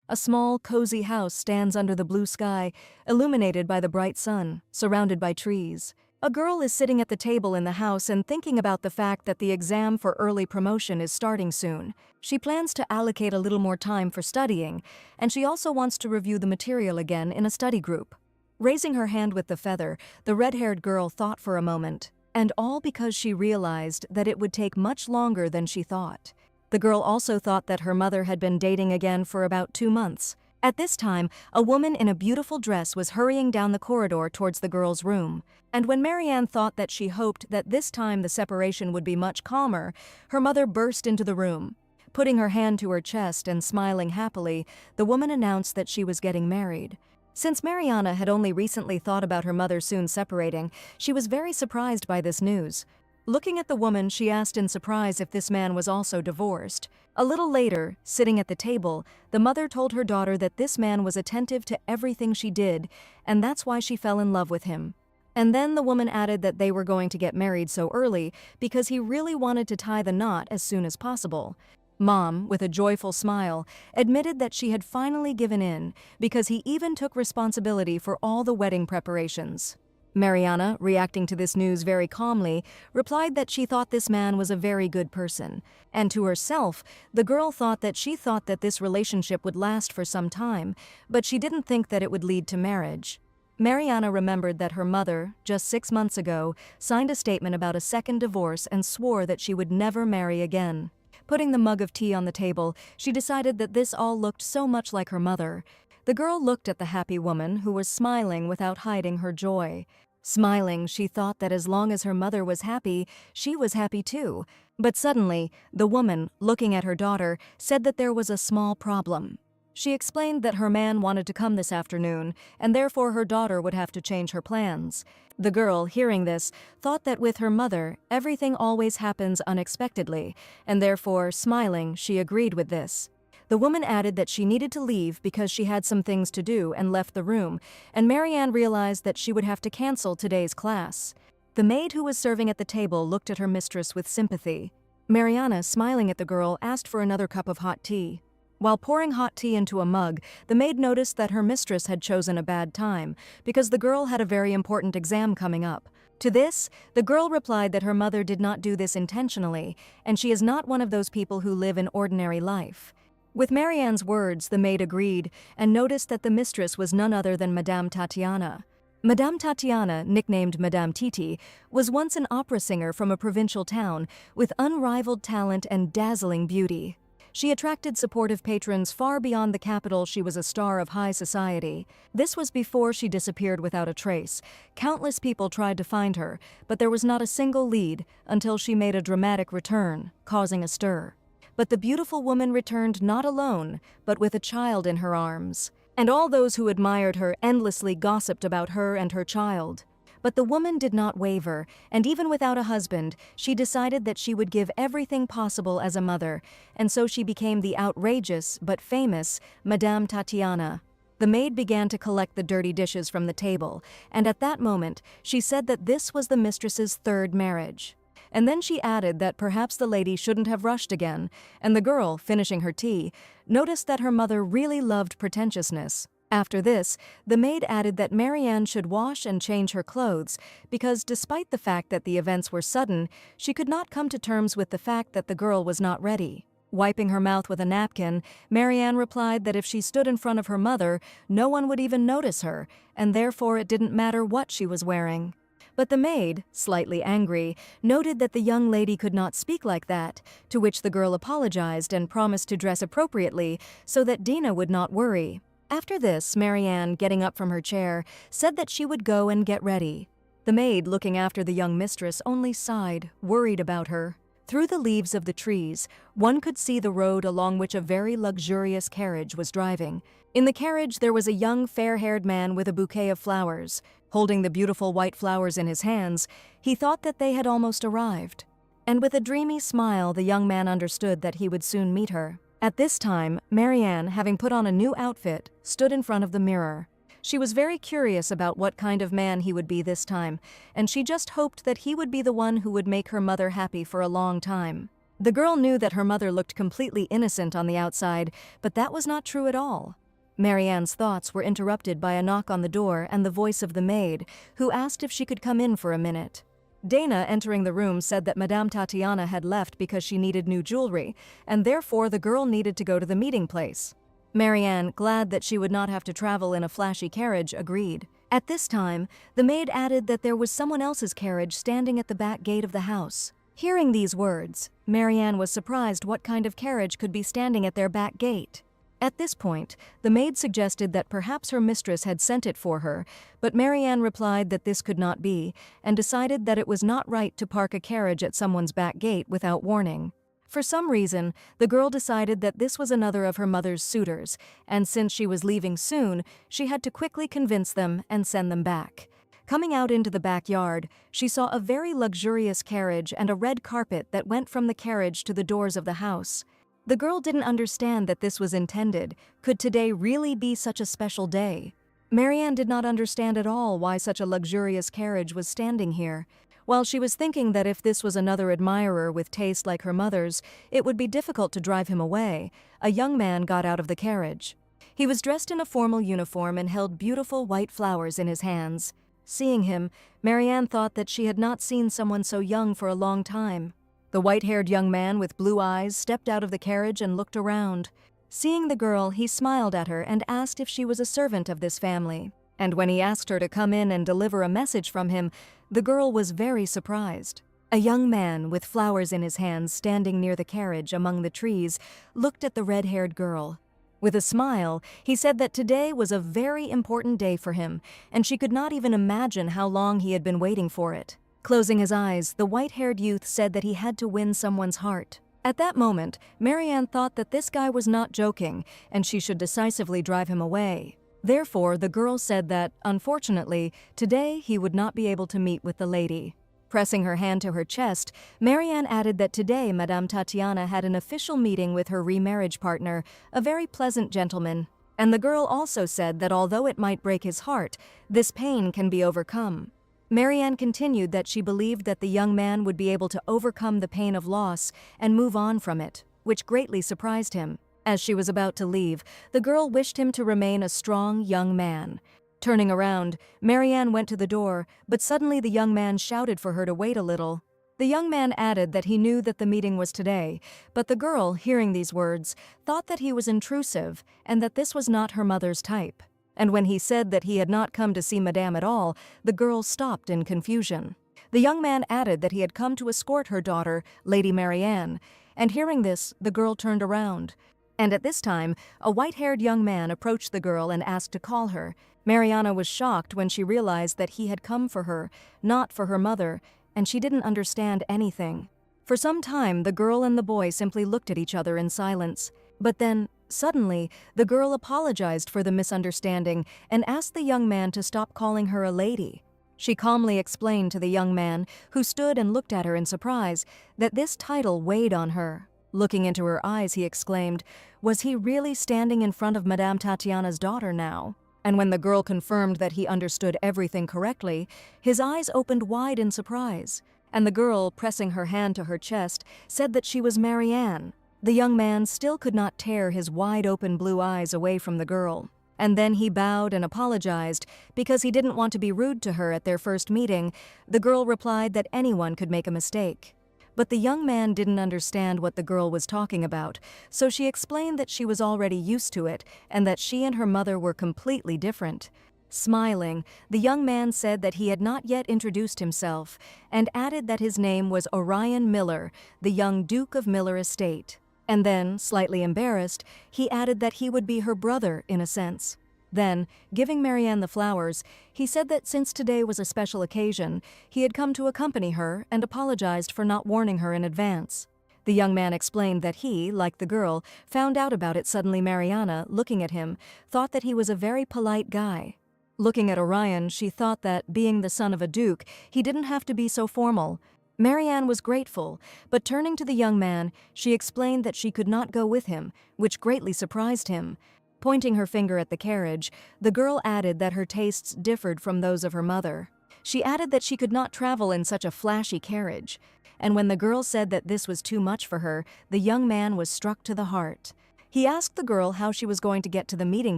A small, cozy house stands under the blue sky, illuminated by the bright sun, surrounded by trees. A girl is sitting at the table in the house and thinking about the fact that the exam for early promotion is starting soon. She plans to allocate a little more time for studying, and she also wants to review the material again in a study group. Raising her hand with the feather, the red-haired girl thought for a moment, and all because she realized that it would take much longer than she thought. The girl also thought that her mother had been dating again for about 2 months. At this time, a woman in a beautiful dress was hurrying down the corridor towards the girl's room. And when Marianne thought that she hoped that this time the separation would be much calmer, her mother burst into the room. Putting her hand to her chest and smiling happily, the woman announced that she was getting married. Since Mariana had only recently thought about her mother soon separating, she was very surprised by this news. Looking at the woman, she asked in surprise if this man was also divorced. A little later, sitting at the table, the mother told her daughter that this man was attentive to everything she did, and that's why she fell in love with him. And then the woman added that they were going to get married so early because he really wanted to tie the knot as soon as possible. Mom, with a joyful smile, admitted that she had finally given in because he even took responsibility for all the wedding preparations. Mariana, reacting to this news very calmly, replied that she thought this man was a very good person. And to herself, the girl thought that this relationship would last for some time, but she didn't think that it would lead to marriage. Mariana remembered that her mother, just 6 months ago, signed a statement about a second divorce and swore that she would never marry again. Putting the mug of tea on the table, she decided that this all looked so much like her mother. The girl looked at the happy woman who was smiling without hiding her joy. Smiling, she thought that as long as her mother was happy, she was happy too. But suddenly, the woman, looking at her daughter, said that there was a small problem. She explained that her man wanted to come this afternoon, and therefore her daughter would have to change her plans. The girl, hearing this, thought that with her mother, everything always happens unexpectedly, and therefore, smiling, she agreed with this. The woman added that she needed to leave because she had some things to do and left the room, and Marianne realized that she would have to cancel today's class. The maid who was serving at the table looked at her mistress with sympathy. Mariana, smiling at the girl, asked for another cup of hot tea. While pouring hot tea into a mug, the maid noticed that her mistress had chosen a bad time because the girl had a very important exam coming up. To this, the girl replied that her mother did not do this intentionally, and she is not one of those people who live an ordinary life. With Marianne's words, the maid agreed and noticed that the mistress was none other than Madame Tatiana. Madame Tatiana, nicknamed Madame Titi, was once an opera singer from a provincial town with unrivaled talent and dazzling beauty. She attracted supportive patrons far beyond the capital. She was a star of high society. This was before she disappeared without a trace. Countless people tried to find her, but there was not a single lead until she made a dramatic return, causing a stir. But the beautiful woman returned not alone, but with a child in her arms. And all those who admired her endlessly gossiped about her and her child. But the woman did not waver, and even without a husband, she decided that she would give everything possible as a mother, and so she became the outrageous but famous Madame Tatiana. The maid began to collect the dirty dishes from the table, and at that moment, she said that this was the mistress's third marriage. And then she added that perhaps the lady shouldn't have rushed again, and the girl, finishing her tea, noticed that her mother really loved pretentiousness. After this, the maid added that Marianne should wash and change her clothes because despite the fact that the events were sudden, she could not come to terms with the fact that the girl was not ready. Wiping her mouth with a napkin, Marianne replied that if she stood in front of her mother, no one would even notice her, and therefore it didn't matter what she was wearing. But the maid, slightly angry, noted that the young lady could not speak like that, to which the girl apologized and promised to dress appropriately so that Dina would not worry. After this, Marianne, getting up from her chair, said that she would go and get ready. The maid, looking after the young mistress, only sighed, worried about her. Through the leaves of the trees, one could see the road along which a very luxurious carriage was driving. In the carriage there was a young fair-haired man with a bouquet of flowers. Holding the beautiful white flowers in his hands, he thought that they had almost arrived. And with a dreamy smile, the young man understood that he would soon meet her. At this time, Marianne, having put on a new outfit, stood in front of the mirror. She was very curious about what kind of man he would be this time, and she just hoped that he would be the one who would make her mother happy for a long time. The girl knew that her mother looked completely innocent on the outside, but that was not true at all. Marianne's thoughts were interrupted by a knock on the door and the voice of the maid, who asked if she could come in for a minute. Dana, entering the room, said that Madame Tatiana had left because she needed new jewelry, and therefore the girl needed to go to the meeting place. Marianne, glad that she would not have to travel in a flashy carriage, agreed. At this time, the maid added that there was someone else's carriage standing at the back gate of the house. Hearing these words, Marianne was surprised what kind of carriage could be standing at their back gate. At this point, the maid suggested that perhaps her mistress had sent it for her, but Marianne replied that this could not be, and decided that it was not right to park a carriage at someone's back gate without warning. For some reason, the girl decided that this was another of her mother's suitors, and since she was leaving soon, she had to quickly convince them and send them back. Coming out into the backyard, she saw a very luxurious carriage and a red carpet that went from the carriage to the doors of the house. The girl didn't understand that this was intended. Could today really be such a special day? Marianne did not understand at all why such a luxurious carriage was standing here. While she was thinking that if this was another admirer with taste like her mother's, it would be difficult to drive him away, a young man got out of the carriage. He was dressed in a formal uniform and held beautiful white flowers in his hands. Seeing him, Marianne thought that she had not seen someone so young for a long time. The white-haired young man with blue eyes stepped out of the carriage and looked around. Seeing the girl, he smiled at her and asked if she was a servant of this family. And when he asked her to come in and deliver a message from him, the girl was very surprised. A young man with flowers in his hands standing near the carriage among the trees looked at the red-haired girl. With a smile, he said that today was a very important day for him, and she could not even imagine how long he had been waiting for it. Closing his eyes, the white-haired youth said that he had to win someone's heart. At that moment, Marianne thought that this guy was not joking, and she should decisively drive him away. Therefore, the girl said that, unfortunately, today he would not be able to meet with the lady. Pressing her hand to her chest, Marianne added that today Madame Tatiana had an official meeting with her remarriage partner, a very pleasant gentleman. And the girl also said that although it might break his heart, this pain can be overcome. Marianne continued that she believed that the young man would be able to overcome the pain of loss and move on from it, which greatly surprised him. As she was about to leave, the girl wished him to remain a strong young man. Turning around, Marianne went to the door, but suddenly the young man shouted for her to wait a little. The young man added that he knew that the meeting was today, but the girl, hearing these words, thought that he was intrusive and that this was not her mother's type. And when he said that he had not come to see Madame at all, the girl stopped in confusion. The young man added that he had come to escort her daughter, Lady Marianne, and hearing this, the girl turned around. And at this time, a white-haired young man approached the girl and asked to call her. Mariana was shocked when she realized that he had come for her, not for her mother, and she didn't understand anything. For some time, the girl and the boy simply looked at each other in silence. But then, suddenly, the girl apologized for the misunderstanding and asked the young man to stop calling her a lady. She calmly explained to the young man, who stood and looked at her in surprise, that this title weighed on her. Looking into her eyes, he exclaimed, was he really standing in front of Madame Tatiana's daughter now? And when the girl confirmed that he understood everything correctly, his eyes opened wide in surprise. And the girl, pressing her hand to her chest, said that she was Marianne. The young man still could not tear his wide-open blue eyes away from the girl. And then he bowed and apologized because he didn't want to be rude to her at their first meeting. The girl replied that anyone could make a mistake. But the young man didn't understand what the girl was talking about, so she explained that she was already used to it and that she and her mother were completely different. Smiling, the young man said that he had not yet introduced himself and added that his name was Orion Miller, the young Duke of Miller Estate. And then, slightly embarrassed, he added that he would be her brother in a sense. Then, giving Marianne the flowers, he said that since today was a special occasion, he had come to accompany her and apologized for not warning her in advance. The young man explained that he, like the girl, found out about it suddenly. Mariana, looking at him, thought that he was a very polite guy. Looking at Orion, she thought that, being the son of a duke, he didn't have to be so formal. Marianne was grateful, but turning to the young man, she explained that she could not go with him, which greatly surprised him. Pointing her finger at the carriage, the girl added that her tastes differed from those of her mother. She added that she could not travel in such a flashy carriage. And when the girl said that this was too much for her, the young man was struck to the heart. He asked the girl how she was going to get to the meeting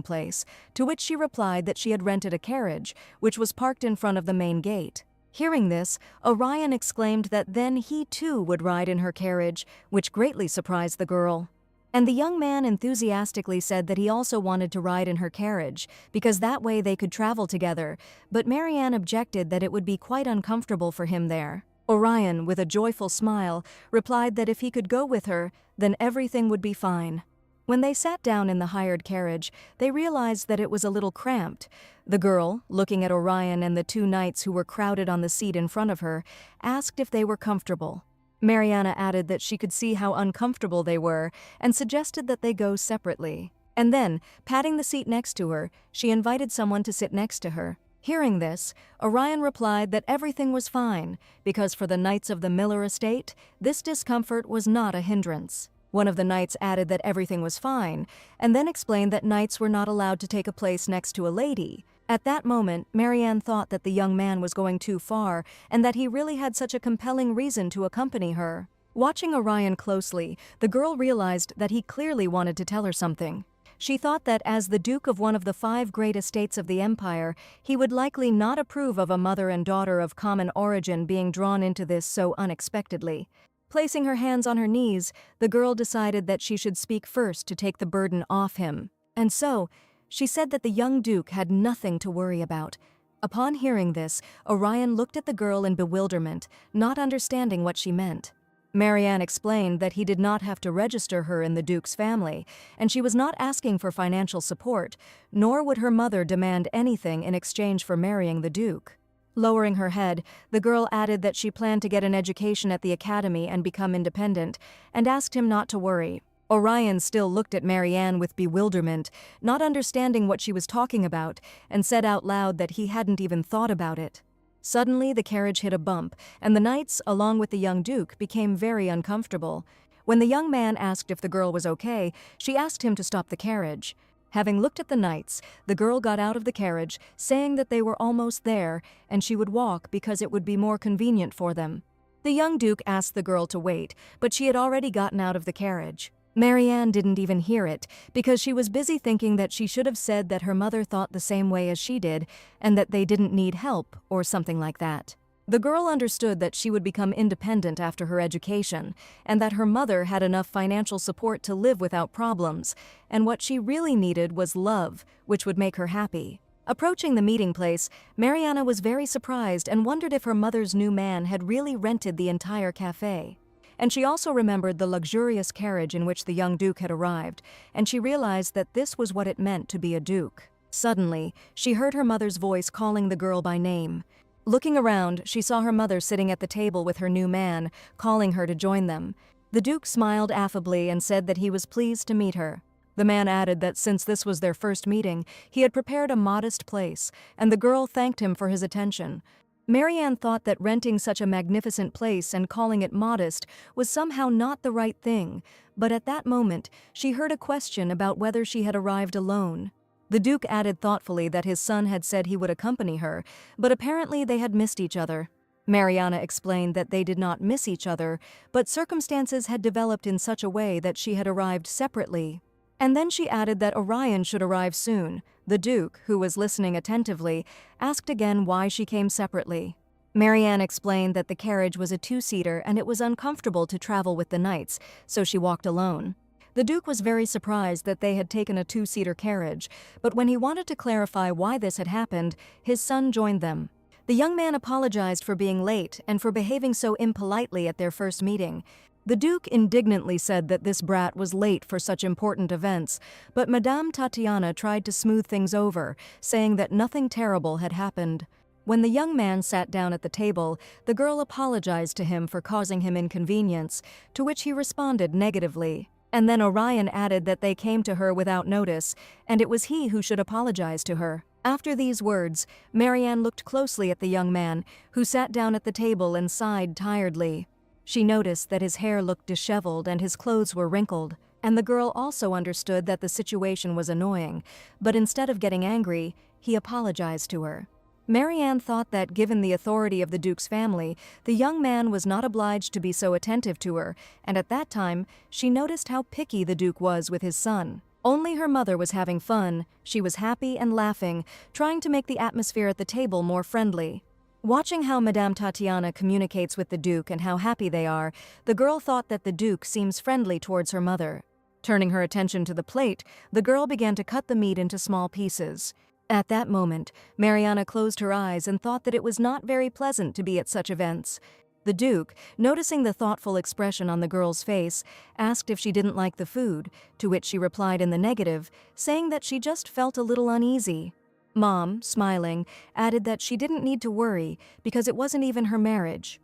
place, to which she replied that she had rented a carriage, which was parked in front of the main gate. Hearing this, Orion exclaimed that then he too would ride in her carriage, which greatly surprised the girl. And the young man enthusiastically said that he also wanted to ride in her carriage, because that way they could travel together, but Marianne objected that it would be quite uncomfortable for him there. Orion, with a joyful smile, replied that if he could go with her, then everything would be fine. When they sat down in the hired carriage, they realized that it was a little cramped. The girl, looking at Orion and the two knights who were crowded on the seat in front of her, asked if they were comfortable. Mariana added that she could see how uncomfortable they were and suggested that they go separately. And then, patting the seat next to her, she invited someone to sit next to her. Hearing this, Orion replied that everything was fine, because for the knights of the Miller estate, this discomfort was not a hindrance. One of the knights added that everything was fine, and then explained that knights were not allowed to take a place next to a lady. At that moment, Marianne thought that the young man was going too far, and that he really had such a compelling reason to accompany her. Watching Orion closely, the girl realized that he clearly wanted to tell her something. She thought that as the duke of one of the 5 great estates of the empire, he would likely not approve of a mother and daughter of common origin being drawn into this so unexpectedly. Placing her hands on her knees, the girl decided that she should speak first to take the burden off him. And so, she said that the young duke had nothing to worry about. Upon hearing this, Orion looked at the girl in bewilderment, not understanding what she meant. Marianne explained that he did not have to register her in the duke's family, and she was not asking for financial support, nor would her mother demand anything in exchange for marrying the duke. Lowering her head, the girl added that she planned to get an education at the academy and become independent, and asked him not to worry. Orion still looked at Marianne with bewilderment, not understanding what she was talking about, and said out loud that he hadn't even thought about it. Suddenly, the carriage hit a bump, and the knights, along with the young duke, became very uncomfortable. When the young man asked if the girl was okay, she asked him to stop the carriage. Having looked at the knights, the girl got out of the carriage, saying that they were almost there, and she would walk because it would be more convenient for them. The young duke asked the girl to wait, but she had already gotten out of the carriage. Marianne didn't even hear it, because she was busy thinking that she should have said that her mother thought the same way as she did, and that they didn't need help, or something like that. The girl understood that she would become independent after her education, and that her mother had enough financial support to live without problems, and what she really needed was love, which would make her happy. Approaching the meeting place, Mariana was very surprised and wondered if her mother's new man had really rented the entire cafe. And she also remembered the luxurious carriage in which the young duke had arrived, and she realized that this was what it meant to be a duke. Suddenly, she heard her mother's voice calling the girl by name. Looking around, she saw her mother sitting at the table with her new man, calling her to join them. The duke smiled affably and said that he was pleased to meet her. The man added that since this was their first meeting, he had prepared a modest place, and the girl thanked him for his attention. Marianne thought that renting such a magnificent place and calling it modest was somehow not the right thing, but at that moment, she heard a question about whether she had arrived alone. The duke added thoughtfully that his son had said he would accompany her, but apparently they had missed each other. Mariana explained that they did not miss each other, but circumstances had developed in such a way that she had arrived separately. And then she added that Orion should arrive soon. The duke, who was listening attentively, asked again why she came separately. Marianne explained that the carriage was a 2-seater and it was uncomfortable to travel with the knights, so she walked alone. The duke was very surprised that they had taken a 2-seater carriage, but when he wanted to clarify why this had happened, his son joined them. The young man apologized for being late and for behaving so impolitely at their first meeting. The duke indignantly said that this brat was late for such important events, but Madame Tatiana tried to smooth things over, saying that nothing terrible had happened. When the young man sat down at the table, the girl apologized to him for causing him inconvenience, to which he responded negatively. And then Orion added that they came to her without notice, and it was he who should apologize to her. After these words, Marianne looked closely at the young man, who sat down at the table and sighed tiredly. She noticed that his hair looked disheveled and his clothes were wrinkled, and the girl also understood that the situation was annoying, but instead of getting angry, he apologized to her. Marianne thought that given the authority of the Duke's family, the young man was not obliged to be so attentive to her, and at that time, she noticed how picky the Duke was with his son. Only her mother was having fun, she was happy and laughing, trying to make the atmosphere at the table more friendly. Watching how Madame Tatiana communicates with the Duke and how happy they are, the girl thought that the Duke seems friendly towards her mother. Turning her attention to the plate, the girl began to cut the meat into small pieces. At that moment, Mariana closed her eyes and thought that it was not very pleasant to be at such events. The Duke, noticing the thoughtful expression on the girl's face, asked if she didn't like the food, to which she replied in the negative, saying that she just felt a little uneasy. Mom, smiling, added that she didn't need to worry because it wasn't even her marriage.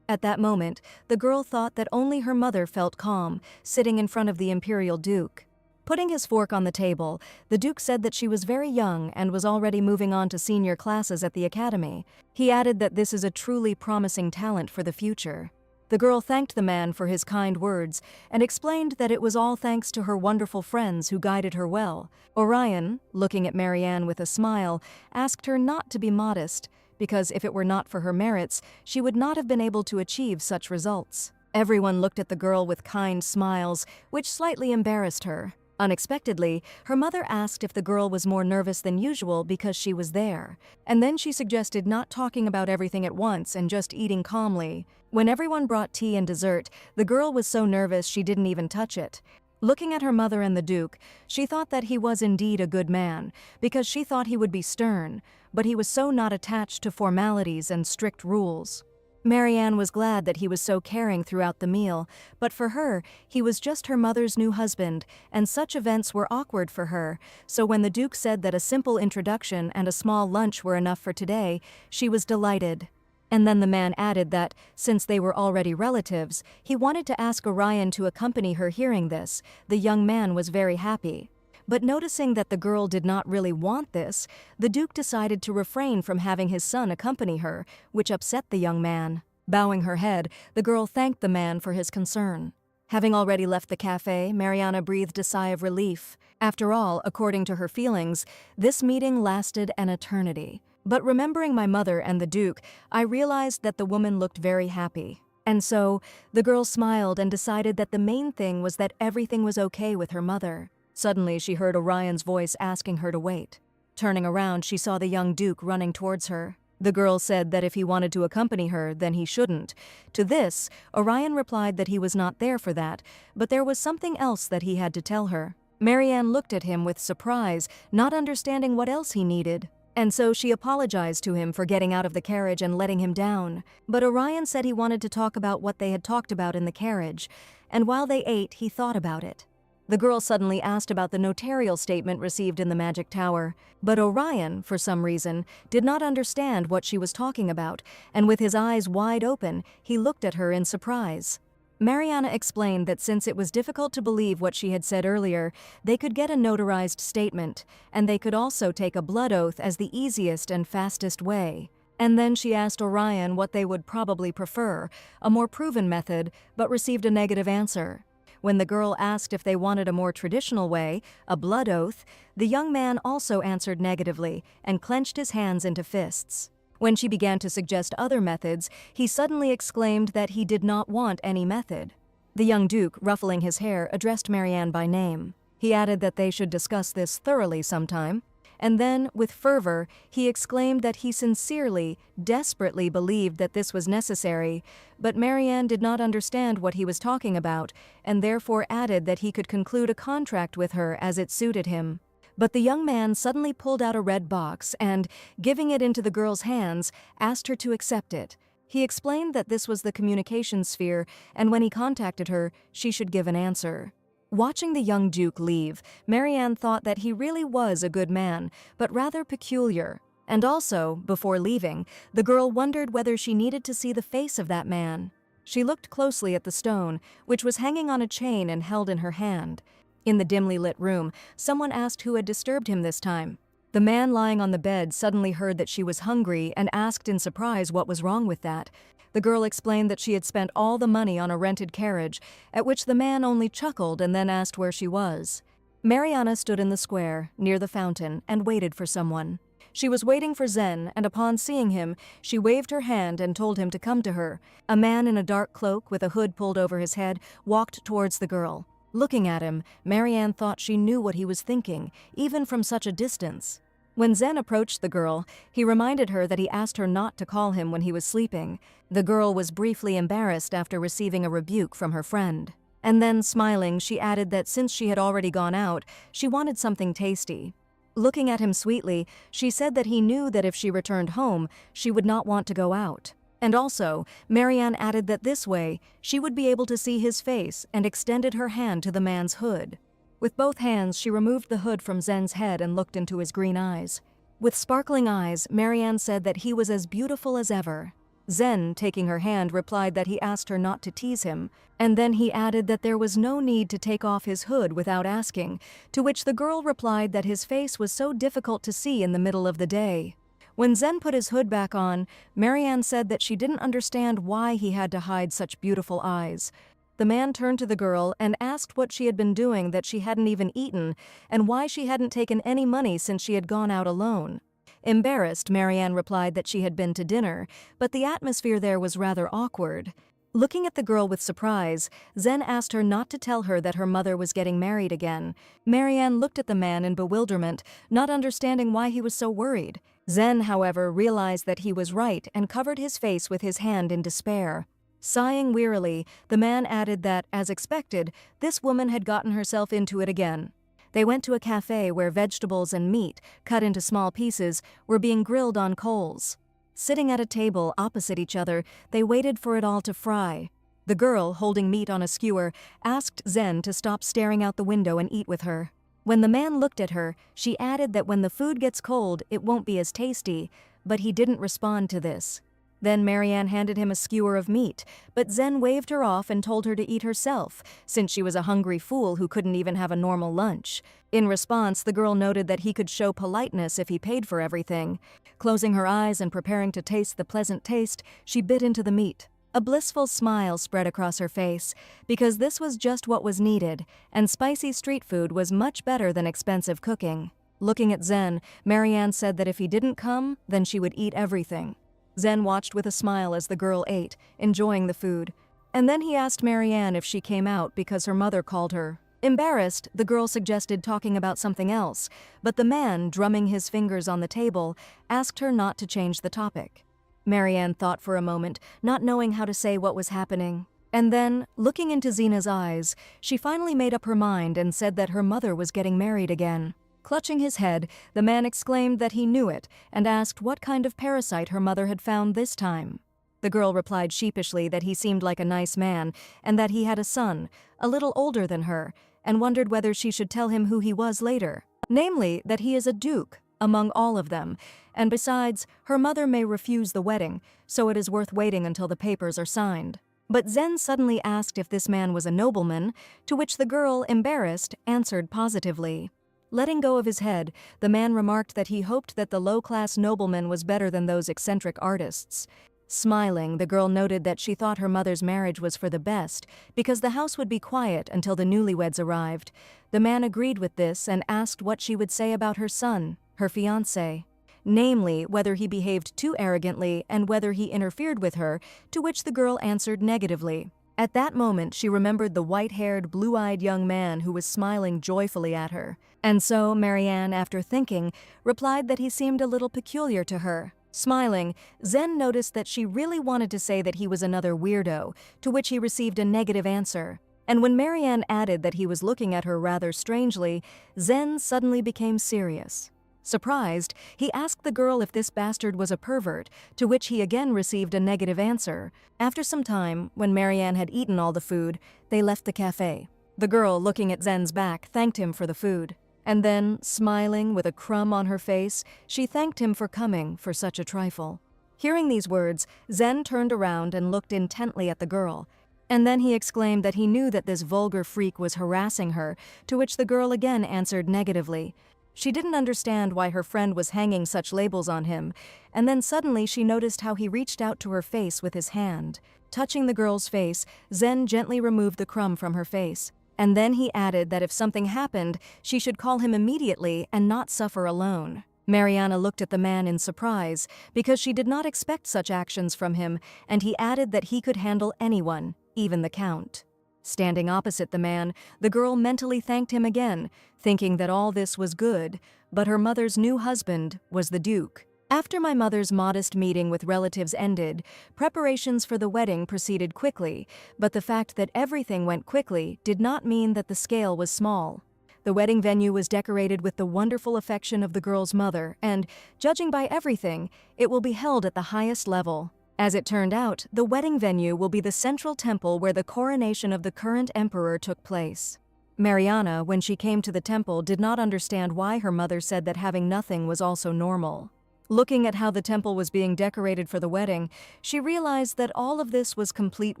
At that moment, the girl thought that only her mother felt calm, sitting in front of the Imperial Duke. Putting his fork on the table, the Duke said that she was very young and was already moving on to senior classes at the academy. He added that this is a truly promising talent for the future. The girl thanked the man for his kind words and explained that it was all thanks to her wonderful friends who guided her well. Orion, looking at Marianne with a smile, asked her not to be modest, because if it were not for her merits, she would not have been able to achieve such results. Everyone looked at the girl with kind smiles, which slightly embarrassed her. Unexpectedly, her mother asked if the girl was more nervous than usual because she was there, and then she suggested not talking about everything at once and just eating calmly. When everyone brought tea and dessert, the girl was so nervous she didn't even touch it. Looking at her mother and the Duke, she thought that he was indeed a good man, because she thought he would be stern, but he was so not attached to formalities and strict rules. Marianne was glad that he was so caring throughout the meal, but for her, he was just her mother's new husband, and such events were awkward for her, so when the Duke said that a simple introduction and a small lunch were enough for today, she was delighted. And then the man added that, since they were already relatives, he wanted to ask Orion to accompany her. Hearing this, the young man was very happy. But noticing that the girl did not really want this, the Duke decided to refrain from having his son accompany her, which upset the young man. Bowing her head, the girl thanked the man for his concern. Having already left the cafe, Mariana breathed a sigh of relief. After all, according to her feelings, this meeting lasted an eternity. But remembering my mother and the Duke, I realized that the woman looked very happy. And so, the girl smiled and decided that the main thing was that everything was okay with her mother. Suddenly, she heard Orion's voice asking her to wait. Turning around, she saw the young Duke running towards her. The girl said that if he wanted to accompany her, then he shouldn't. To this, Orion replied that he was not there for that, but there was something else that he had to tell her. Marianne looked at him with surprise, not understanding what else he needed. And so she apologized to him for getting out of the carriage and letting him down. But Orion said he wanted to talk about what they had talked about in the carriage, and while they ate, he thought about it. The girl suddenly asked about the notarial statement received in the Magic Tower, but Orion, for some reason, did not understand what she was talking about, and with his eyes wide open, he looked at her in surprise. Mariana explained that since it was difficult to believe what she had said earlier, they could get a notarized statement, and they could also take a blood oath as the easiest and fastest way. And then she asked Orion what they would probably prefer, a more proven method, but received a negative answer. When the girl asked if they wanted a more traditional way, a blood oath, the young man also answered negatively and clenched his hands into fists. When she began to suggest other methods, he suddenly exclaimed that he did not want any method. The young Duke, ruffling his hair, addressed Marianne by name. He added that they should discuss this thoroughly sometime. And then, with fervor, he exclaimed that he sincerely, desperately believed that this was necessary, but Marianne did not understand what he was talking about, and therefore added that he could conclude a contract with her as it suited him. But the young man suddenly pulled out a red box and, giving it into the girl's hands, asked her to accept it. He explained that this was the communication sphere, and when he contacted her, she should give an answer. Watching the young Duke leave, Marianne thought that he really was a good man, but rather peculiar. And also, before leaving, the girl wondered whether she needed to see the face of that man. She looked closely at the stone, which was hanging on a chain and held in her hand. In the dimly lit room, someone asked who had disturbed him this time. The man lying on the bed suddenly heard that she was hungry and asked in surprise what was wrong with that. The girl explained that she had spent all the money on a rented carriage, at which the man only chuckled and then asked where she was. Mariana stood in the square, near the fountain, and waited for someone. She was waiting for Zen, and upon seeing him, she waved her hand and told him to come to her. A man in a dark cloak with a hood pulled over his head walked towards the girl. Looking at him, Marianne thought she knew what he was thinking, even from such a distance. When Zen approached the girl, he reminded her that he asked her not to call him when he was sleeping. The girl was briefly embarrassed after receiving a rebuke from her friend. And then, smiling, she added that since she had already gone out, she wanted something tasty. Looking at him sweetly, she said that he knew that if she returned home, she would not want to go out. And also, Marianne added that this way, she would be able to see his face and extended her hand to the man's hood. With both hands, she removed the hood from Zen's head and looked into his green eyes. With sparkling eyes, Marianne said that he was as beautiful as ever. Zen, taking her hand, replied that he asked her not to tease him, and then he added that there was no need to take off his hood without asking, to which the girl replied that his face was so difficult to see in the middle of the day. When Zen put his hood back on, Marianne said that she didn't understand why he had to hide such beautiful eyes. The man turned to the girl and asked what she had been doing that she hadn't even eaten, and why she hadn't taken any money since she had gone out alone. Embarrassed, Marianne replied that she had been to dinner, but the atmosphere there was rather awkward. Looking at the girl with surprise, Zen asked her not to tell her that her mother was getting married again. Marianne looked at the man in bewilderment, not understanding why he was so worried. Zen, however, realized that he was right and covered his face with his hand in despair. Sighing wearily, the man added that, as expected, this woman had gotten herself into it again. They went to a cafe where vegetables and meat, cut into small pieces, were being grilled on coals. Sitting at a table opposite each other, they waited for it all to fry. The girl, holding meat on a skewer, asked Zen to stop staring out the window and eat with her. When the man looked at her, she added that when the food gets cold, it won't be as tasty, but he didn't respond to this. Then Marianne handed him a skewer of meat, but Zen waved her off and told her to eat herself, since she was a hungry fool who couldn't even have a normal lunch. In response, the girl noted that he could show politeness if he paid for everything. Closing her eyes and preparing to taste the pleasant taste, she bit into the meat. A blissful smile spread across her face, because this was just what was needed, and spicy street food was much better than expensive cooking. Looking at Zen, Marianne said that if he didn't come, then she would eat everything. Zen watched with a smile as the girl ate, enjoying the food. And then he asked Marianne if she came out because her mother called her. Embarrassed, the girl suggested talking about something else, but the man, drumming his fingers on the table, asked her not to change the topic. Marianne thought for a moment, not knowing how to say what was happening. And then, looking into Zena's eyes, she finally made up her mind and said that her mother was getting married again. Clutching his head, the man exclaimed that he knew it and asked what kind of parasite her mother had found this time. The girl replied sheepishly that he seemed like a nice man and that he had a son, a little older than her, and wondered whether she should tell him who he was later. Namely, that he is a duke among all of them, and besides, her mother may refuse the wedding, so it is worth waiting until the papers are signed. But Zen suddenly asked if this man was a nobleman, to which the girl, embarrassed, answered positively. Letting go of his head, the man remarked that he hoped that the low-class nobleman was better than those eccentric artists. Smiling, the girl noted that she thought her mother's marriage was for the best, because the house would be quiet until the newlyweds arrived. The man agreed with this and asked what she would say about her son, her fiancé. Namely, whether he behaved too arrogantly and whether he interfered with her, to which the girl answered negatively. At that moment, she remembered the white-haired, blue-eyed young man who was smiling joyfully at her. And so, Marianne, after thinking, replied that he seemed a little peculiar to her. Smiling, Zen noticed that she really wanted to say that he was another weirdo, to which he received a negative answer. And when Marianne added that he was looking at her rather strangely, Zen suddenly became serious. Surprised, he asked the girl if this bastard was a pervert, to which he again received a negative answer. After some time, when Marianne had eaten all the food, they left the cafe. The girl, looking at Zen's back, thanked him for the food. And then, smiling with a crumb on her face, she thanked him for coming for such a trifle. Hearing these words, Zen turned around and looked intently at the girl. And then he exclaimed that he knew that this vulgar freak was harassing her, to which the girl again answered negatively. She didn't understand why her friend was hanging such labels on him, and then suddenly she noticed how he reached out to her face with his hand. Touching the girl's face, Zen gently removed the crumb from her face, and then he added that if something happened, she should call him immediately and not suffer alone. Mariana looked at the man in surprise because she did not expect such actions from him, and he added that he could handle anyone, even the Count. Standing opposite the man, the girl mentally thanked him again, thinking that all this was good, but her mother's new husband was the Duke. After my mother's modest meeting with relatives ended, preparations for the wedding proceeded quickly, but the fact that everything went quickly did not mean that the scale was small. The wedding venue was decorated with the wonderful affection of the girl's mother, and, judging by everything, it will be held at the highest level. As it turned out, the wedding venue will be the central temple where the coronation of the current emperor took place. Mariana, when she came to the temple, did not understand why her mother said that having nothing was also normal. Looking at how the temple was being decorated for the wedding, she realized that all of this was complete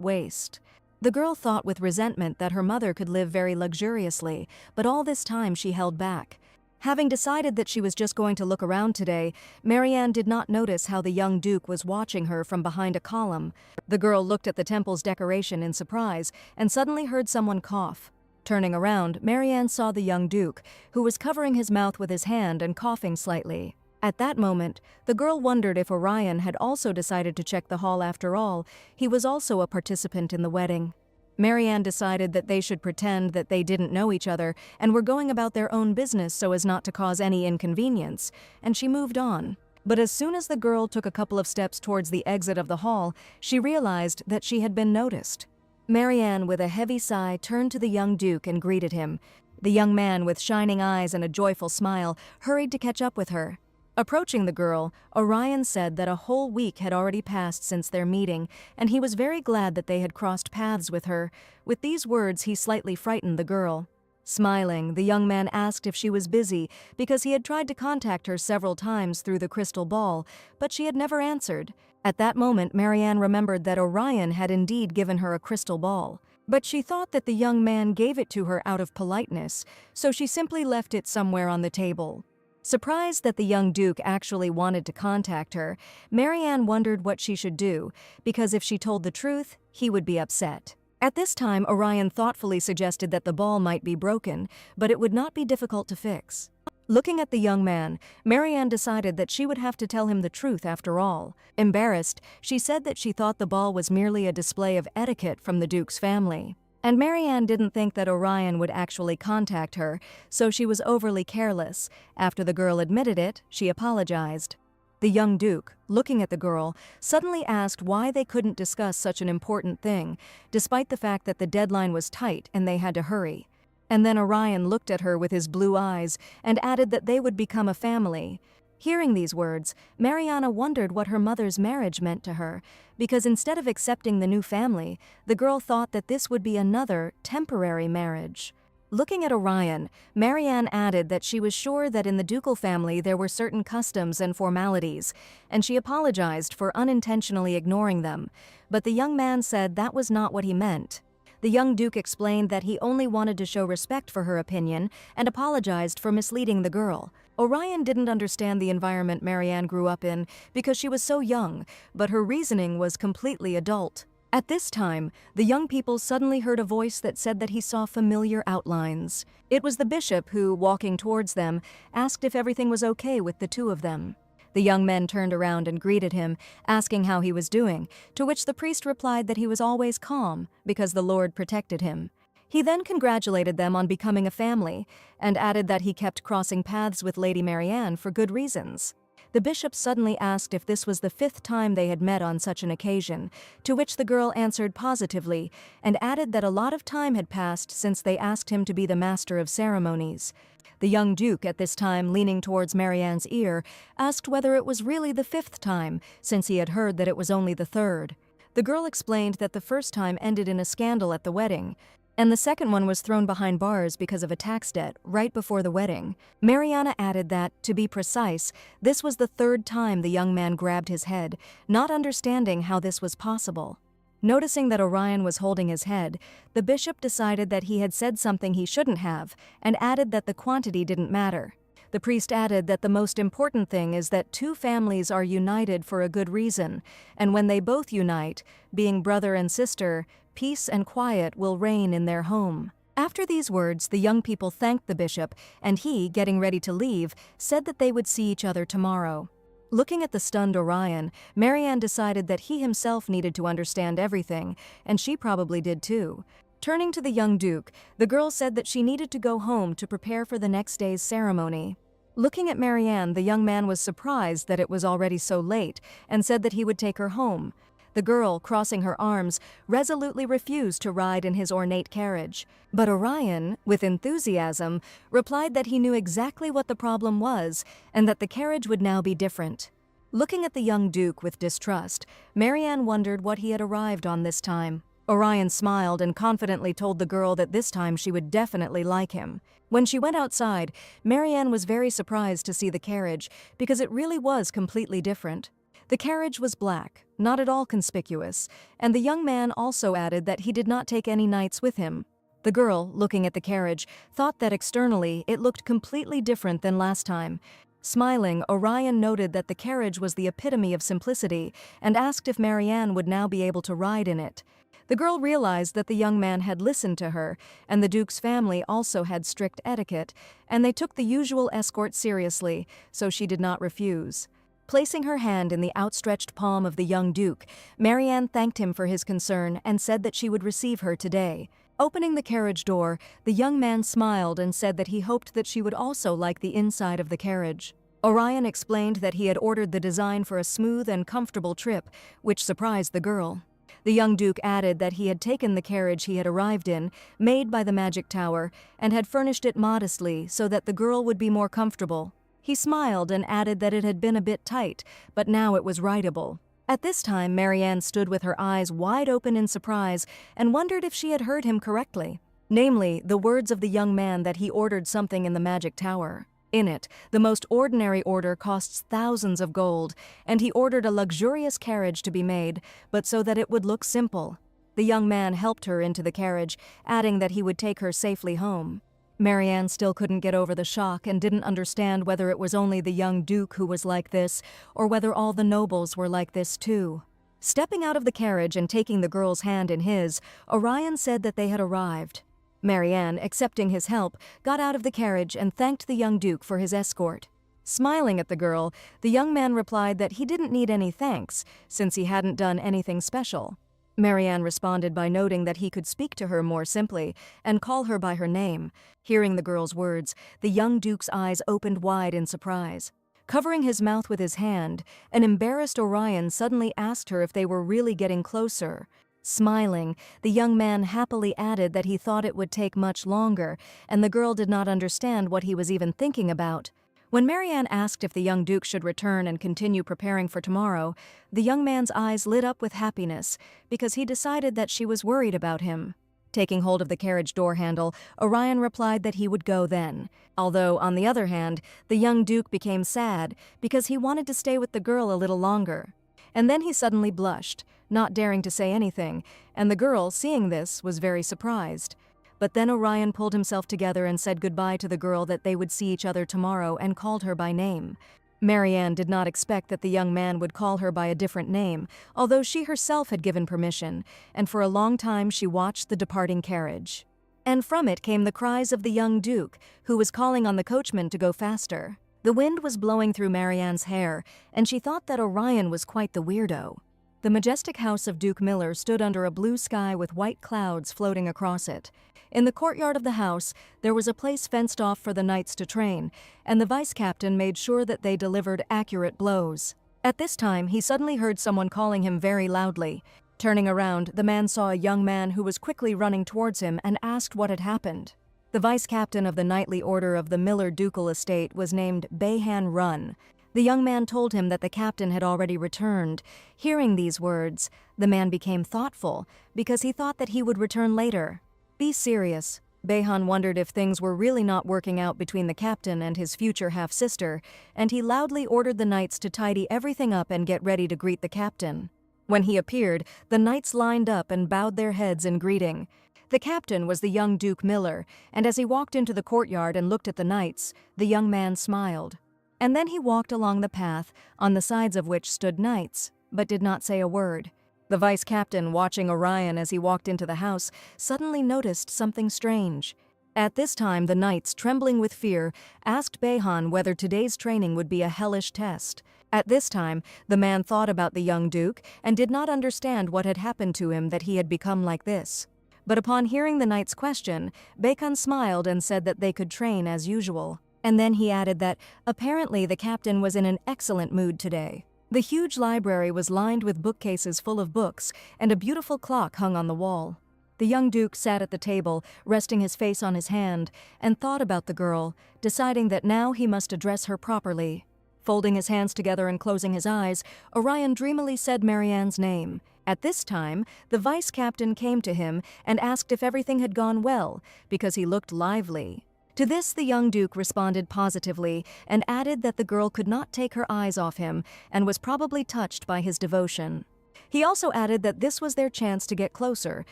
waste. The girl thought with resentment that her mother could live very luxuriously, but all this time she held back. Having decided that she was just going to look around today, Marianne did not notice how the young Duke was watching her from behind a column. The girl looked at the temple's decoration in surprise and suddenly heard someone cough. Turning around, Marianne saw the young Duke, who was covering his mouth with his hand and coughing slightly. At that moment, the girl wondered if Orion had also decided to check the hall after all. He was also a participant in the wedding. Marianne decided that they should pretend that they didn't know each other and were going about their own business so as not to cause any inconvenience, and she moved on. But as soon as the girl took a couple of steps towards the exit of the hall, she realized that she had been noticed. Marianne, with a heavy sigh, turned to the young Duke and greeted him. The young man, with shining eyes and a joyful smile, hurried to catch up with her. Approaching the girl, Orion said that a whole week had already passed since their meeting, and he was very glad that they had crossed paths with her. With these words, he slightly frightened the girl. Smiling, the young man asked if she was busy because he had tried to contact her several times through the crystal ball, but she had never answered. At that moment, Marianne remembered that Orion had indeed given her a crystal ball. But she thought that the young man gave it to her out of politeness, so she simply left it somewhere on the table. Surprised that the young Duke actually wanted to contact her, Marianne wondered what she should do, because if she told the truth, he would be upset. At this time, Orion thoughtfully suggested that the ball might be broken, but it would not be difficult to fix. Looking at the young man, Marianne decided that she would have to tell him the truth after all. Embarrassed, she said that she thought the ball was merely a display of etiquette from the Duke's family. And Marianne didn't think that Orion would actually contact her, so she was overly careless. After the girl admitted it, she apologized. The young Duke, looking at the girl, suddenly asked why they couldn't discuss such an important thing, despite the fact that the deadline was tight and they had to hurry. And then Orion looked at her with his blue eyes and added that they would become a family. Hearing these words, Mariana wondered what her mother's marriage meant to her, because instead of accepting the new family, the girl thought that this would be another, temporary marriage. Looking at Orion, Marianne added that she was sure that in the ducal family there were certain customs and formalities, and she apologized for unintentionally ignoring them, but the young man said that was not what he meant. The young Duke explained that he only wanted to show respect for her opinion and apologized for misleading the girl. Orion didn't understand the environment Marianne grew up in because she was so young, but her reasoning was completely adult. At this time, the young people suddenly heard a voice that said that he saw familiar outlines. It was the bishop who, walking towards them, asked if everything was okay with the two of them. The young men turned around and greeted him, asking how he was doing, to which the priest replied that he was always calm because the Lord protected him. He then congratulated them on becoming a family, and added that he kept crossing paths with Lady Marianne for good reasons. The bishop suddenly asked if this was the 5th time they had met on such an occasion, to which the girl answered positively, and added that a lot of time had passed since they asked him to be the master of ceremonies. The young Duke, at this time leaning towards Marianne's ear, asked whether it was really the 5th time, since he had heard that it was only the 3rd. The girl explained that the first time ended in a scandal at the wedding, and the second one was thrown behind bars because of a tax debt right before the wedding. Mariana added that, to be precise, this was the 3rd time the young man grabbed his head, not understanding how this was possible. Noticing that Orion was holding his head, the bishop decided that he had said something he shouldn't have, and added that the quantity didn't matter. The priest added that the most important thing is that two families are united for a good reason, and when they both unite, being brother and sister, peace and quiet will reign in their home. After these words, the young people thanked the bishop, and he, getting ready to leave, said that they would see each other tomorrow. Looking at the stunned Orion, Marianne decided that he himself needed to understand everything, and she probably did too. Turning to the young duke, the girl said that she needed to go home to prepare for the next day's ceremony. Looking at Marianne, the young man was surprised that it was already so late, and said that he would take her home. The girl, crossing her arms, resolutely refused to ride in his ornate carriage. But Orion, with enthusiasm, replied that he knew exactly what the problem was, and that the carriage would now be different. Looking at the young duke with distrust, Marianne wondered what he had arrived on this time. Orion smiled and confidently told the girl that this time she would definitely like him. When she went outside, Marianne was very surprised to see the carriage, because it really was completely different. The carriage was black, not at all conspicuous, and the young man also added that he did not take any knights with him. The girl, looking at the carriage, thought that externally it looked completely different than last time. Smiling, Orion noted that the carriage was the epitome of simplicity and asked if Marianne would now be able to ride in it. The girl realized that the young man had listened to her, and the duke's family also had strict etiquette, and they took the usual escort seriously, so she did not refuse. Placing her hand in the outstretched palm of the young duke, Marianne thanked him for his concern and said that she would receive her today. Opening the carriage door, the young man smiled and said that he hoped that she would also like the inside of the carriage. Orion explained that he had ordered the design for a smooth and comfortable trip, which surprised the girl. The young duke added that he had taken the carriage he had arrived in, made by the magic tower, and had furnished it modestly so that the girl would be more comfortable. He smiled and added that it had been a bit tight, but now it was rideable. At this time, Marianne stood with her eyes wide open in surprise and wondered if she had heard him correctly. Namely, the words of the young man that he ordered something in the magic tower. In it, the most ordinary order costs thousands of gold, and he ordered a luxurious carriage to be made, but so that it would look simple. The young man helped her into the carriage, adding that he would take her safely home. Marianne still couldn't get over the shock and didn't understand whether it was only the young duke who was like this, or whether all the nobles were like this too. Stepping out of the carriage and taking the girl's hand in his, Orion said that they had arrived. Marianne, accepting his help, got out of the carriage and thanked the young duke for his escort. Smiling at the girl, the young man replied that he didn't need any thanks, since he hadn't done anything special. Marianne responded by noting that he could speak to her more simply and call her by her name. Hearing the girl's words, the young duke's eyes opened wide in surprise. Covering his mouth with his hand, an embarrassed Orion suddenly asked her if they were really getting closer. Smiling, the young man happily added that he thought it would take much longer, and the girl did not understand what he was even thinking about. When Marianne asked if the young duke should return and continue preparing for tomorrow, the young man's eyes lit up with happiness, because he decided that she was worried about him. Taking hold of the carriage door handle, Orion replied that he would go then. Although, on the other hand, the young duke became sad, because he wanted to stay with the girl a little longer. And then he suddenly blushed, not daring to say anything, and the girl, seeing this, was very surprised. But then Orion pulled himself together and said goodbye to the girl that they would see each other tomorrow and called her by name. Marianne did not expect that the young man would call her by a different name, although she herself had given permission, and for a long time she watched the departing carriage. And from it came the cries of the young duke, who was calling on the coachman to go faster. The wind was blowing through Marianne's hair, and she thought that Orion was quite the weirdo. The majestic house of Duke Miller stood under a blue sky with white clouds floating across it. In the courtyard of the house, there was a place fenced off for the knights to train, and the vice-captain made sure that they delivered accurate blows. At this time, he suddenly heard someone calling him very loudly. Turning around, the man saw a young man who was quickly running towards him and asked what had happened. The vice-captain of the knightly order of the Miller ducal estate was named Bayhan Run. The young man told him that the captain had already returned. Hearing these words, the man became thoughtful, because he thought that he would return later. Be serious. Bayhan wondered if things were really not working out between the captain and his future half-sister, and he loudly ordered the knights to tidy everything up and get ready to greet the captain. When he appeared, the knights lined up and bowed their heads in greeting. The captain was the young Duke Miller, and as he walked into the courtyard and looked at the knights, the young man smiled. And then he walked along the path, on the sides of which stood knights, but did not say a word. The vice captain, watching Orion as he walked into the house, suddenly noticed something strange. At this time, the knights, trembling with fear, asked Behan whether today's training would be a hellish test. At this time, the man thought about the young duke and did not understand what had happened to him that he had become like this. But upon hearing the knight's question, Behan smiled and said that they could train as usual. And then he added that apparently the captain was in an excellent mood today. The huge library was lined with bookcases full of books, and a beautiful clock hung on the wall. The young duke sat at the table, resting his face on his hand, and thought about the girl, deciding that now he must address her properly. Folding his hands together and closing his eyes, Orion dreamily said Marianne's name. At this time, the vice captain came to him and asked if everything had gone well, because he looked lively. To this, the young duke responded positively and added that the girl could not take her eyes off him and was probably touched by his devotion. He also added that this was their chance to get closer,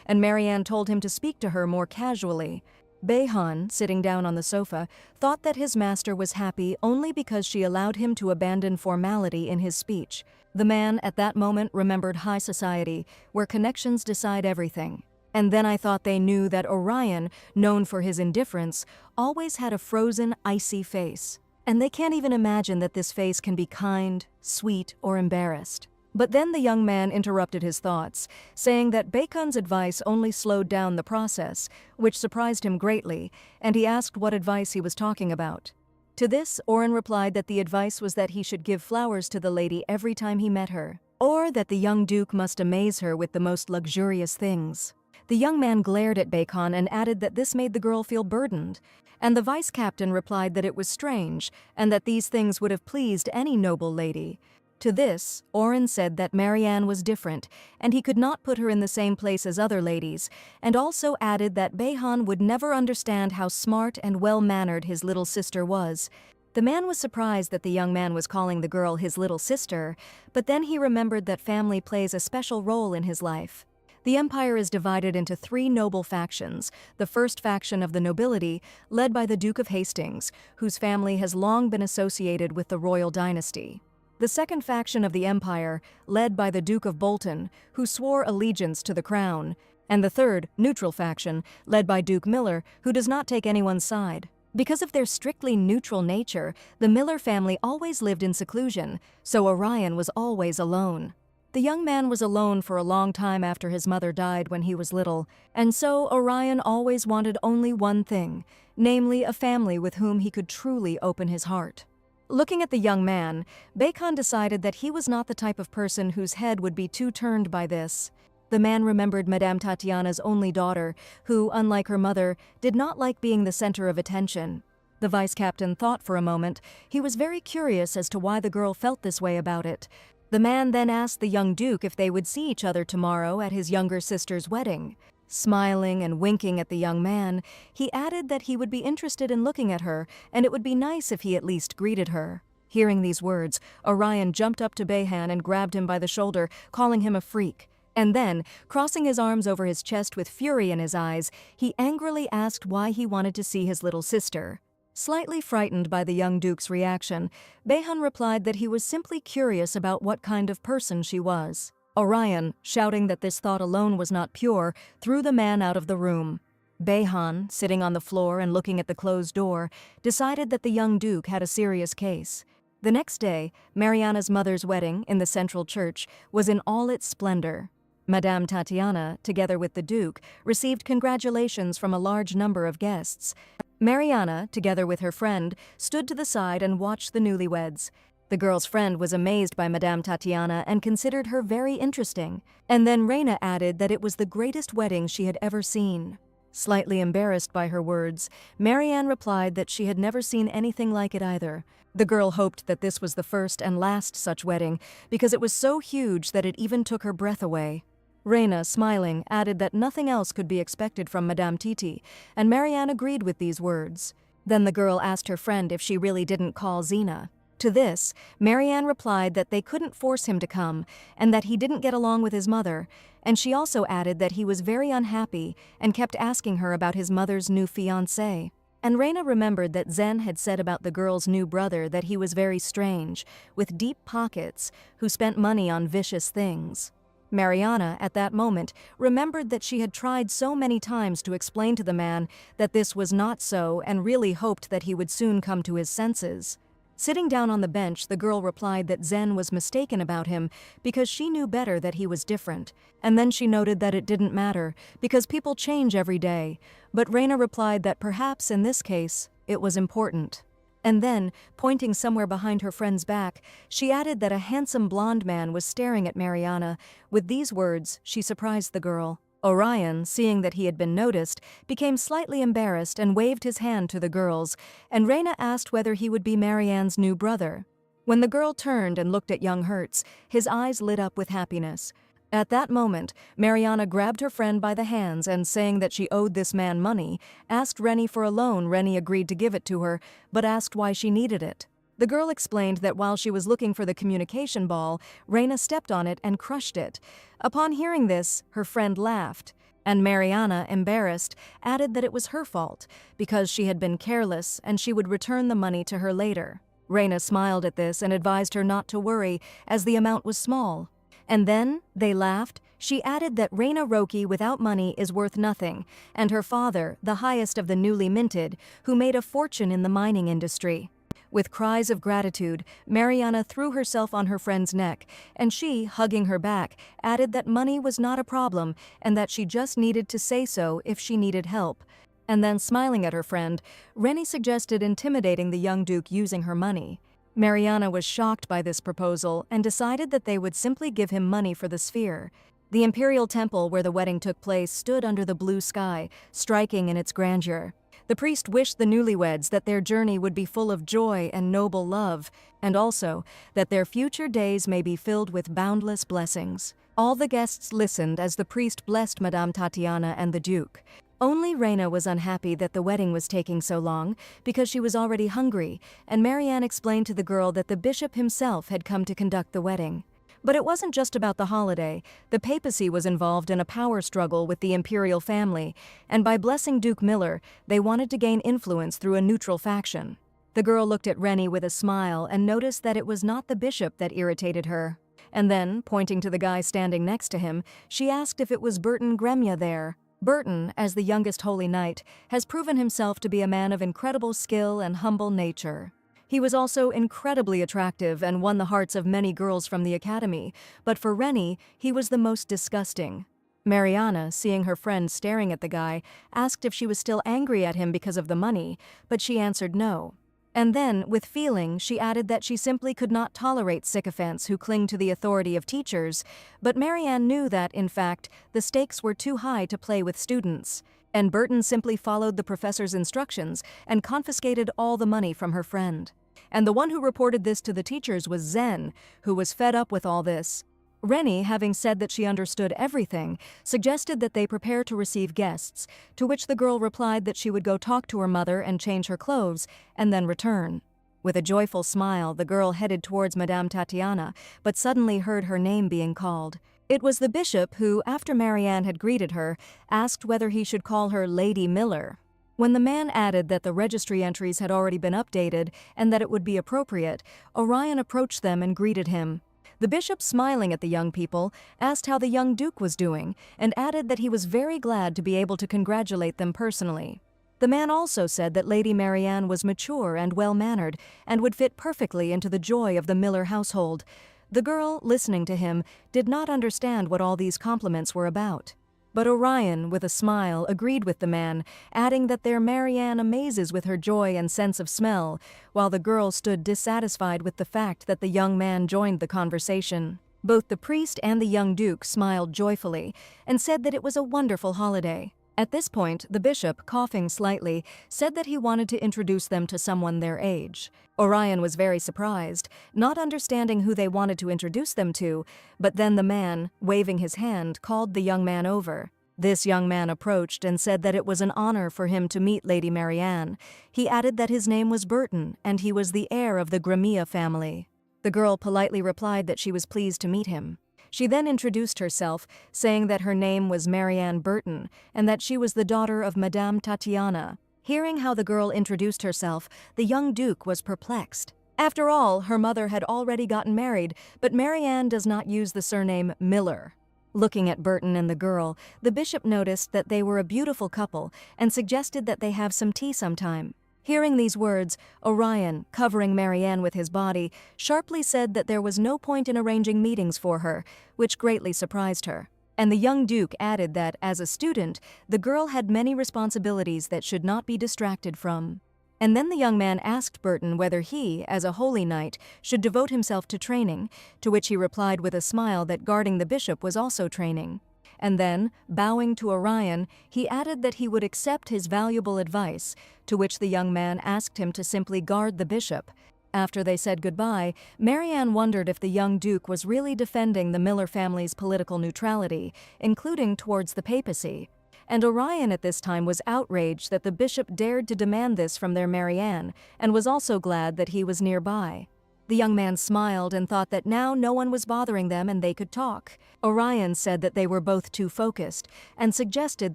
and Marianne told him to speak to her more casually. Behan, sitting down on the sofa, thought that his master was happy only because she allowed him to abandon formality in his speech. The man at that moment remembered high society, where connections decide everything. And then I thought they knew that Orion, known for his indifference, always had a frozen, icy face. And they can't even imagine that this face can be kind, sweet, or embarrassed. But then the young man interrupted his thoughts, saying that Behan's advice only slowed down the process, which surprised him greatly, and he asked what advice he was talking about. To this, Oren replied that the advice was that he should give flowers to the lady every time he met her, or that the young duke must amaze her with the most luxurious things. The young man glared at Behan and added that this made the girl feel burdened, and the vice captain replied that it was strange and that these things would have pleased any noble lady. To this, Oren said that Marianne was different, and he could not put her in the same place as other ladies, and also added that Behan would never understand how smart and well-mannered his little sister was. The man was surprised that the young man was calling the girl his little sister, but then he remembered that family plays a special role in his life. The empire is divided into 3 noble factions. The first faction of the nobility, led by the Duke of Hastings, whose family has long been associated with the royal dynasty. The second faction of the empire, led by the Duke of Bolton, who swore allegiance to the crown. And the third, neutral faction, led by Duke Miller, who does not take anyone's side. Because of their strictly neutral nature, the Miller family always lived in seclusion, so Orion was always alone. The young man was alone for a long time after his mother died when he was little, and so Orion always wanted only one thing, namely a family with whom he could truly open his heart. Looking at the young man, Behan decided that he was not the type of person whose head would be too turned by this. The man remembered Madame Tatiana's only daughter, who, unlike her mother, did not like being the center of attention. The vice captain thought for a moment. He was very curious as to why the girl felt this way about it. The man then asked the young duke if they would see each other tomorrow at his younger sister's wedding. Smiling and winking at the young man, he added that he would be interested in looking at her, and it would be nice if he at least greeted her. Hearing these words, Orion jumped up to Behan and grabbed him by the shoulder, calling him a freak. And then, crossing his arms over his chest with fury in his eyes, he angrily asked why he wanted to see his little sister. Slightly frightened by the young duke's reaction, Behan replied that he was simply curious about what kind of person she was. Orion, shouting that this thought alone was not pure, threw the man out of the room. Behan, sitting on the floor and looking at the closed door, decided that the young duke had a serious case. The next day, Mariana's mother's wedding in the central church was in all its splendor. Madame Tatiana, together with the duke, received congratulations from a large number of guests. Mariana, together with her friend, stood to the side and watched the newlyweds. The girl's friend was amazed by Madame Tatiana and considered her very interesting. And then Reina added that it was the greatest wedding she had ever seen. Slightly embarrassed by her words, Marianne replied that she had never seen anything like it either. The girl hoped that this was the first and last such wedding, because it was so huge that it even took her breath away. Reina, smiling, added that nothing else could be expected from Madame Titi, and Marianne agreed with these words. Then the girl asked her friend if she really didn't call Zena. To this, Marianne replied that they couldn't force him to come, and that he didn't get along with his mother, and she also added that he was very unhappy and kept asking her about his mother's new fiancé. And Reina remembered that Zen had said about the girl's new brother that he was very strange, with deep pockets, who spent money on vicious things. Mariana, at that moment, remembered that she had tried so many times to explain to the man that this was not so and really hoped that he would soon come to his senses. Sitting down on the bench, the girl replied that Zen was mistaken about him because she knew better that he was different. And then she noted that it didn't matter, because people change every day. But Reina replied that perhaps in this case, it was important. And then, pointing somewhere behind her friend's back, she added that a handsome blonde man was staring at Mariana. With these words, she surprised the girl. Orion, seeing that he had been noticed, became slightly embarrassed and waved his hand to the girls, and Reina asked whether he would be Marianne's new brother. When the girl turned and looked at young Hertz, his eyes lit up with happiness. At that moment, Mariana grabbed her friend by the hands and, saying that she owed this man money, asked Rennie for a loan. Rennie agreed to give it to her, but asked why she needed it. The girl explained that while she was looking for the communication ball, Reina stepped on it and crushed it. Upon hearing this, her friend laughed, and Mariana, embarrassed, added that it was her fault, because she had been careless and she would return the money to her later. Reina smiled at this and advised her not to worry, as the amount was small. And then, they laughed, she added that Reina Roki without money is worth nothing, and her father, the highest of the newly minted, who made a fortune in the mining industry. With cries of gratitude, Mariana threw herself on her friend's neck, and she, hugging her back, added that money was not a problem and that she just needed to say so if she needed help. And then, smiling at her friend, Rennie suggested intimidating the young duke using her money. Mariana was shocked by this proposal and decided that they would simply give him money for the sphere. The imperial temple where the wedding took place stood under the blue sky, striking in its grandeur. The priest wished the newlyweds that their journey would be full of joy and noble love, and also that their future days may be filled with boundless blessings. All the guests listened as the priest blessed Madame Tatiana and the Duke. Only Reina was unhappy that the wedding was taking so long, because she was already hungry, and Marianne explained to the girl that the bishop himself had come to conduct the wedding. But it wasn't just about the holiday. The papacy was involved in a power struggle with the imperial family, and by blessing Duke Miller, they wanted to gain influence through a neutral faction. The girl looked at Rennie with a smile and noticed that it was not the bishop that irritated her. And then, pointing to the guy standing next to him, she asked if it was Burton Gremia there. Burton, as the youngest Holy Knight, has proven himself to be a man of incredible skill and humble nature. He was also incredibly attractive and won the hearts of many girls from the academy, but for Rennie, he was the most disgusting. Mariana, seeing her friend staring at the guy, asked if she was still angry at him because of the money, but she answered no. And then, with feeling, she added that she simply could not tolerate sycophants who cling to the authority of teachers, but Marianne knew that, in fact, the stakes were too high to play with students. And Burton simply followed the professor's instructions and confiscated all the money from her friend. And the one who reported this to the teachers was Zen, who was fed up with all this. Rennie, having said that she understood everything, suggested that they prepare to receive guests, to which the girl replied that she would go talk to her mother and change her clothes, and then return. With a joyful smile, the girl headed towards Madame Tatiana, but suddenly heard her name being called. It was the bishop who, after Marianne had greeted her, asked whether he should call her Lady Miller. When the man added that the registry entries had already been updated and that it would be appropriate, Orion approached them and greeted him. The bishop, smiling at the young people, asked how the young duke was doing and added that he was very glad to be able to congratulate them personally. The man also said that Lady Marianne was mature and well-mannered and would fit perfectly into the joy of the Miller household. The girl, listening to him, did not understand what all these compliments were about. But Orion, with a smile, agreed with the man, adding that their Marianne amazes with her joy and sense of smell, while the girl stood dissatisfied with the fact that the young man joined the conversation. Both the priest and the young duke smiled joyfully and said that it was a wonderful holiday. At this point, the bishop, coughing slightly, said that he wanted to introduce them to someone their age. Orion was very surprised, not understanding who they wanted to introduce them to, but then the man, waving his hand, called the young man over. This young man approached and said that it was an honor for him to meet Lady Marianne. He added that his name was Burton, and he was the heir of the Gremia family. The girl politely replied that she was pleased to meet him. She then introduced herself, saying that her name was Marianne Burton, and that she was the daughter of Madame Tatiana. Hearing how the girl introduced herself, the young duke was perplexed. After all, her mother had already gotten married, but Marianne does not use the surname Miller. Looking at Burton and the girl, the bishop noticed that they were a beautiful couple and suggested that they have some tea sometime. Hearing these words, Orion, covering Marianne with his body, sharply said that there was no point in arranging meetings for her, which greatly surprised her. And the young duke added that, as a student, the girl had many responsibilities that should not be distracted from. And then the young man asked Burton whether he, as a holy knight, should devote himself to training, to which he replied with a smile that guarding the bishop was also training. And then, bowing to Orion, he added that he would accept his valuable advice, to which the young man asked him to simply guard the bishop. After they said goodbye, Marianne wondered if the young duke was really defending the Miller family's political neutrality, including towards the papacy. And Orion at this time was outraged that the bishop dared to demand this from their Marianne, and was also glad that he was nearby. The young man smiled and thought that now no one was bothering them and they could talk. Orion said that they were both too focused, and suggested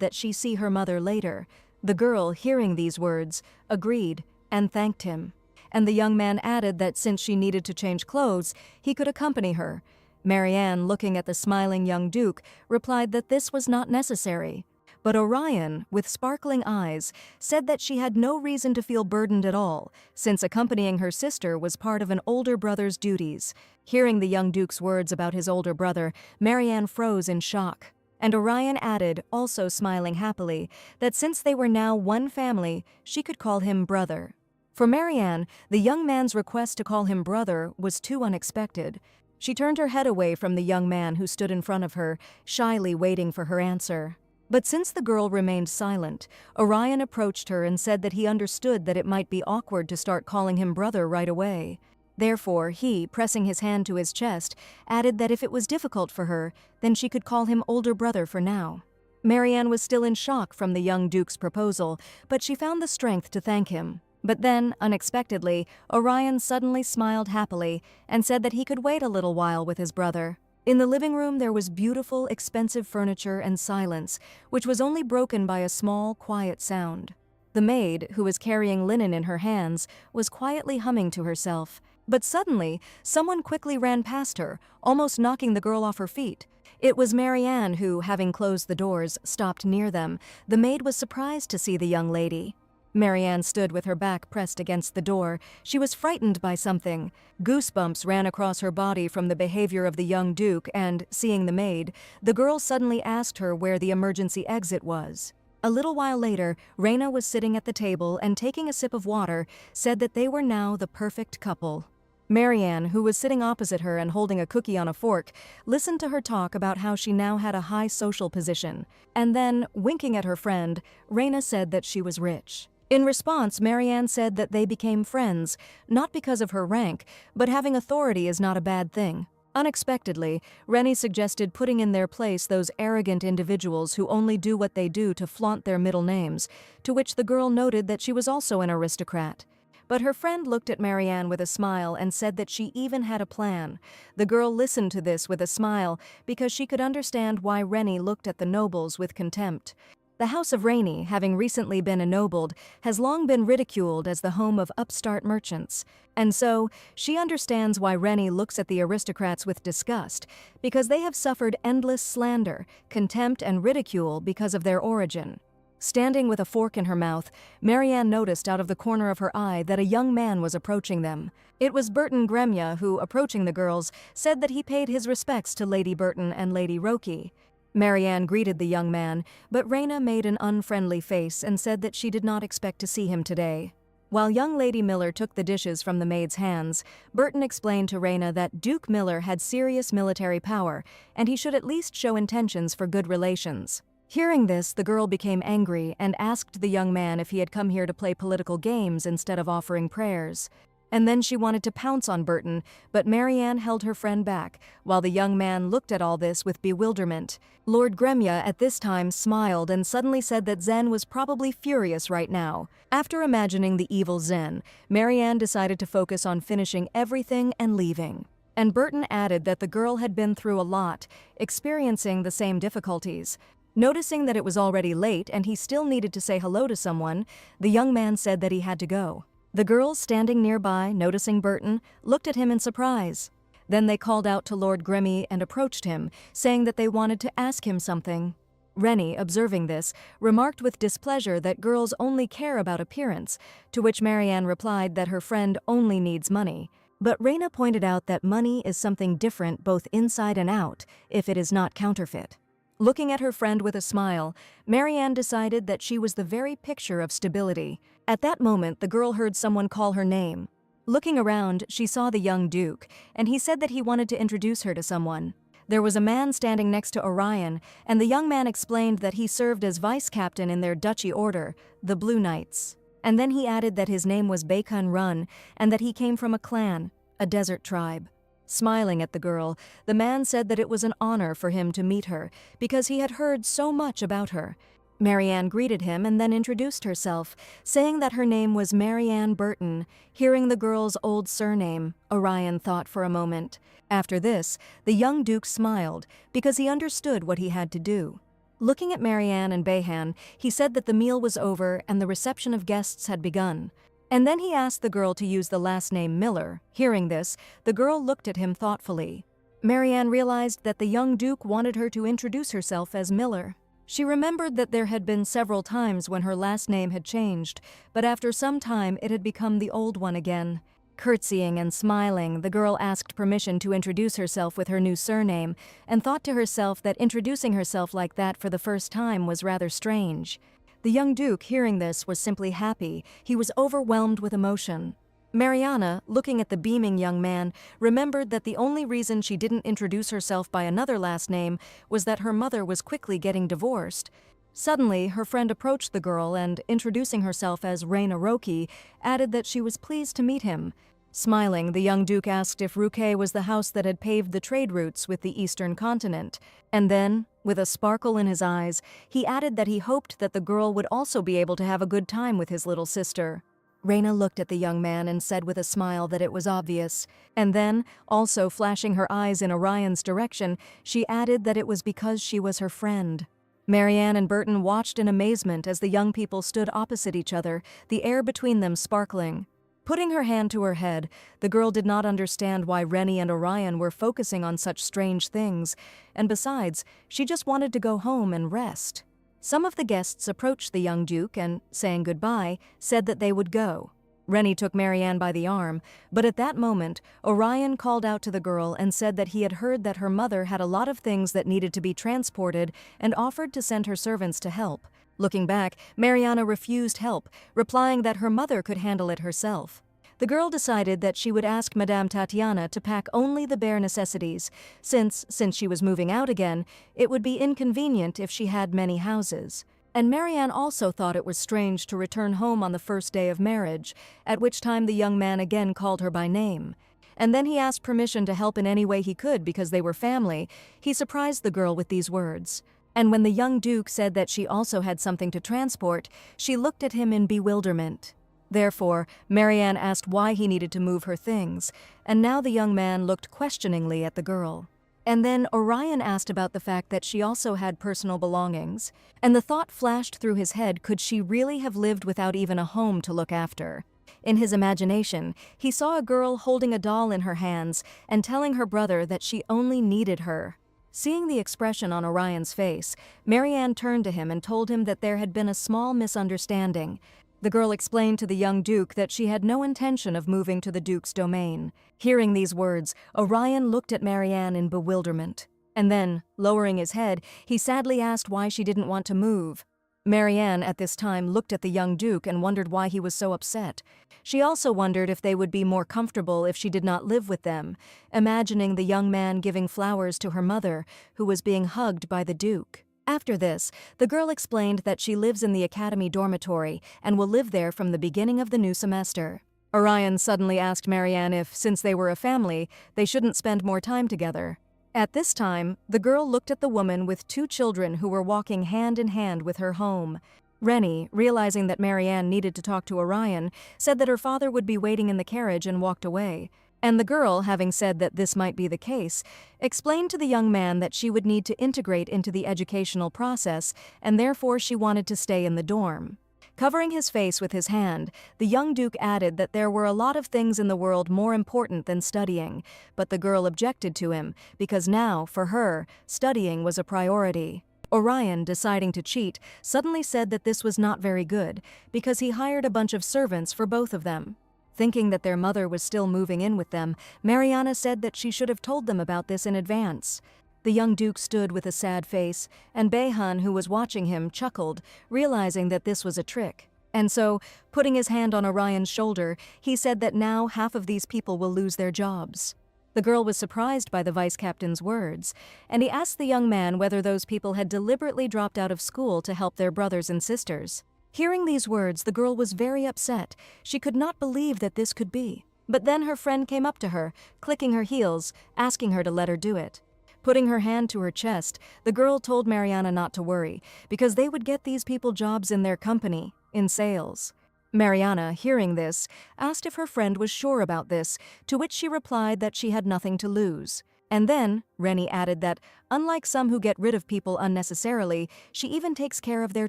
that she see her mother later. The girl, hearing these words, agreed and thanked him. And the young man added that since she needed to change clothes, he could accompany her. Marianne, looking at the smiling young duke, replied that this was not necessary. But Orion, with sparkling eyes, said that she had no reason to feel burdened at all, since accompanying her sister was part of an older brother's duties. Hearing the young duke's words about his older brother, Marianne froze in shock. And Orion added, also smiling happily, that since they were now one family, she could call him brother. For Marianne, the young man's request to call him brother was too unexpected. She turned her head away from the young man who stood in front of her, shyly waiting for her answer. But since the girl remained silent, Orion approached her and said that he understood that it might be awkward to start calling him brother right away. Therefore, he, pressing his hand to his chest, added that if it was difficult for her, then she could call him older brother for now. Marianne was still in shock from the young duke's proposal, but she found the strength to thank him. But then, unexpectedly, Orion suddenly smiled happily and said that he could wait a little while with his brother. In the living room there was beautiful, expensive furniture and silence, which was only broken by a small, quiet sound. The maid, who was carrying linen in her hands, was quietly humming to herself. But suddenly, someone quickly ran past her, almost knocking the girl off her feet. It was Marianne who, having closed the doors, stopped near them. The maid was surprised to see the young lady. Marianne stood with her back pressed against the door. She was frightened by something. Goosebumps ran across her body from the behavior of the young duke and, seeing the maid, the girl suddenly asked her where the emergency exit was. A little while later, Raina was sitting at the table and taking a sip of water, said that they were now the perfect couple. Marianne, who was sitting opposite her and holding a cookie on a fork, listened to her talk about how she now had a high social position. And then, winking at her friend, Raina said that she was rich. In response, Marianne said that they became friends, not because of her rank, but having authority is not a bad thing. Unexpectedly, Rennie suggested putting in their place those arrogant individuals who only do what they do to flaunt their middle names, to which the girl noted that she was also an aristocrat. But her friend looked at Marianne with a smile and said that she even had a plan. The girl listened to this with a smile because she could understand why Rennie looked at the nobles with contempt. The House of Rainey, having recently been ennobled, has long been ridiculed as the home of upstart merchants. And so, she understands why Rennie looks at the aristocrats with disgust, because they have suffered endless slander, contempt, and ridicule because of their origin. Standing with a fork in her mouth, Marianne noticed out of the corner of her eye that a young man was approaching them. It was Burton Gremya who, approaching the girls, said that he paid his respects to Lady Burton and Lady Roki. Marianne greeted the young man, but Raina made an unfriendly face and said that she did not expect to see him today. While young Lady Miller took the dishes from the maid's hands, Burton explained to Raina that Duke Miller had serious military power, and he should at least show intentions for good relations. Hearing this, the girl became angry and asked the young man if he had come here to play political games instead of offering prayers. And then she wanted to pounce on Burton, but Marianne held her friend back, while the young man looked at all this with bewilderment. Lord Gremya at this time smiled and suddenly said that Zen was probably furious right now. After imagining the evil Zen, Marianne decided to focus on finishing everything and leaving. And Burton added that the girl had been through a lot, experiencing the same difficulties. Noticing that it was already late and he still needed to say hello to someone, the young man said that he had to go. The girls standing nearby, noticing Burton, looked at him in surprise. Then they called out to Lord Grimmy and approached him, saying that they wanted to ask him something. Rennie, observing this, remarked with displeasure that girls only care about appearance, to which Marianne replied that her friend only needs money. But Raina pointed out that money is something different both inside and out, if it is not counterfeit. Looking at her friend with a smile, Marianne decided that she was the very picture of stability. At that moment, the girl heard someone call her name. Looking around, she saw the young Duke, and he said that he wanted to introduce her to someone. There was a man standing next to Orion, and the young man explained that he served as vice-captain in their duchy order, the Blue Knights. And then he added that his name was Bacon Run, and that he came from a clan, a desert tribe. Smiling at the girl, the man said that it was an honor for him to meet her, because he had heard so much about her. Marianne greeted him and then introduced herself, saying that her name was Marianne Burton. Hearing the girl's old surname, Orion thought for a moment. After this, the young Duke smiled, because he understood what he had to do. Looking at Marianne and Behan, he said that the meal was over and the reception of guests had begun. And then he asked the girl to use the last name Miller. Hearing this, the girl looked at him thoughtfully. Marianne realized that the young Duke wanted her to introduce herself as Miller. She remembered that there had been several times when her last name had changed, but after some time it had become the old one again. Curtsying and smiling, the girl asked permission to introduce herself with her new surname, and thought to herself that introducing herself like that for the first time was rather strange. The young Duke, hearing this, was simply happy. He was overwhelmed with emotion. Mariana, looking at the beaming young man, remembered that the only reason she didn't introduce herself by another last name was that her mother was quickly getting divorced. Suddenly, her friend approached the girl and, introducing herself as Raina Roki, added that she was pleased to meet him. Smiling, the young Duke asked if Ruke was the house that had paved the trade routes with the eastern continent. And then, with a sparkle in his eyes, he added that he hoped that the girl would also be able to have a good time with his little sister. Raina looked at the young man and said with a smile that it was obvious. And then, also flashing her eyes in Orion's direction, she added that it was because she was her friend. Marianne and Burton watched in amazement as the young people stood opposite each other, the air between them sparkling. Putting her hand to her head, the girl did not understand why Rennie and Orion were focusing on such strange things, and besides, she just wanted to go home and rest. Some of the guests approached the young Duke and, saying goodbye, said that they would go. Rennie took Marianne by the arm, but at that moment, Orion called out to the girl and said that he had heard that her mother had a lot of things that needed to be transported and offered to send her servants to help. Looking back, Mariana refused help, replying that her mother could handle it herself. The girl decided that she would ask Madame Tatiana to pack only the bare necessities, since she was moving out again, it would be inconvenient if she had many houses. And Marianne also thought it was strange to return home on the first day of marriage, at which time the young man again called her by name. And then he asked permission to help in any way he could because they were family. He surprised the girl with these words. And when the young Duke said that she also had something to transport, she looked at him in bewilderment. Therefore, Marianne asked why he needed to move her things, and now the young man looked questioningly at the girl. And then Orion asked about the fact that she also had personal belongings, and the thought flashed through his head, could she really have lived without even a home to look after? In his imagination, he saw a girl holding a doll in her hands and telling her brother that she only needed her. Seeing the expression on Orion's face, Marianne turned to him and told him that there had been a small misunderstanding. The girl explained to the young Duke that she had no intention of moving to the Duke's domain. Hearing these words, Orion looked at Marianne in bewilderment. And then, lowering his head, he sadly asked why she didn't want to move. Marianne, at this time, looked at the young Duke and wondered why he was so upset. She also wondered if they would be more comfortable if she did not live with them, imagining the young man giving flowers to her mother, who was being hugged by the Duke. After this, the girl explained that she lives in the academy dormitory and will live there from the beginning of the new semester. Orion suddenly asked Marianne if, since they were a family, they shouldn't spend more time together. At this time, the girl looked at the woman with 2 children who were walking hand in hand with her home. Rennie, realizing that Marianne needed to talk to Orion, said that her father would be waiting in the carriage and walked away. And the girl, having said that this might be the case, explained to the young man that she would need to integrate into the educational process and therefore she wanted to stay in the dorm. Covering his face with his hand, the young duke added that there were a lot of things in the world more important than studying, but the girl objected to him because now, for her, studying was a priority. Orion, deciding to cheat, suddenly said that this was not very good because he hired a bunch of servants for both of them. Thinking that their mother was still moving in with them, Mariana said that she should have told them about this in advance. The young duke stood with a sad face, and Behan, who was watching him, chuckled, realizing that this was a trick. And so, putting his hand on Orion's shoulder, he said that now half of these people will lose their jobs. The girl was surprised by the vice captain's words, and he asked the young man whether those people had deliberately dropped out of school to help their brothers and sisters. Hearing these words, the girl was very upset. She could not believe that this could be. But then her friend came up to her, clicking her heels, asking her to let her do it. Putting her hand to her chest, the girl told Mariana not to worry, because they would get these people jobs in their company, in sales. Mariana, hearing this, asked if her friend was sure about this, to which she replied that she had nothing to lose. And then, Rennie added that, unlike some who get rid of people unnecessarily, she even takes care of their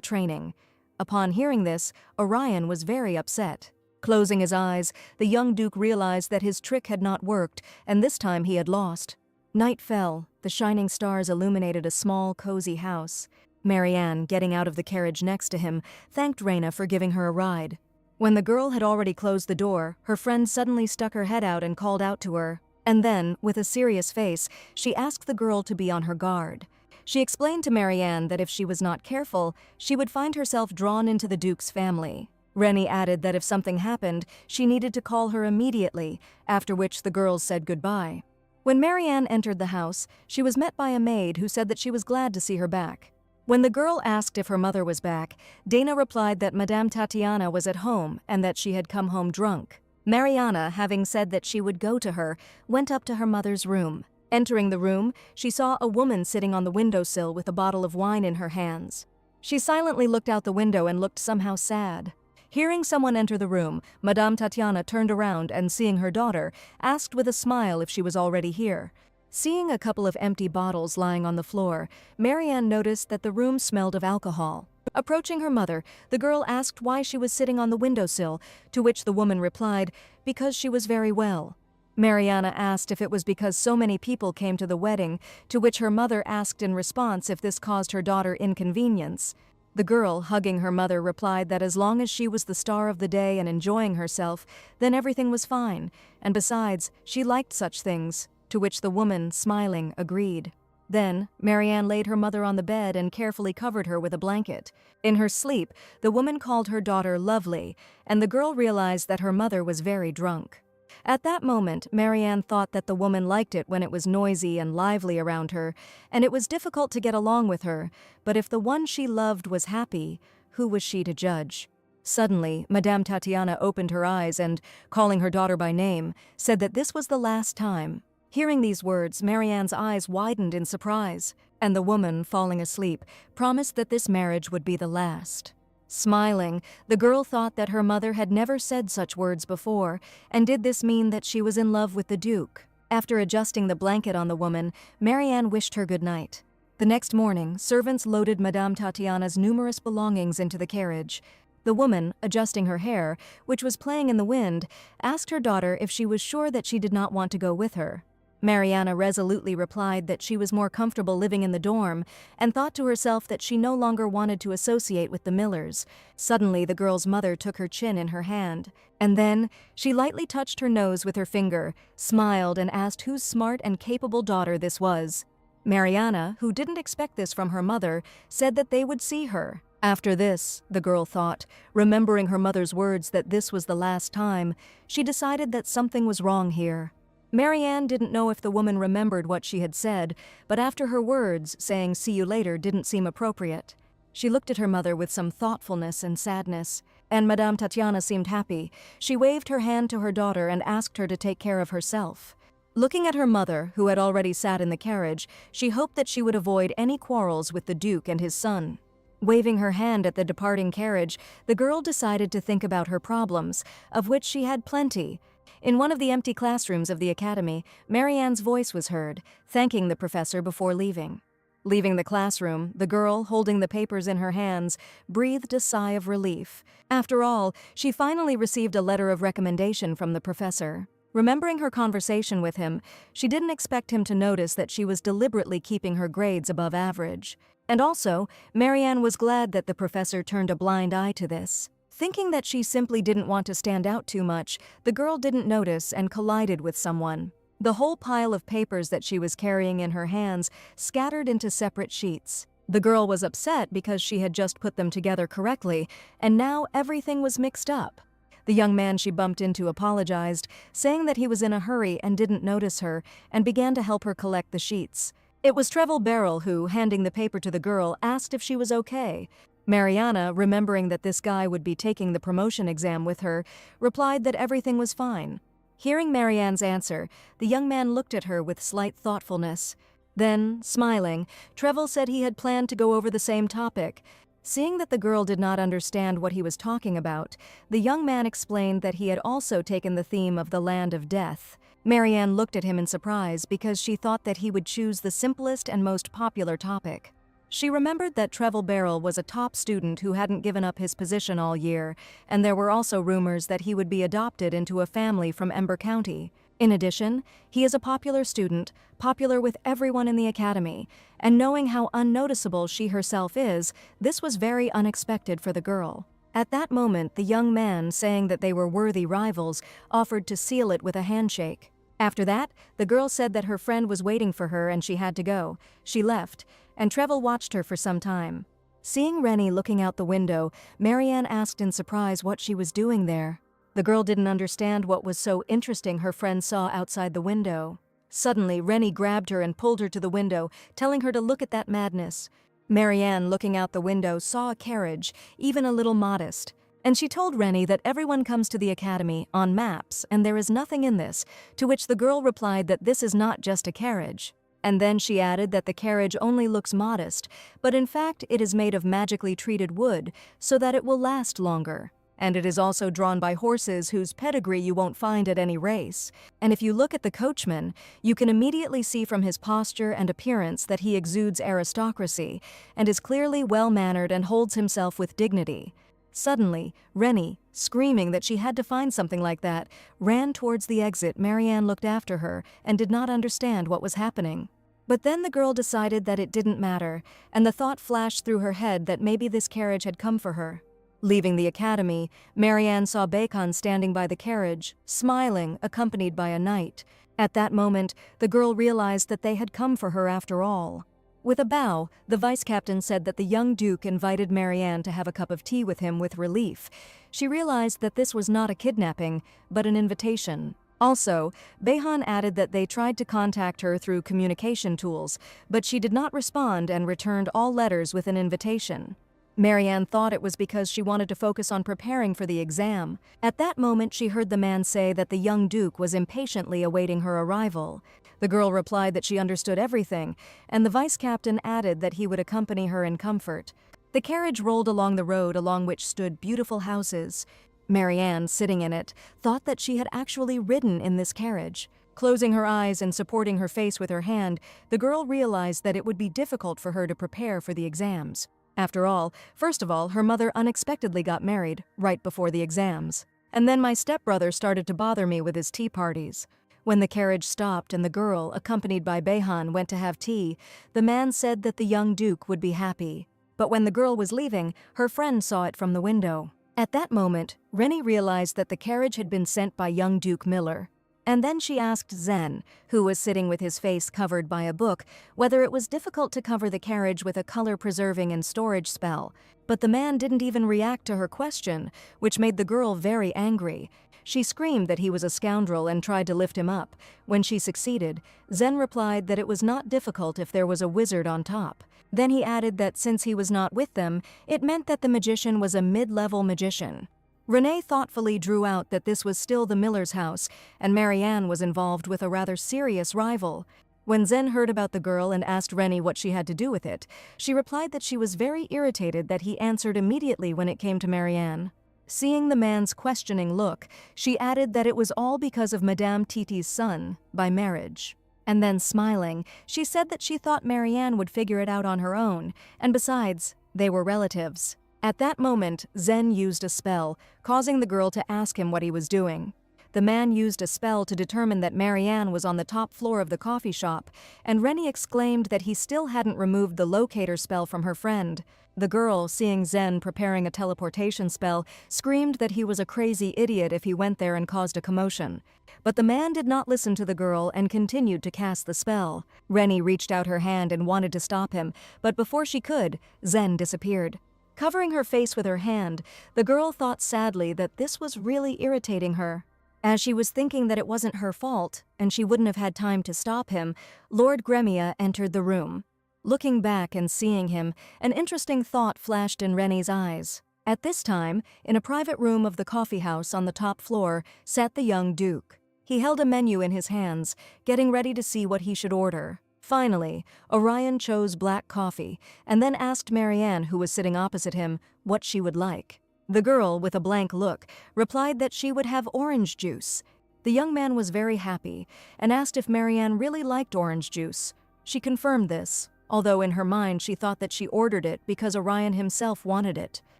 training. Upon hearing this, Orion was very upset. Closing his eyes, the young duke realized that his trick had not worked, and this time he had lost. Night fell. The shining stars illuminated a small, cozy house. Marianne, getting out of the carriage next to him, thanked Reina for giving her a ride. When the girl had already closed the door, her friend suddenly stuck her head out and called out to her. And then, with a serious face, she asked the girl to be on her guard. She explained to Marianne that if she was not careful, she would find herself drawn into the Duke's family. Rennie added that if something happened, she needed to call her immediately, after which the girls said goodbye. When Marianne entered the house, she was met by a maid who said that she was glad to see her back. When the girl asked if her mother was back, Dana replied that Madame Tatiana was at home and that she had come home drunk. Mariana, having said that she would go to her, went up to her mother's room. Entering the room, she saw a woman sitting on the windowsill with a bottle of wine in her hands. She silently looked out the window and looked somehow sad. Hearing someone enter the room, Madame Tatiana turned around and, seeing her daughter, asked with a smile if she was already here. Seeing a couple of empty bottles lying on the floor, Marianne noticed that the room smelled of alcohol. Approaching her mother, the girl asked why she was sitting on the windowsill, to which the woman replied, because she was very well. Mariana asked if it was because so many people came to the wedding, to which her mother asked in response if this caused her daughter inconvenience. The girl, hugging her mother, replied that as long as she was the star of the day and enjoying herself, then everything was fine, and besides, she liked such things, to which the woman, smiling, agreed. Then, Marianne laid her mother on the bed and carefully covered her with a blanket. In her sleep, the woman called her daughter lovely, and the girl realized that her mother was very drunk. At that moment, Marianne thought that the woman liked it when it was noisy and lively around her, and it was difficult to get along with her, but if the one she loved was happy, who was she to judge? Suddenly, Madame Tatiana opened her eyes and, calling her daughter by name, said that this was the last time. Hearing these words, Marianne's eyes widened in surprise, and the woman, falling asleep, promised that this marriage would be the last. Smiling, the girl thought that her mother had never said such words before, and did this mean that she was in love with the Duke? After adjusting the blanket on the woman, Marianne wished her good night. The next morning, servants loaded Madame Tatiana's numerous belongings into the carriage. The woman, adjusting her hair, which was playing in the wind, asked her daughter if she was sure that she did not want to go with her. Mariana resolutely replied that she was more comfortable living in the dorm and thought to herself that she no longer wanted to associate with the Millers. Suddenly, the girl's mother took her chin in her hand, and then she lightly touched her nose with her finger, smiled, and asked whose smart and capable daughter this was. Mariana, who didn't expect this from her mother, said that they would see her. After this, the girl thought, remembering her mother's words that this was the last time, she decided that something was wrong here. Marianne didn't know if the woman remembered what she had said, but after her words, saying "see you later" didn't seem appropriate. She looked at her mother with some thoughtfulness and sadness, and Madame Tatiana seemed happy. She waved her hand to her daughter and asked her to take care of herself. Looking at her mother, who had already sat in the carriage, she hoped that she would avoid any quarrels with the Duke and his son. Waving her hand at the departing carriage, the girl decided to think about her problems, of which she had plenty. In one of the empty classrooms of the academy, Marianne's voice was heard, thanking the professor before leaving. Leaving the classroom, the girl, holding the papers in her hands, breathed a sigh of relief. After all, she finally received a letter of recommendation from the professor. Remembering her conversation with him, she didn't expect him to notice that she was deliberately keeping her grades above average. And also, Marianne was glad that the professor turned a blind eye to this. Thinking that she simply didn't want to stand out too much, the girl didn't notice and collided with someone. The whole pile of papers that she was carrying in her hands scattered into separate sheets. The girl was upset because she had just put them together correctly, and now everything was mixed up. The young man she bumped into apologized, saying that he was in a hurry and didn't notice her, and began to help her collect the sheets. It was Trevor Barrel who, handing the paper to the girl, asked if she was okay. Mariana, remembering that this guy would be taking the promotion exam with her, replied that everything was fine. Hearing Marianne's answer, the young man looked at her with slight thoughtfulness. Then, smiling, Trevor said he had planned to go over the same topic. Seeing that the girl did not understand what he was talking about, the young man explained that he had also taken the theme of the land of death. Marianne looked at him in surprise because she thought that he would choose the simplest and most popular topic. She remembered that Trevor Barrel was a top student who hadn't given up his position all year, and there were also rumors that he would be adopted into a family from Ember County. In addition, he is a popular student, popular with everyone in the academy, and knowing how unnoticeable she herself is, this was very unexpected for the girl. At that moment, the young man, saying that they were worthy rivals, offered to seal it with a handshake. After that, the girl said that her friend was waiting for her and she had to go. She left, and Trevor watched her for some time. Seeing Rennie looking out the window, Marianne asked in surprise what she was doing there. The girl didn't understand what was so interesting her friend saw outside the window. Suddenly, Rennie grabbed her and pulled her to the window, telling her to look at that madness. Marianne, looking out the window, saw a carriage, even a little modest. And she told Rennie that everyone comes to the academy on maps and there is nothing in this, to which the girl replied that this is not just a carriage. And then she added that the carriage only looks modest, but in fact it is made of magically treated wood so that it will last longer. And it is also drawn by horses whose pedigree you won't find at any race. And if you look at the coachman, you can immediately see from his posture and appearance that he exudes aristocracy and is clearly well-mannered and holds himself with dignity. Suddenly, Rennie, screaming that she had to find something like that, ran towards the exit. Marianne looked after her and did not understand what was happening. But then the girl decided that it didn't matter, and the thought flashed through her head that maybe this carriage had come for her. Leaving the academy, Marianne saw Bacon standing by the carriage, smiling, accompanied by a knight. At that moment, the girl realized that they had come for her after all. With a bow, the vice-captain said that the young duke invited Marianne to have a cup of tea with him with relief. She realized that this was not a kidnapping, but an invitation. Also, Behan added that they tried to contact her through communication tools, but she did not respond and returned all letters with an invitation. Marianne thought it was because she wanted to focus on preparing for the exam. At that moment, she heard the man say that the young duke was impatiently awaiting her arrival. The girl replied that she understood everything, and the vice-captain added that he would accompany her in comfort. The carriage rolled along the road along which stood beautiful houses. Marianne, sitting in it, thought that she had actually ridden in this carriage. Closing her eyes and supporting her face with her hand, the girl realized that it would be difficult for her to prepare for the exams. After all, first of all, her mother unexpectedly got married right before the exams. And then my stepbrother started to bother me with his tea parties. When the carriage stopped and the girl, accompanied by Behan, went to have tea, the man said that the young duke would be happy. But when the girl was leaving, her friend saw it from the window. At that moment, Rennie realized that the carriage had been sent by young Duke Miller. And then she asked Zen, who was sitting with his face covered by a book, whether it was difficult to cover the carriage with a color-preserving and storage spell. But the man didn't even react to her question, which made the girl very angry. She screamed that he was a scoundrel and tried to lift him up. When she succeeded, Zen replied that it was not difficult if there was a wizard on top. Then he added that since he was not with them, it meant that the magician was a mid-level magician. Renee thoughtfully drew out that this was still the Miller's house, and Marianne was involved with a rather serious rival. When Zen heard about the girl and asked Rennie what she had to do with it, she replied that she was very irritated that he answered immediately when it came to Marianne. Seeing the man's questioning look, she added that it was all because of Madame Titi's son, by marriage. And then smiling, she said that she thought Marianne would figure it out on her own, and besides, they were relatives. At that moment, Zen used a spell, causing the girl to ask him what he was doing. The man used a spell to determine that Marianne was on the top floor of the coffee shop, and Rennie exclaimed that he still hadn't removed the locator spell from her friend. The girl, seeing Zen preparing a teleportation spell, screamed that he was a crazy idiot if he went there and caused a commotion. But the man did not listen to the girl and continued to cast the spell. Rennie reached out her hand and wanted to stop him, but before she could, Zen disappeared. Covering her face with her hand, the girl thought sadly that this was really irritating her. As she was thinking that it wasn't her fault, and she wouldn't have had time to stop him, Lord Gremia entered the room. Looking back and seeing him, an interesting thought flashed in Rennie's eyes. At this time, in a private room of the coffee house on the top floor, sat the young Duke. He held a menu in his hands, getting ready to see what he should order. Finally, Orion chose black coffee, and then asked Marianne, who was sitting opposite him, what she would like. The girl, with a blank look, replied that she would have orange juice. The young man was very happy, and asked if Marianne really liked orange juice. She confirmed this, although in her mind she thought that she ordered it because Orion himself wanted it.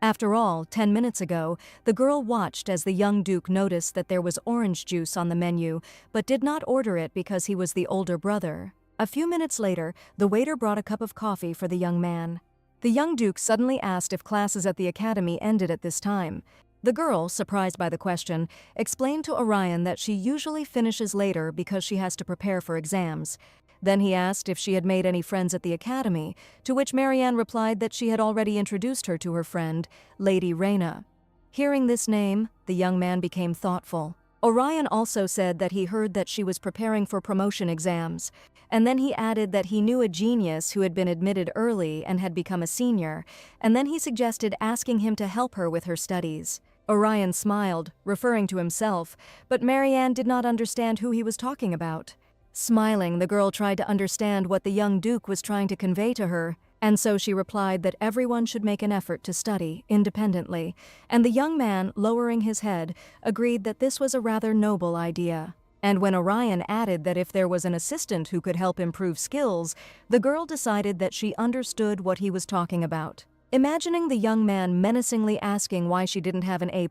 After all, 10 minutes ago, the girl watched as the young Duke noticed that there was orange juice on the menu, but did not order it because he was the older brother. A few minutes later, the waiter brought a cup of coffee for the young man. The young Duke suddenly asked if classes at the academy ended at this time. The girl, surprised by the question, explained to Orion that she usually finishes later because she has to prepare for exams. Then he asked if she had made any friends at the academy, to which Marianne replied that she had already introduced her to her friend, Lady Reyna. Hearing this name, the young man became thoughtful. Orion also said that he heard that she was preparing for promotion exams, and then he added that he knew a genius who had been admitted early and had become a senior, and then he suggested asking him to help her with her studies. Orion smiled, referring to himself, but Marianne did not understand who he was talking about. Smiling, the girl tried to understand what the young Duke was trying to convey to her, and so she replied that everyone should make an effort to study independently, and the young man, lowering his head, agreed that this was a rather noble idea. And when Orion added that if there was an assistant who could help improve skills, the girl decided that she understood what he was talking about. Imagining the young man menacingly asking why she didn't have an A+,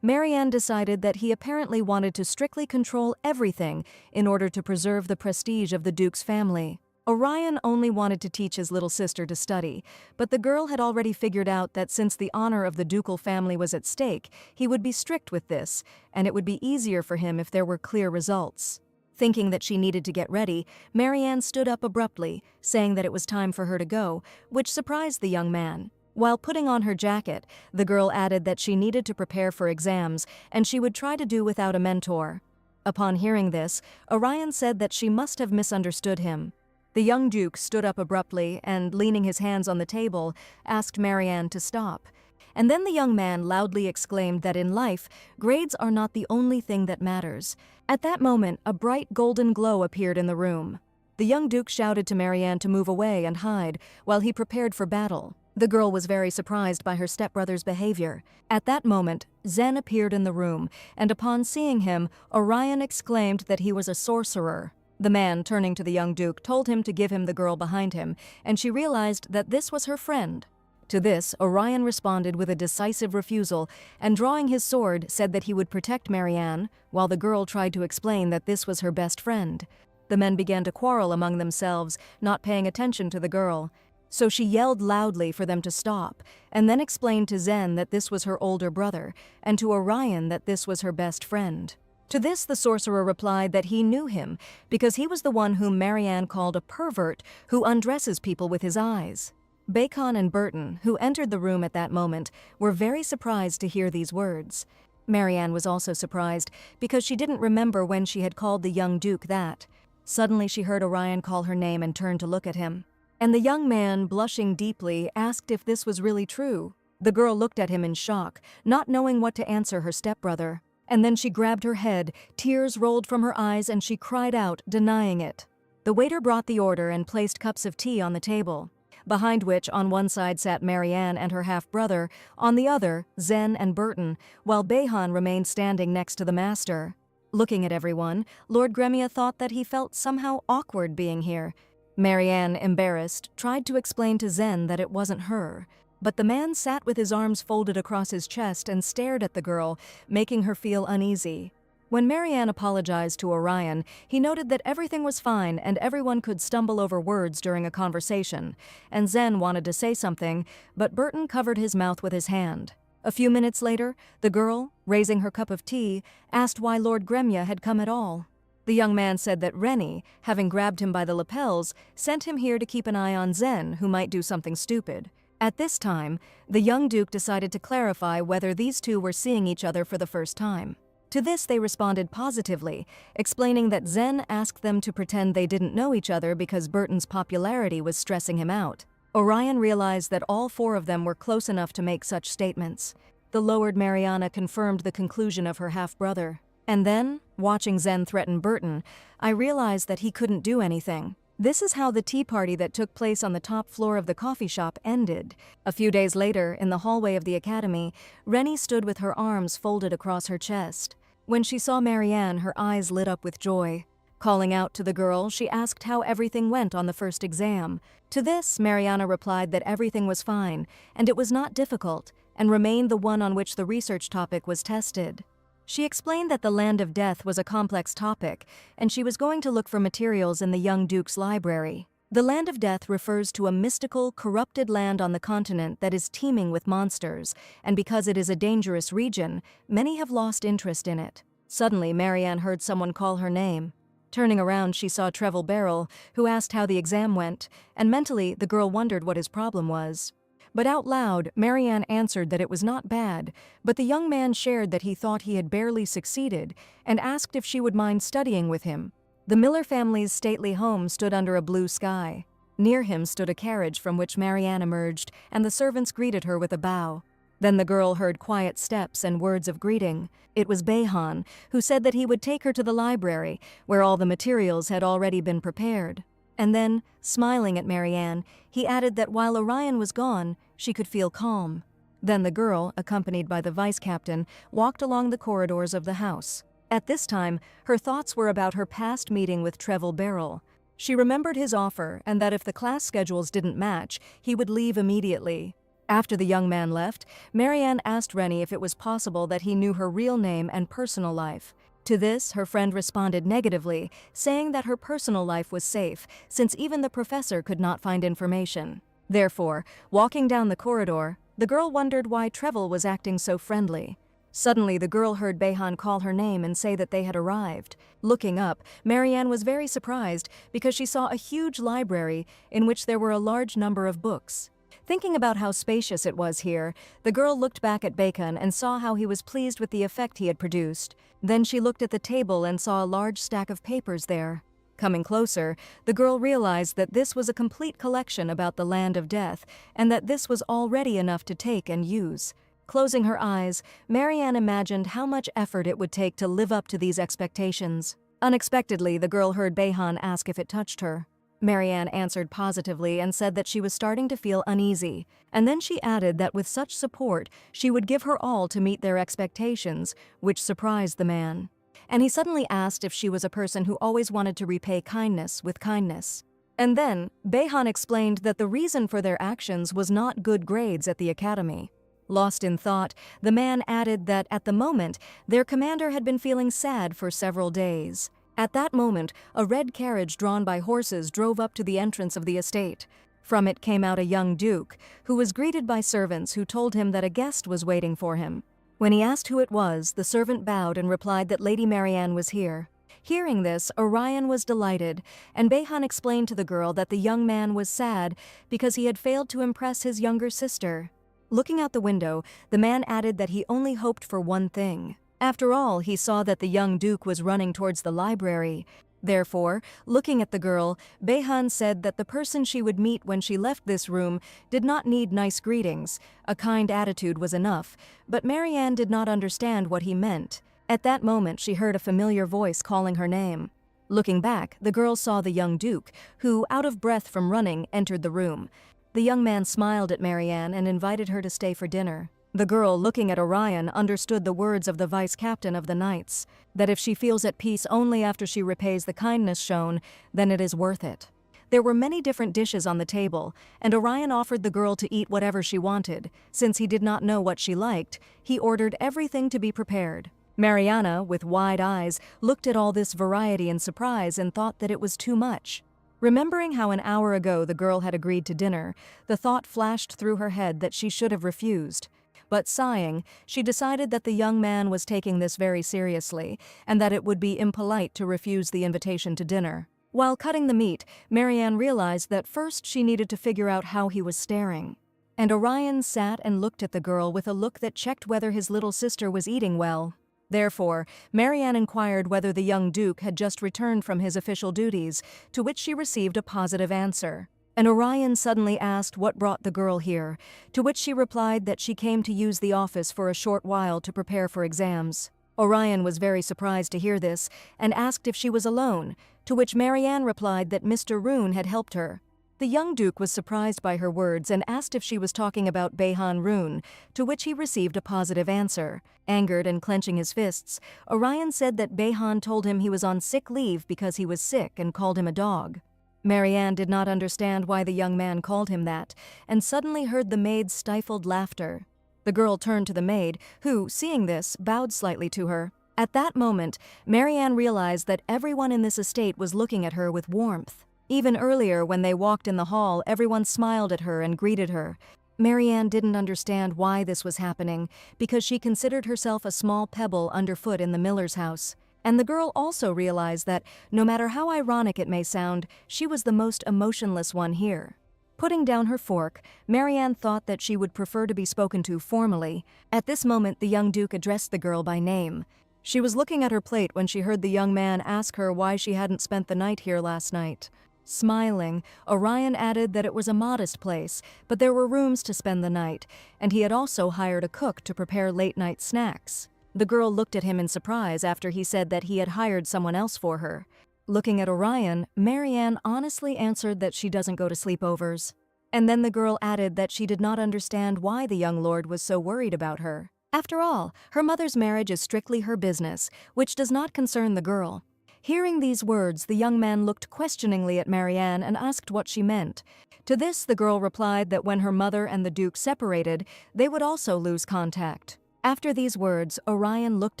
Marianne decided that he apparently wanted to strictly control everything in order to preserve the prestige of the Duke's family. Orion only wanted to teach his little sister to study, but the girl had already figured out that since the honor of the ducal family was at stake, he would be strict with this, and it would be easier for him if there were clear results. Thinking that she needed to get ready, Marianne stood up abruptly, saying that it was time for her to go, which surprised the young man. While putting on her jacket, the girl added that she needed to prepare for exams, and she would try to do without a mentor. Upon hearing this, Orion said that she must have misunderstood him. The young Duke stood up abruptly and, leaning his hands on the table, asked Marianne to stop. And then the young man loudly exclaimed that in life, grades are not the only thing that matters. At that moment, a bright golden glow appeared in the room. The young Duke shouted to Marianne to move away and hide while he prepared for battle. The girl was very surprised by her stepbrother's behavior. At that moment, Zen appeared in the room, and upon seeing him, Orion exclaimed that he was a sorcerer. The man, turning to the young Duke, told him to give him the girl behind him, and she realized that this was her friend. To this, Orion responded with a decisive refusal, and drawing his sword, said that he would protect Marianne, while the girl tried to explain that this was her best friend. The men began to quarrel among themselves, not paying attention to the girl. So she yelled loudly for them to stop, and then explained to Zen that this was her older brother, and to Orion that this was her best friend. To this, the sorcerer replied that he knew him, because he was the one whom Marianne called a pervert who undresses people with his eyes. Bacon and Burton, who entered the room at that moment, were very surprised to hear these words. Marianne was also surprised, because she didn't remember when she had called the young Duke that. Suddenly she heard Orion call her name and turned to look at him. And the young man, blushing deeply, asked if this was really true. The girl looked at him in shock, not knowing what to answer her stepbrother. And then she grabbed her head, tears rolled from her eyes, and she cried out, denying it. The waiter brought the order and placed cups of tea on the table, behind which on one side sat Marianne and her half-brother, on the other, Zen and Burton, while Behan remained standing next to the master. Looking at everyone, Lord Gremia thought that he felt somehow awkward being here. Marianne, embarrassed, tried to explain to Zen that it wasn't her. But the man sat with his arms folded across his chest and stared at the girl, making her feel uneasy. When Marianne apologized to Orion, he noted that everything was fine and everyone could stumble over words during a conversation, and Zen wanted to say something, but Burton covered his mouth with his hand. A few minutes later, the girl, raising her cup of tea, asked why Lord Gremia had come at all. The young man said that Rennie, having grabbed him by the lapels, sent him here to keep an eye on Zen, who might do something stupid. At this time, the young duke decided to clarify whether these two were seeing each other for the first time. To this they responded positively, explaining that Zen asked them to pretend they didn't know each other because Burton's popularity was stressing him out. Orion realized that all four of them were close enough to make such statements. The lowered Mariana confirmed the conclusion of her half-brother. And then, watching Zen threaten Burton, I realized that he couldn't do anything. This is how the tea party that took place on the top floor of the coffee shop ended. A few days later, in the hallway of the academy, Rennie stood with her arms folded across her chest. When she saw Marianne, her eyes lit up with joy. Calling out to the girl, she asked how everything went on the first exam. To this, Mariana replied that everything was fine, and it was not difficult, and remained the one on which the research topic was tested. She explained that the Land of Death was a complex topic, and she was going to look for materials in the young duke's library. The Land of Death refers to a mystical, corrupted land on the continent that is teeming with monsters, and because it is a dangerous region, many have lost interest in it. Suddenly, Marianne heard someone call her name. Turning around, she saw Treville Barrel, who asked how the exam went, and mentally, the girl wondered what his problem was. But out loud, Marianne answered that it was not bad, but the young man shared that he thought he had barely succeeded, and asked if she would mind studying with him. The Miller family's stately home stood under a blue sky. Near him stood a carriage from which Marianne emerged, and the servants greeted her with a bow. Then the girl heard quiet steps and words of greeting. It was Behan, who said that he would take her to the library, where all the materials had already been prepared. And then, smiling at Marianne, he added that while Orion was gone, she could feel calm. Then the girl, accompanied by the vice-captain, walked along the corridors of the house. At this time, her thoughts were about her past meeting with Treville Barrel. She remembered his offer and that if the class schedules didn't match, he would leave immediately. After the young man left, Marianne asked Rennie if it was possible that he knew her real name and personal life. To this, her friend responded negatively, saying that her personal life was safe, since even the professor could not find information. Therefore, walking down the corridor, the girl wondered why Treville was acting so friendly. Suddenly, the girl heard Behan call her name and say that they had arrived. Looking up, Marianne was very surprised because she saw a huge library in which there were a large number of books. Thinking about how spacious it was here, the girl looked back at Bacon and saw how he was pleased with the effect he had produced. Then she looked at the table and saw a large stack of papers there. Coming closer, the girl realized that this was a complete collection about the Land of Death, and that this was already enough to take and use. Closing her eyes, Marianne imagined how much effort it would take to live up to these expectations. Unexpectedly, the girl heard Behan ask if it touched her. Marianne answered positively and said that she was starting to feel uneasy, and then she added that with such support, she would give her all to meet their expectations, which surprised the man. And he suddenly asked if she was a person who always wanted to repay kindness with kindness. And then, Behan explained that the reason for their actions was not good grades at the academy. Lost in thought, the man added that at the moment, their commander had been feeling sad for several days. At that moment, a red carriage drawn by horses drove up to the entrance of the estate. From it came out a young duke, who was greeted by servants who told him that a guest was waiting for him. When he asked who it was, the servant bowed and replied that Lady Marianne was here. Hearing this, Orion was delighted, and Behan explained to the girl that the young man was sad because he had failed to impress his younger sister. Looking out the window, the man added that he only hoped for one thing. After all, he saw that the young duke was running towards the library. Therefore, looking at the girl, Behan said that the person she would meet when she left this room did not need nice greetings. A kind attitude was enough, but Marianne did not understand what he meant. At that moment, she heard a familiar voice calling her name. Looking back, the girl saw the young duke, who, out of breath from running, entered the room. The young man smiled at Marianne and invited her to stay for dinner. The girl, looking at Orion, understood the words of the vice captain of the knights, that if she feels at peace only after she repays the kindness shown, then it is worth it. There were many different dishes on the table, and Orion offered the girl to eat whatever she wanted. Since he did not know what she liked, he ordered everything to be prepared. Mariana, with wide eyes, looked at all this variety in surprise and thought that it was too much. Remembering how an hour ago the girl had agreed to dinner, the thought flashed through her head that she should have refused. But sighing, she decided that the young man was taking this very seriously, and that it would be impolite to refuse the invitation to dinner. While cutting the meat, Marianne realized that first she needed to figure out how he was staring. And Orion sat and looked at the girl with a look that checked whether his little sister was eating well. Therefore, Marianne inquired whether the young duke had just returned from his official duties, to which she received a positive answer. And Orion suddenly asked what brought the girl here, to which she replied that she came to use the office for a short while to prepare for exams. Orion was very surprised to hear this and asked if she was alone, to which Marianne replied that Mr. Rune had helped her. The young duke was surprised by her words and asked if she was talking about Behan Rune, to which he received a positive answer. Angered and clenching his fists, Orion said that Behan told him he was on sick leave because he was sick and called him a dog. Marianne did not understand why the young man called him that, and suddenly heard the maid's stifled laughter. The girl turned to the maid, who, seeing this, bowed slightly to her. At that moment, Marianne realized that everyone in this estate was looking at her with warmth. Even earlier, when they walked in the hall, everyone smiled at her and greeted her. Marianne didn't understand why this was happening, because she considered herself a small pebble underfoot in the miller's house. And the girl also realized that, no matter how ironic it may sound, she was the most emotionless one here. Putting down her fork, Marianne thought that she would prefer to be spoken to formally. At this moment, the young duke addressed the girl by name. She was looking at her plate when she heard the young man ask her why she hadn't spent the night here last night. Smiling, Orion added that it was a modest place, but there were rooms to spend the night, and he had also hired a cook to prepare late-night snacks. The girl looked at him in surprise after he said that he had hired someone else for her. Looking at Orion, Marianne honestly answered that she doesn't go to sleepovers. And then the girl added that she did not understand why the young lord was so worried about her. After all, her mother's marriage is strictly her business, which does not concern the girl. Hearing these words, the young man looked questioningly at Marianne and asked what she meant. To this, the girl replied that when her mother and the duke separated, they would also lose contact. After these words, Orion looked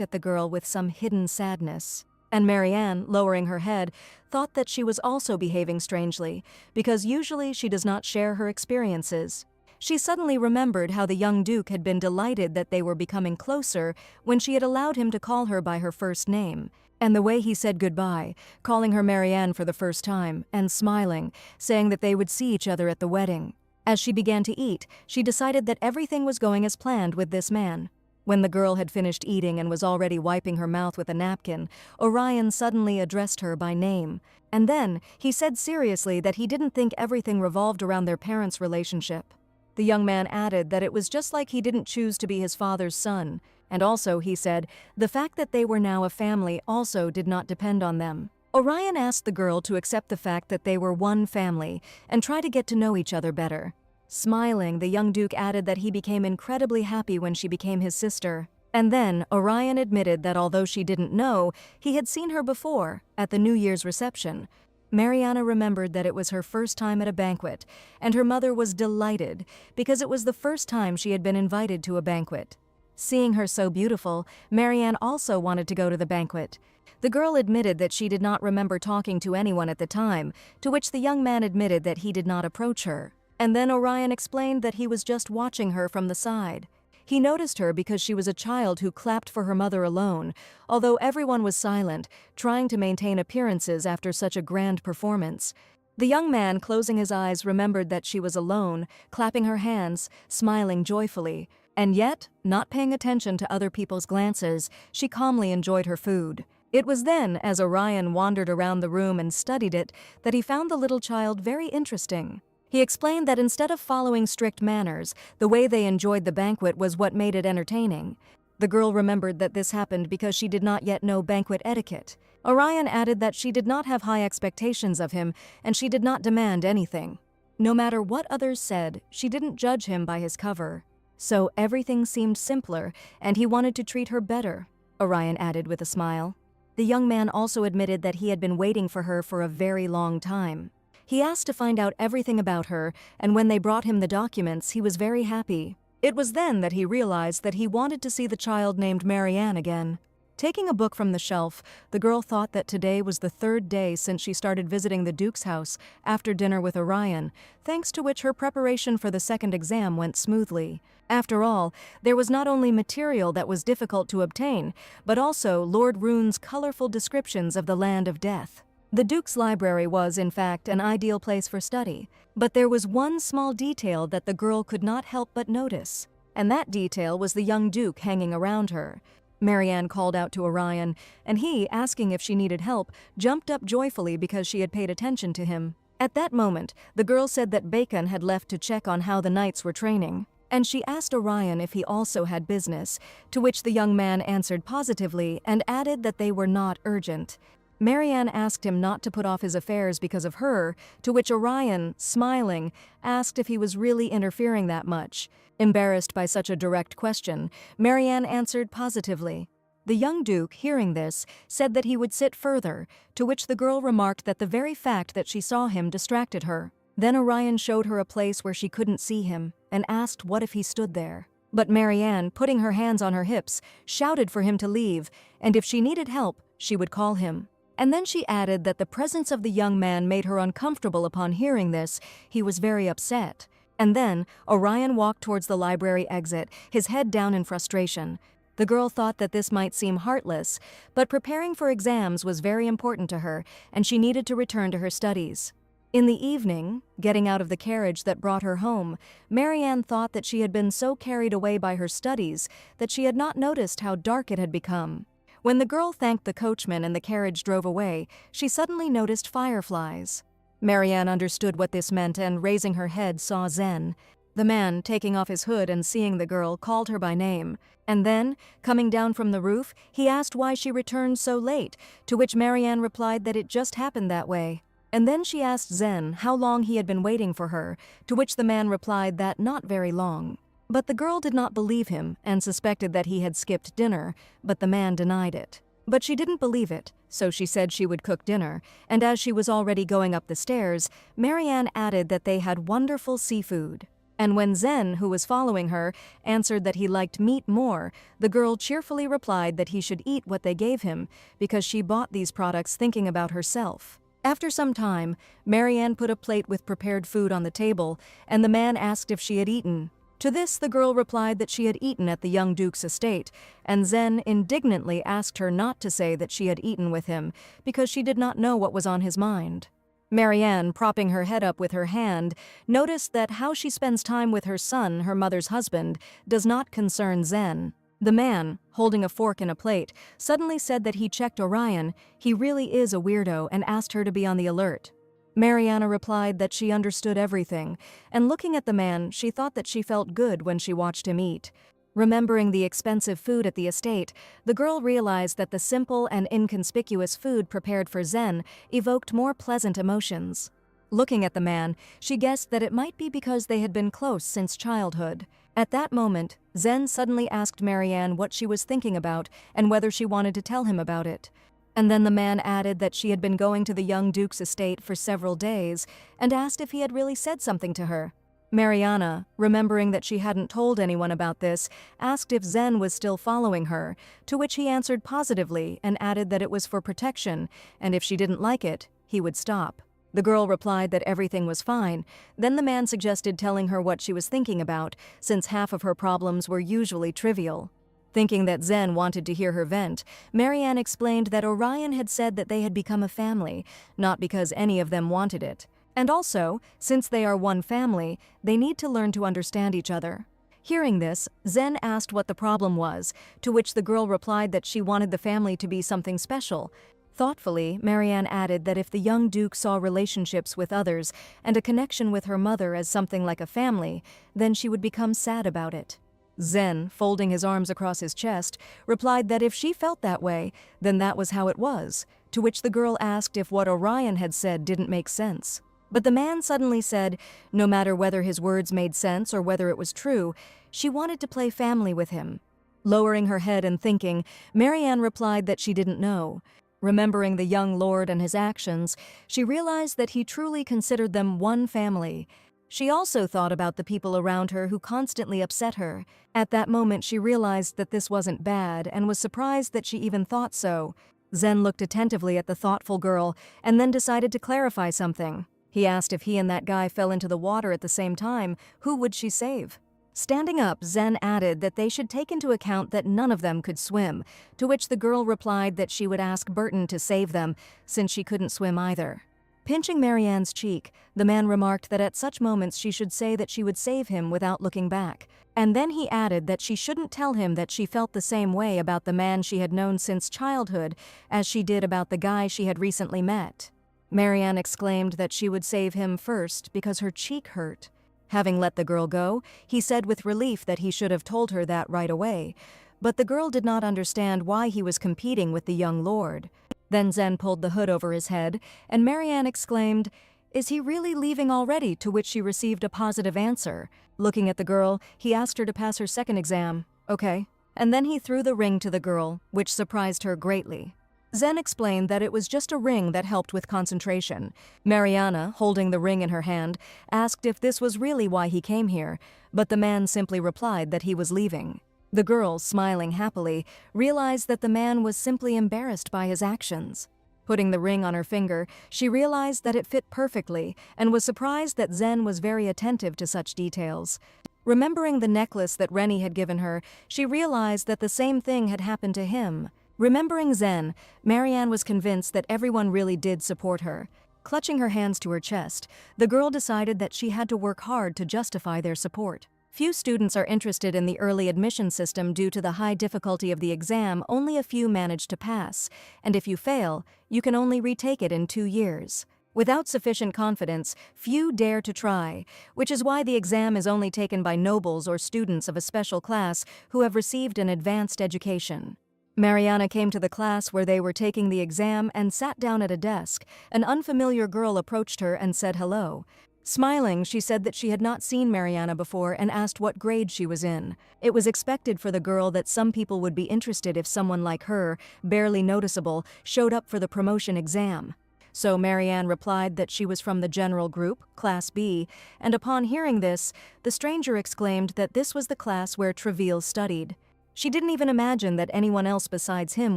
at the girl with some hidden sadness. And Marianne, lowering her head, thought that she was also behaving strangely, because usually she does not share her experiences. She suddenly remembered how the young duke had been delighted that they were becoming closer when she had allowed him to call her by her first name, and the way he said goodbye, calling her Marianne for the first time, and smiling, saying that they would see each other at the wedding. As she began to eat, she decided that everything was going as planned with this man. When the girl had finished eating and was already wiping her mouth with a napkin, Orion suddenly addressed her by name. And then, he said seriously that he didn't think everything revolved around their parents' relationship. The young man added that it was just like he didn't choose to be his father's son. And also, he said, the fact that they were now a family also did not depend on them. Orion asked the girl to accept the fact that they were one family and try to get to know each other better. Smiling, the young duke added that he became incredibly happy when she became his sister. And then, Orion admitted that although she didn't know, he had seen her before, at the New Year's reception. Mariana remembered that it was her first time at a banquet, and her mother was delighted because it was the first time she had been invited to a banquet. Seeing her so beautiful, Marianne also wanted to go to the banquet. The girl admitted that she did not remember talking to anyone at the time, to which the young man admitted that he did not approach her. And then Orion explained that he was just watching her from the side. He noticed her because she was a child who clapped for her mother alone, although everyone was silent, trying to maintain appearances after such a grand performance. The young man, closing his eyes, remembered that she was alone, clapping her hands, smiling joyfully. And yet, not paying attention to other people's glances, she calmly enjoyed her food. It was then, as Orion wandered around the room and studied it, that he found the little child very interesting. He explained that instead of following strict manners, the way they enjoyed the banquet was what made it entertaining. The girl remembered that this happened because she did not yet know banquet etiquette. Orion added that she did not have high expectations of him, and she did not demand anything. No matter what others said, she didn't judge him by his cover. So everything seemed simpler, and he wanted to treat her better, Orion added with a smile. The young man also admitted that he had been waiting for her for a very long time. He asked to find out everything about her, and when they brought him the documents, he was very happy. It was then that he realized that he wanted to see the child named Marianne again. Taking a book from the shelf, the girl thought that today was the third day since she started visiting the Duke's house after dinner with Orion, thanks to which her preparation for the second exam went smoothly. After all, there was not only material that was difficult to obtain, but also Lord Rune's colorful descriptions of the land of death. The Duke's library was, in fact, an ideal place for study, but there was one small detail that the girl could not help but notice, and that detail was the young Duke hanging around her. Marianne called out to Orion, and he, asking if she needed help, jumped up joyfully because she had paid attention to him. At that moment, the girl said that Bacon had left to check on how the knights were training, and she asked Orion if he also had business, to which the young man answered positively and added that they were not urgent. Marianne asked him not to put off his affairs because of her, to which Orion, smiling, asked if he was really interfering that much. Embarrassed by such a direct question, Marianne answered positively. The young Duke, hearing this, said that he would sit further, to which the girl remarked that the very fact that she saw him distracted her. Then Orion showed her a place where she couldn't see him, and asked what if he stood there. But Marianne, putting her hands on her hips, shouted for him to leave, and if she needed help, she would call him. And then she added that the presence of the young man made her uncomfortable. Upon hearing this, he was very upset. And then Orion walked towards the library exit, his head down in frustration. The girl thought that this might seem heartless, but preparing for exams was very important to her, and she needed to return to her studies. In the evening, getting out of the carriage that brought her home, Marianne thought that she had been so carried away by her studies that she had not noticed how dark it had become. When the girl thanked the coachman and the carriage drove away, she suddenly noticed fireflies. Marianne understood what this meant and, raising her head, saw Zen. The man, taking off his hood and seeing the girl, called her by name. And then, coming down from the roof, he asked why she returned so late, to which Marianne replied that it just happened that way. And then she asked Zen how long he had been waiting for her, to which the man replied that not very long. But the girl did not believe him and suspected that he had skipped dinner, but the man denied it. But she didn't believe it, so she said she would cook dinner, and as she was already going up the stairs, Marianne added that they had wonderful seafood. And when Zen, who was following her, answered that he liked meat more, the girl cheerfully replied that he should eat what they gave him, because she bought these products thinking about herself. After some time, Marianne put a plate with prepared food on the table, and the man asked if she had eaten. To this, the girl replied that she had eaten at the young Duke's estate, and Zen indignantly asked her not to say that she had eaten with him, because she did not know what was on his mind. Marianne, propping her head up with her hand, noticed that how she spends time with her son, her mother's husband, does not concern Zen. The man, holding a fork and a plate, suddenly said that he checked Orion. He really is a weirdo, and asked her to be on the alert. Mariana replied that she understood everything, and looking at the man, she thought that she felt good when she watched him eat. Remembering the expensive food at the estate, the girl realized that the simple and inconspicuous food prepared for Zen evoked more pleasant emotions. Looking at the man, she guessed that it might be because they had been close since childhood. At that moment, Zen suddenly asked Marianne what she was thinking about and whether she wanted to tell him about it. And then the man added that she had been going to the young Duke's estate for several days and asked if he had really said something to her. Mariana, remembering that she hadn't told anyone about this, asked if Zen was still following her, to which he answered positively and added that it was for protection, and if she didn't like it, he would stop. The girl replied that everything was fine. Then the man suggested telling her what she was thinking about, since half of her problems were usually trivial. Thinking that Zen wanted to hear her vent, Marianne explained that Orion had said that they had become a family, not because any of them wanted it. And also, since they are one family, they need to learn to understand each other. Hearing this, Zen asked what the problem was, to which the girl replied that she wanted the family to be something special. Thoughtfully, Marianne added that if the young Duke saw relationships with others and a connection with her mother as something like a family, then she would become sad about it. Zen, folding his arms across his chest, replied that if she felt that way, then that was how it was, to which the girl asked if what Orion had said didn't make sense. But the man suddenly said, no matter whether his words made sense or whether it was true, she wanted to play family with him. Lowering her head and thinking, Marianne replied that she didn't know. Remembering the young lord and his actions, she realized that he truly considered them one family. She also thought about the people around her who constantly upset her. At that moment, she realized that this wasn't bad and was surprised that she even thought so. Zen looked attentively at the thoughtful girl and then decided to clarify something. He asked if he and that guy fell into the water at the same time, who would she save? Standing up, Zen added that they should take into account that none of them could swim, to which the girl replied that she would ask Burton to save them, since she couldn't swim either. Pinching Marianne's cheek, the man remarked that at such moments she should say that she would save him without looking back. And then he added that she shouldn't tell him that she felt the same way about the man she had known since childhood as she did about the guy she had recently met. Marianne exclaimed that she would save him first because her cheek hurt. Having let the girl go, he said with relief that he should have told her that right away, but the girl did not understand why he was competing with the young lord. Then Zen pulled the hood over his head, and Marianne exclaimed, "Is he really leaving already?" To which she received a positive answer. Looking at the girl, he asked her to pass her second exam. Okay. And then he threw the ring to the girl, which surprised her greatly. Zen explained that it was just a ring that helped with concentration. Mariana, holding the ring in her hand, asked if this was really why he came here, but the man simply replied that he was leaving. The girl, smiling happily, realized that the man was simply embarrassed by his actions. Putting the ring on her finger, she realized that it fit perfectly and was surprised that Zen was very attentive to such details. Remembering the necklace that Rennie had given her, she realized that the same thing had happened to him. Remembering Zen, Marianne was convinced that everyone really did support her. Clutching her hands to her chest, the girl decided that she had to work hard to justify their support. Few students are interested in the early admission system due to the high difficulty of the exam. Only a few manage to pass, and if you fail, you can only retake it in 2 years. Without sufficient confidence, few dare to try, which is why the exam is only taken by nobles or students of a special class who have received an advanced education. Mariana came to the class where they were taking the exam and sat down at a desk. An unfamiliar girl approached her and said hello. Smiling, she said that she had not seen Mariana before and asked what grade she was in. It was expected for the girl that some people would be interested if someone like her, barely noticeable, showed up for the promotion exam. So Marianne replied that she was from the general group, Class B, and upon hearing this, the stranger exclaimed that this was the class where Treville studied. She didn't even imagine that anyone else besides him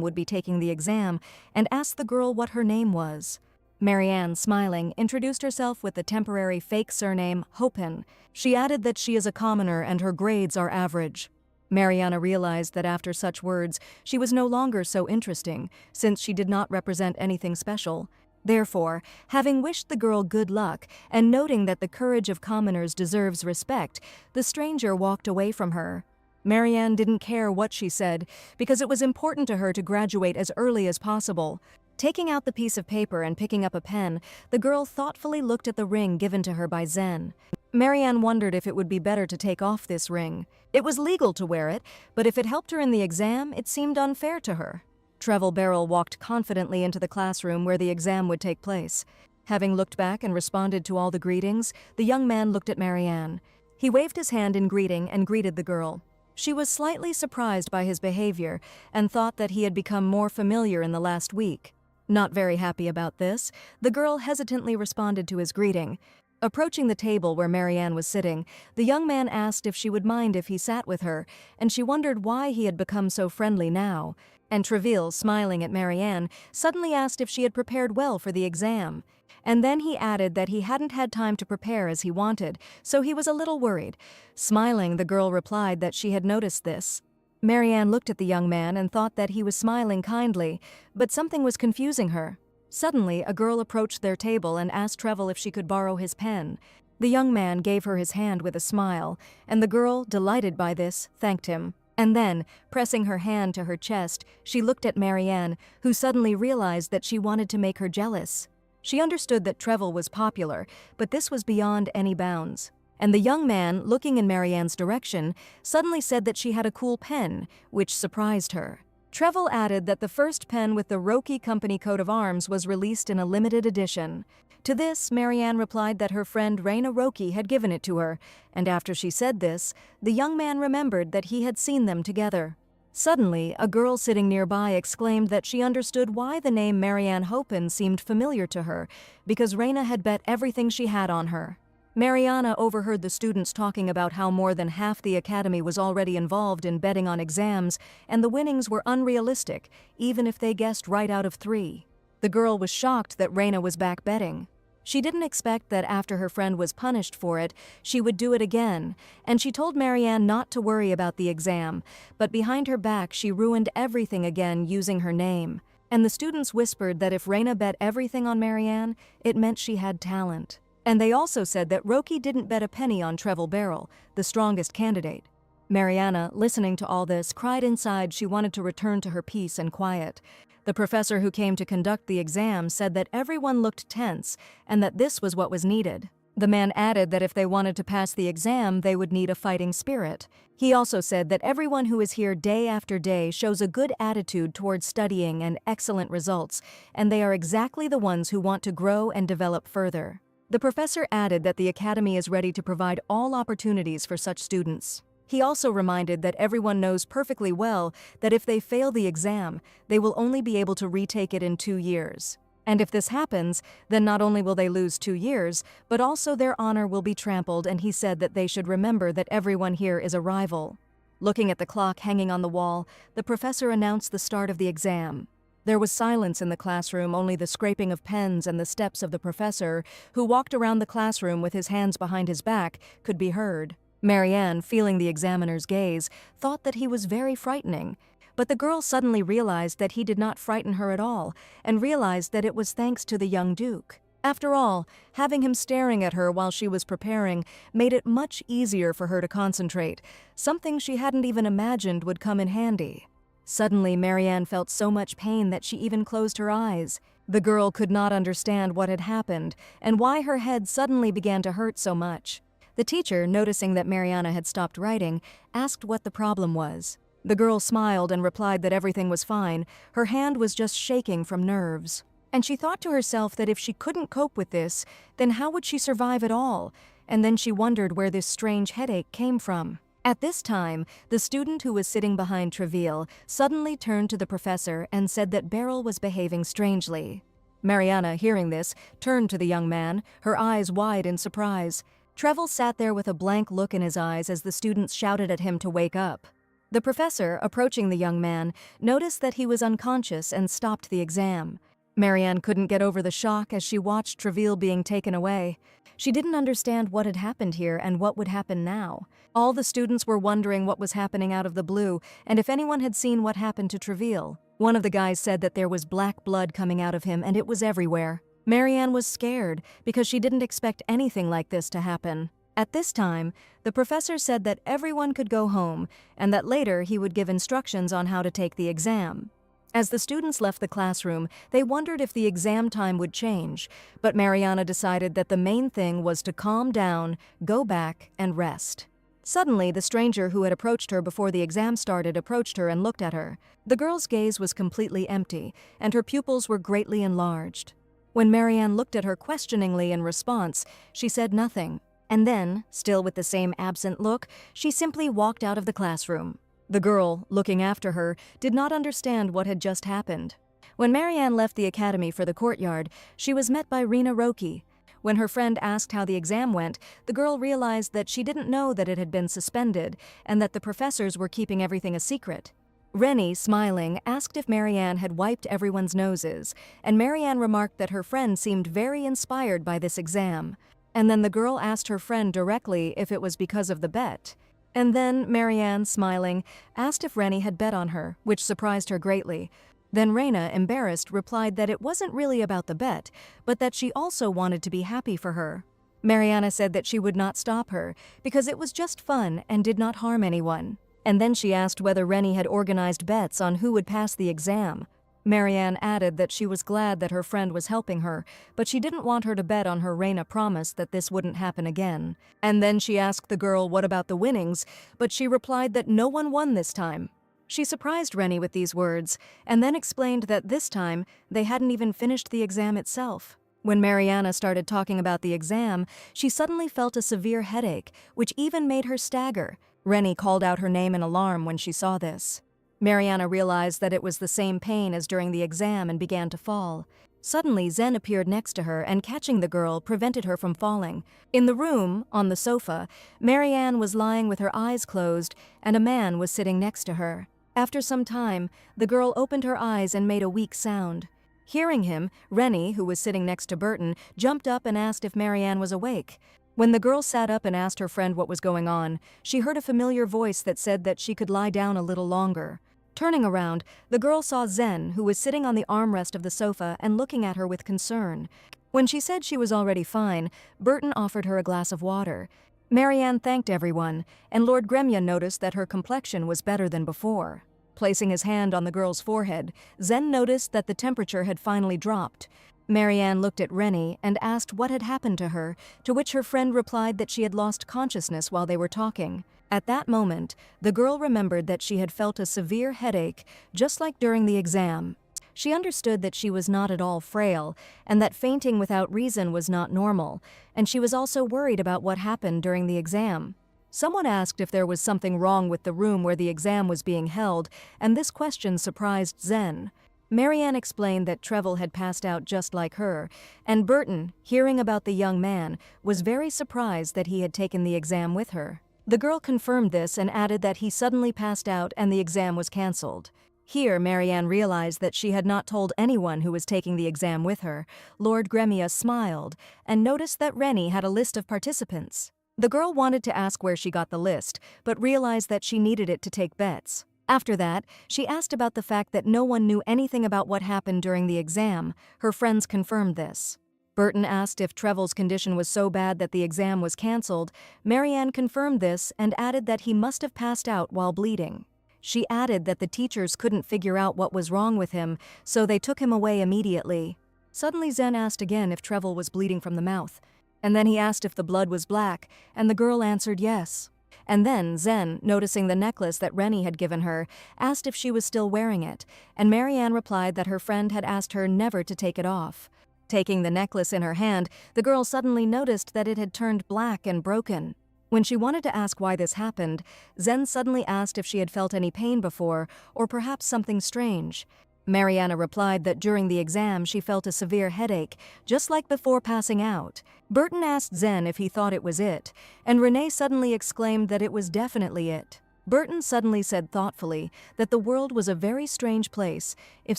would be taking the exam and asked the girl what her name was. Marianne, smiling, introduced herself with the temporary fake surname Hopin. She added that she is a commoner and her grades are average. Mariana realized that after such words, she was no longer so interesting, since she did not represent anything special. Therefore, having wished the girl good luck and noting that the courage of commoners deserves respect, the stranger walked away from her. Marianne didn't care what she said, because it was important to her to graduate as early as possible. Taking out the piece of paper and picking up a pen, the girl thoughtfully looked at the ring given to her by Zen. Marianne wondered if it would be better to take off this ring. It was legal to wear it, but if it helped her in the exam, it seemed unfair to her. Treville Beryl walked confidently into the classroom where the exam would take place. Having looked back and responded to all the greetings, the young man looked at Marianne. He waved his hand in greeting and greeted the girl. She was slightly surprised by his behavior and thought that he had become more familiar in the last week. Not very happy about this, the girl hesitantly responded to his greeting. Approaching the table where Marianne was sitting, the young man asked if she would mind if he sat with her, and she wondered why he had become so friendly now. And Treville, smiling at Marianne, suddenly asked if she had prepared well for the exam. And then he added that he hadn't had time to prepare as he wanted, so he was a little worried. Smiling, the girl replied that she had noticed this. Marianne looked at the young man and thought that he was smiling kindly, but something was confusing her. Suddenly, a girl approached their table and asked Treville if she could borrow his pen. The young man gave her his hand with a smile, and the girl, delighted by this, thanked him. And then, pressing her hand to her chest, she looked at Marianne, who suddenly realized that she wanted to make her jealous. She understood that Treville was popular, but this was beyond any bounds. And the young man, looking in Marianne's direction, suddenly said that she had a cool pen, which surprised her. Trevel added that the first pen with the Roki Company coat of arms was released in a limited edition. To this, Marianne replied that her friend Raina Roki had given it to her, and after she said this, the young man remembered that he had seen them together. Suddenly, a girl sitting nearby exclaimed that she understood why the name Marianne Hopin seemed familiar to her, because Raina had bet everything she had on her. Mariana overheard the students talking about how more than half the academy was already involved in betting on exams, and the winnings were unrealistic, even if they guessed right out of 3. The girl was shocked that Raina was back betting. She didn't expect that after her friend was punished for it, she would do it again, and she told Marianne not to worry about the exam, but behind her back she ruined everything again using her name. And the students whispered that if Raina bet everything on Marianne, it meant she had talent. And they also said that Roki didn't bet a penny on Trevel Beryl, the strongest candidate. Mariana, listening to all this, cried inside she wanted to return to her peace and quiet. The professor who came to conduct the exam said that everyone looked tense and that this was what was needed. The man added that if they wanted to pass the exam, they would need a fighting spirit. He also said that everyone who is here day after day shows a good attitude towards studying and excellent results, and they are exactly the ones who want to grow and develop further. The professor added that the academy is ready to provide all opportunities for such students. He also reminded that everyone knows perfectly well that if they fail the exam, they will only be able to retake it in 2 years. And if this happens, then not only will they lose 2 years, but also their honor will be trampled, and he said that they should remember that everyone here is a rival. Looking at the clock hanging on the wall, the professor announced the start of the exam. There was silence in the classroom, only the scraping of pens and the steps of the professor, who walked around the classroom with his hands behind his back, could be heard. Marianne, feeling the examiner's gaze, thought that he was very frightening. But the girl suddenly realized that he did not frighten her at all, and realized that it was thanks to the young Duke. After all, having him staring at her while she was preparing made it much easier for her to concentrate, something she hadn't even imagined would come in handy. Suddenly, Marianne felt so much pain that she even closed her eyes. The girl could not understand what had happened, and why her head suddenly began to hurt so much. The teacher, noticing that Mariana had stopped writing, asked what the problem was. The girl smiled and replied that everything was fine. Her hand was just shaking from nerves. And she thought to herself that if she couldn't cope with this, then how would she survive at all? And then she wondered where this strange headache came from. At this time, the student who was sitting behind Treville suddenly turned to the professor and said that Beryl was behaving strangely. Mariana, hearing this, turned to the young man, her eyes wide in surprise. Trevel sat there with a blank look in his eyes as the students shouted at him to wake up. The professor, approaching the young man, noticed that he was unconscious and stopped the exam. Marianne couldn't get over the shock as she watched Treville being taken away. She didn't understand what had happened here and what would happen now. All the students were wondering what was happening out of the blue and if anyone had seen what happened to Treville. One of the guys said that there was black blood coming out of him and it was everywhere. Marianne was scared because she didn't expect anything like this to happen. At this time, the professor said that everyone could go home and that later he would give instructions on how to take the exam. As the students left the classroom, they wondered if the exam time would change, but Mariana decided that the main thing was to calm down, go back, and rest. Suddenly, the stranger who had approached her before the exam started approached her and looked at her. The girl's gaze was completely empty, and her pupils were greatly enlarged. When Marianne looked at her questioningly in response, she said nothing, and then, still with the same absent look, she simply walked out of the classroom. The girl, looking after her, did not understand what had just happened. When Marianne left the academy for the courtyard, she was met by Rina Roki. When her friend asked how the exam went, the girl realized that she didn't know that it had been suspended and that the professors were keeping everything a secret. Rennie, smiling, asked if Marianne had wiped everyone's noses, and Marianne remarked that her friend seemed very inspired by this exam. And then the girl asked her friend directly if it was because of the bet. And then Marianne, smiling, asked if Rennie had bet on her, which surprised her greatly. Then Raina, embarrassed, replied that it wasn't really about the bet, but that she also wanted to be happy for her. Mariana said that she would not stop her, because it was just fun and did not harm anyone. And then she asked whether Rennie had organized bets on who would pass the exam. Marianne added that she was glad that her friend was helping her, but she didn't want her to bet on her Raina promise that this wouldn't happen again. And then she asked the girl what about the winnings, but she replied that no one won this time. She surprised Rennie with these words, and then explained that this time they hadn't even finished the exam itself. When Mariana started talking about the exam, she suddenly felt a severe headache, which even made her stagger. Rennie called out her name in alarm when she saw this. Mariana realized that it was the same pain as during the exam and began to fall. Suddenly, Zen appeared next to her and, catching the girl, prevented her from falling. In the room, on the sofa, Marianne was lying with her eyes closed, and a man was sitting next to her. After some time, the girl opened her eyes and made a weak sound. Hearing him, Rennie, who was sitting next to Burton, jumped up and asked if Marianne was awake. When the girl sat up and asked her friend what was going on, she heard a familiar voice that said that she could lie down a little longer. Turning around, the girl saw Zen, who was sitting on the armrest of the sofa and looking at her with concern. When she said she was already fine, Burton offered her a glass of water. Marianne thanked everyone, and Lord Gremia noticed that her complexion was better than before. Placing his hand on the girl's forehead, Zen noticed that the temperature had finally dropped. Marianne looked at Rennie and asked what had happened to her, to which her friend replied that she had lost consciousness while they were talking. At that moment, the girl remembered that she had felt a severe headache, just like during the exam. She understood that she was not at all frail, and that fainting without reason was not normal, and she was also worried about what happened during the exam. Someone asked if there was something wrong with the room where the exam was being held, and this question surprised Zen. Marianne explained that Treville had passed out just like her, and Burton, hearing about the young man, was very surprised that he had taken the exam with her. The girl confirmed this and added that he suddenly passed out and the exam was cancelled. Here, Marianne realized that she had not told anyone who was taking the exam with her. Lord Gremia smiled and noticed that Rennie had a list of participants. The girl wanted to ask where she got the list, but realized that she needed it to take bets. After that, she asked about the fact that no one knew anything about what happened during the exam. Her friends confirmed this. Burton asked if Treville's condition was so bad that the exam was cancelled. Marianne confirmed this and added that he must have passed out while bleeding. She added that the teachers couldn't figure out what was wrong with him, so they took him away immediately. Suddenly Zen asked again if Treville was bleeding from the mouth, and then he asked if the blood was black, and the girl answered yes. And then Zen, noticing the necklace that Rennie had given her, asked if she was still wearing it, and Marianne replied that her friend had asked her never to take it off. Taking the necklace in her hand, the girl suddenly noticed that it had turned black and broken. When she wanted to ask why this happened, Zen suddenly asked if she had felt any pain before, or perhaps something strange. Mariana replied that during the exam she felt a severe headache, just like before passing out. Burton asked Zen if he thought it was it, and Renee suddenly exclaimed that it was definitely it. Burton suddenly said thoughtfully that the world was a very strange place. If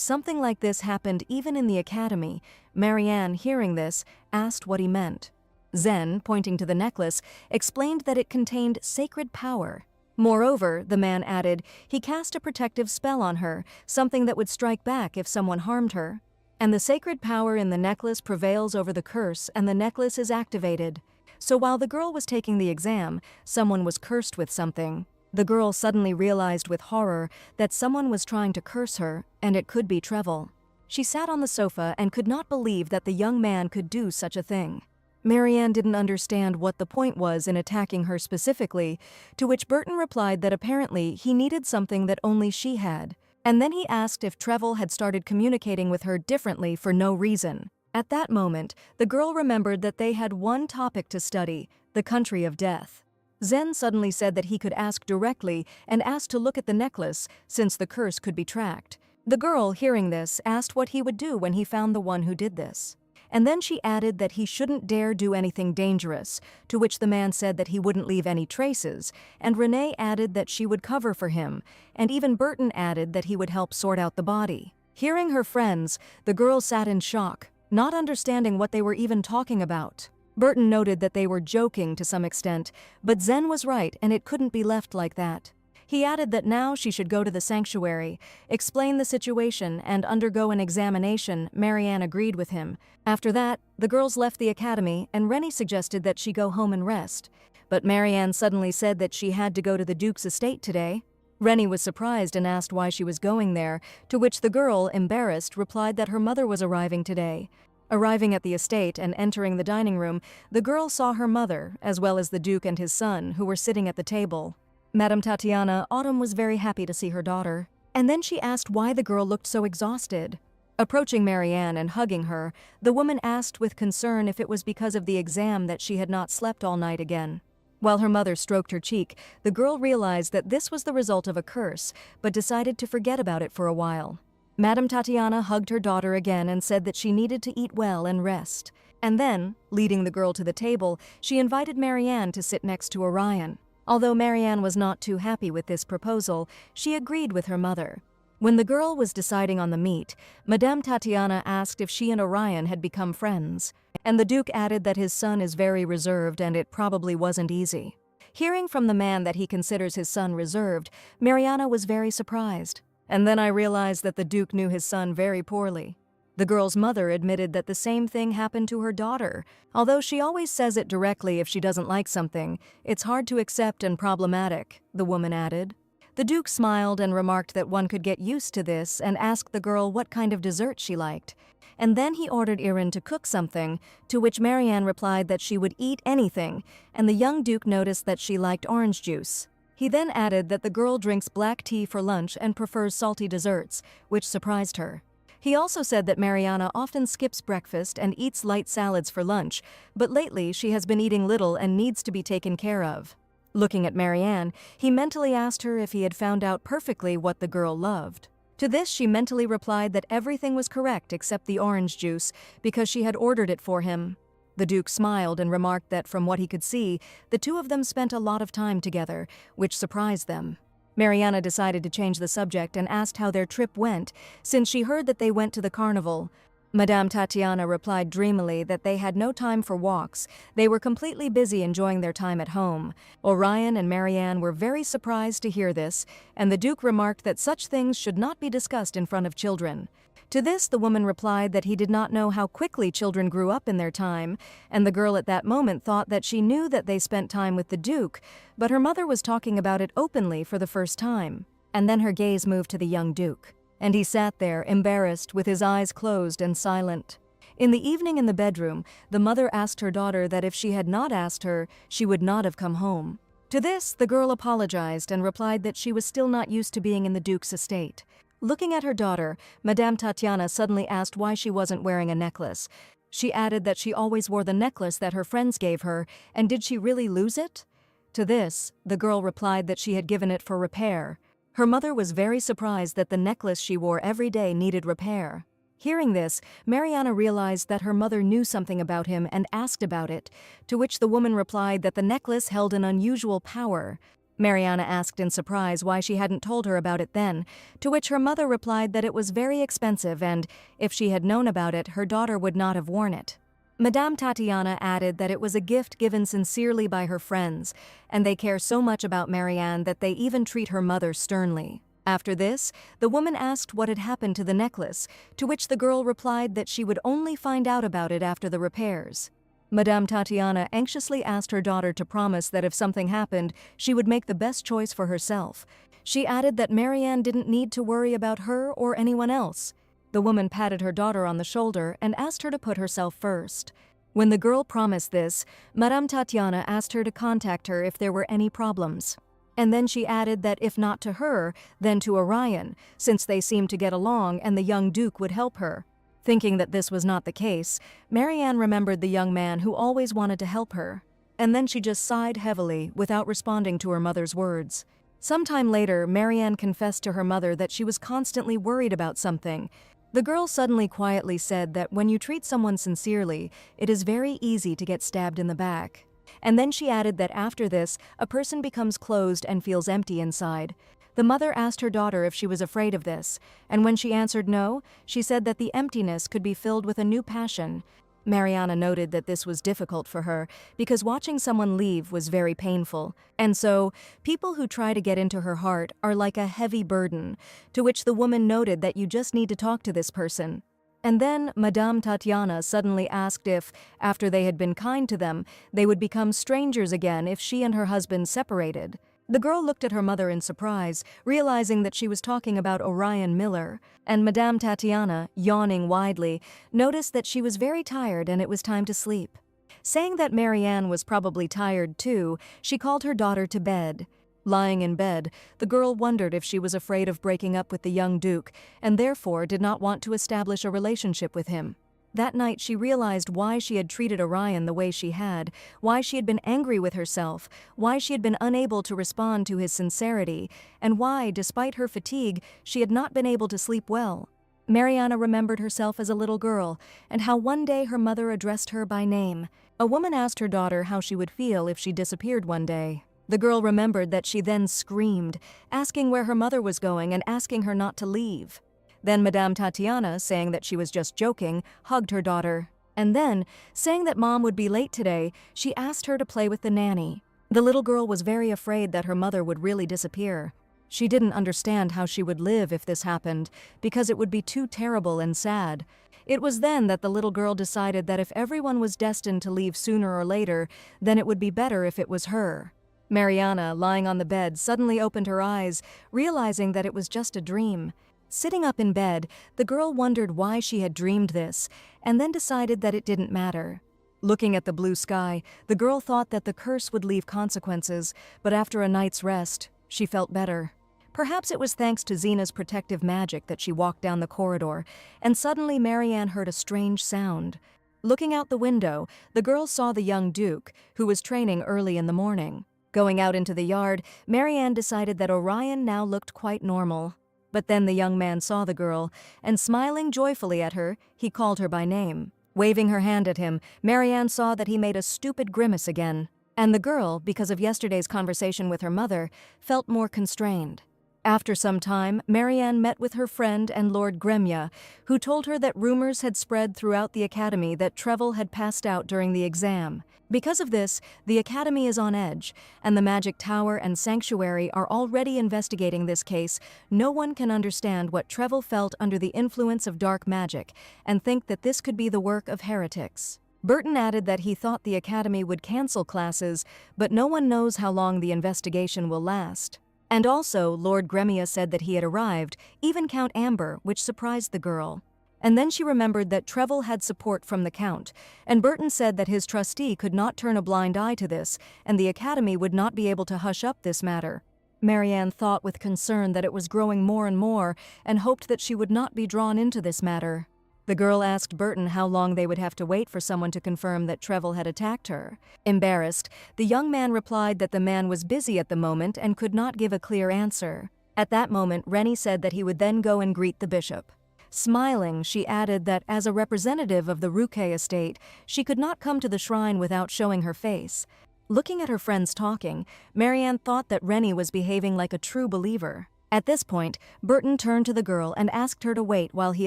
something like this happened even in the academy, Marianne, hearing this, asked what he meant. Zen, pointing to the necklace, explained that it contained sacred power. Moreover, the man added, he cast a protective spell on her, something that would strike back if someone harmed her. And the sacred power in the necklace prevails over the curse, and the necklace is activated. So while the girl was taking the exam, someone was cursed with something. The girl suddenly realized with horror that someone was trying to curse her, and it could be Treville. She sat on the sofa and could not believe that the young man could do such a thing. Marianne didn't understand what the point was in attacking her specifically, to which Burton replied that apparently he needed something that only she had. And then he asked if Treville had started communicating with her differently for no reason. At that moment, the girl remembered that they had one topic to study, the country of death. Zen suddenly said that he could ask directly and asked to look at the necklace, since the curse could be tracked. The girl, hearing this, asked what he would do when he found the one who did this. And then she added that he shouldn't dare do anything dangerous, to which the man said that he wouldn't leave any traces, and Renee added that she would cover for him, and even Burton added that he would help sort out the body. Hearing her friends, the girl sat in shock, not understanding what they were even talking about. Burton noted that they were joking to some extent, but Zen was right and it couldn't be left like that. He added that now she should go to the sanctuary, explain the situation, and undergo an examination. Marianne agreed with him. After that, the girls left the academy, and Rennie suggested that she go home and rest. But Marianne suddenly said that she had to go to the Duke's estate today. Rennie was surprised and asked why she was going there, to which the girl, embarrassed, replied that her mother was arriving today. Arriving at the estate and entering the dining room, the girl saw her mother, as well as the Duke and his son, who were sitting at the table. Madame Tatiana, Autumn was very happy to see her daughter, and then she asked why the girl looked so exhausted. Approaching Marianne and hugging her, the woman asked with concern if it was because of the exam that she had not slept all night again. While her mother stroked her cheek, the girl realized that this was the result of a curse, but decided to forget about it for a while. Madame Tatiana hugged her daughter again and said that she needed to eat well and rest. And then, leading the girl to the table, she invited Marianne to sit next to Orion. Although Marianne was not too happy with this proposal, she agreed with her mother. When the girl was deciding on the meat, Madame Tatiana asked if she and Orion had become friends, and the Duke added that his son is very reserved and it probably wasn't easy. Hearing from the man that he considers his son reserved, Mariana was very surprised. And then I realized that the Duke knew his son very poorly. The girl's mother admitted that the same thing happened to her daughter. Although she always says it directly if she doesn't like something, it's hard to accept and problematic, the woman added. The Duke smiled and remarked that one could get used to this and asked the girl what kind of dessert she liked. And then he ordered Irin to cook something, to which Marianne replied that she would eat anything, and the young Duke noticed that she liked orange juice. He then added that the girl drinks black tea for lunch and prefers salty desserts, which surprised her. He also said that Mariana often skips breakfast and eats light salads for lunch, but lately she has been eating little and needs to be taken care of. Looking at Marianne, he mentally asked her if he had found out perfectly what the girl loved. To this, she mentally replied that everything was correct except the orange juice, because she had ordered it for him. The Duke smiled and remarked that from what he could see, the two of them spent a lot of time together, which surprised them. Mariana decided to change the subject and asked how their trip went, since she heard that they went to the carnival. Madame Tatiana replied dreamily that they had no time for walks. They were completely busy enjoying their time at home. Orion and Marianne were very surprised to hear this, and the Duke remarked that such things should not be discussed in front of children. To this, the woman replied that he did not know how quickly children grew up in their time, and the girl at that moment thought that she knew that they spent time with the Duke, but her mother was talking about it openly for the first time. And then her gaze moved to the young Duke, and he sat there, embarrassed, with his eyes closed and silent. In the evening in the bedroom, the mother asked her daughter that if she had not asked her, she would not have come home. To this, the girl apologized and replied that she was still not used to being in the Duke's estate. Looking at her daughter, Madame Tatiana suddenly asked why she wasn't wearing a necklace. She added that she always wore the necklace that her friends gave her, and did she really lose it? To this, the girl replied that she had given it for repair. Her mother was very surprised that the necklace she wore every day needed repair. Hearing this, Mariana realized that her mother knew something about him and asked about it, to which the woman replied that the necklace held an unusual power. Mariana asked in surprise why she hadn't told her about it then, to which her mother replied that it was very expensive and, if she had known about it, her daughter would not have worn it. Madame Tatiana added that it was a gift given sincerely by her friends, and they care so much about Marianne that they even treat her mother sternly. After this, the woman asked what had happened to the necklace, to which the girl replied that she would only find out about it after the repairs. Madame Tatiana anxiously asked her daughter to promise that if something happened, she would make the best choice for herself. She added that Marianne didn't need to worry about her or anyone else. The woman patted her daughter on the shoulder and asked her to put herself first. When the girl promised this, Madame Tatiana asked her to contact her if there were any problems. And then she added that if not to her, then to Orion, since they seemed to get along and the young Duke would help her. Thinking that this was not the case, Marianne remembered the young man who always wanted to help her. And then she just sighed heavily without responding to her mother's words. Sometime later, Marianne confessed to her mother that she was constantly worried about something. The girl suddenly quietly said that when you treat someone sincerely, it is very easy to get stabbed in the back. And then she added that after this, a person becomes closed and feels empty inside. The mother asked her daughter if she was afraid of this, and when she answered no, she said that the emptiness could be filled with a new passion. Mariana noted that this was difficult for her, because watching someone leave was very painful. And so, people who try to get into her heart are like a heavy burden, to which the woman noted that you just need to talk to this person. And then Madame Tatiana suddenly asked if, after they had been kind to them, they would become strangers again if she and her husband separated. The girl looked at her mother in surprise, realizing that she was talking about Orion Miller, and Madame Tatiana, yawning widely, noticed that she was very tired and it was time to sleep. Saying that Marianne was probably tired too, she called her daughter to bed. Lying in bed, the girl wondered if she was afraid of breaking up with the young duke and therefore did not want to establish a relationship with him. That night she realized why she had treated Orion the way she had, why she had been angry with herself, why she had been unable to respond to his sincerity, and why, despite her fatigue, she had not been able to sleep well. Mariana remembered herself as a little girl, and how one day her mother addressed her by name. A woman asked her daughter how she would feel if she disappeared one day. The girl remembered that she then screamed, asking where her mother was going and asking her not to leave. Then Madame Tatiana, saying that she was just joking, hugged her daughter. And then, saying that Mom would be late today, she asked her to play with the nanny. The little girl was very afraid that her mother would really disappear. She didn't understand how she would live if this happened, because it would be too terrible and sad. It was then that the little girl decided that if everyone was destined to leave sooner or later, then it would be better if it was her. Mariana, lying on the bed, suddenly opened her eyes, realizing that it was just a dream. Sitting up in bed, the girl wondered why she had dreamed this, and then decided that it didn't matter. Looking at the blue sky, the girl thought that the curse would leave consequences, but after a night's rest, she felt better. Perhaps it was thanks to Zena's protective magic that she walked down the corridor, and suddenly Marianne heard a strange sound. Looking out the window, the girl saw the young duke, who was training early in the morning. Going out into the yard, Marianne decided that Orion now looked quite normal. But then the young man saw the girl, and smiling joyfully at her, he called her by name. Waving her hand at him, Marianne saw that he made a stupid grimace again. And the girl, because of yesterday's conversation with her mother, felt more constrained. After some time, Marianne met with her friend and Lord Gremia, who told her that rumors had spread throughout the academy that Treville had passed out during the exam. Because of this, the academy is on edge, and the Magic Tower and Sanctuary are already investigating this case. No one can understand what Treville felt under the influence of dark magic, and think that this could be the work of heretics. Burton added that he thought the academy would cancel classes, but no one knows how long the investigation will last. And also, Lord Gremia said that he had arrived, even Count Amber, which surprised the girl. And then she remembered that Treville had support from the Count, and Burton said that his trustee could not turn a blind eye to this, and the Academy would not be able to hush up this matter. Marianne thought with concern that it was growing more and more, and hoped that she would not be drawn into this matter. The girl asked Burton how long they would have to wait for someone to confirm that Treville had attacked her. Embarrassed, the young man replied that the man was busy at the moment and could not give a clear answer. At that moment, Rennie said that he would then go and greet the bishop. Smiling, she added that as a representative of the Rouquet estate, she could not come to the shrine without showing her face. Looking at her friends talking, Marianne thought that Rennie was behaving like a true believer. At this point, Burton turned to the girl and asked her to wait while he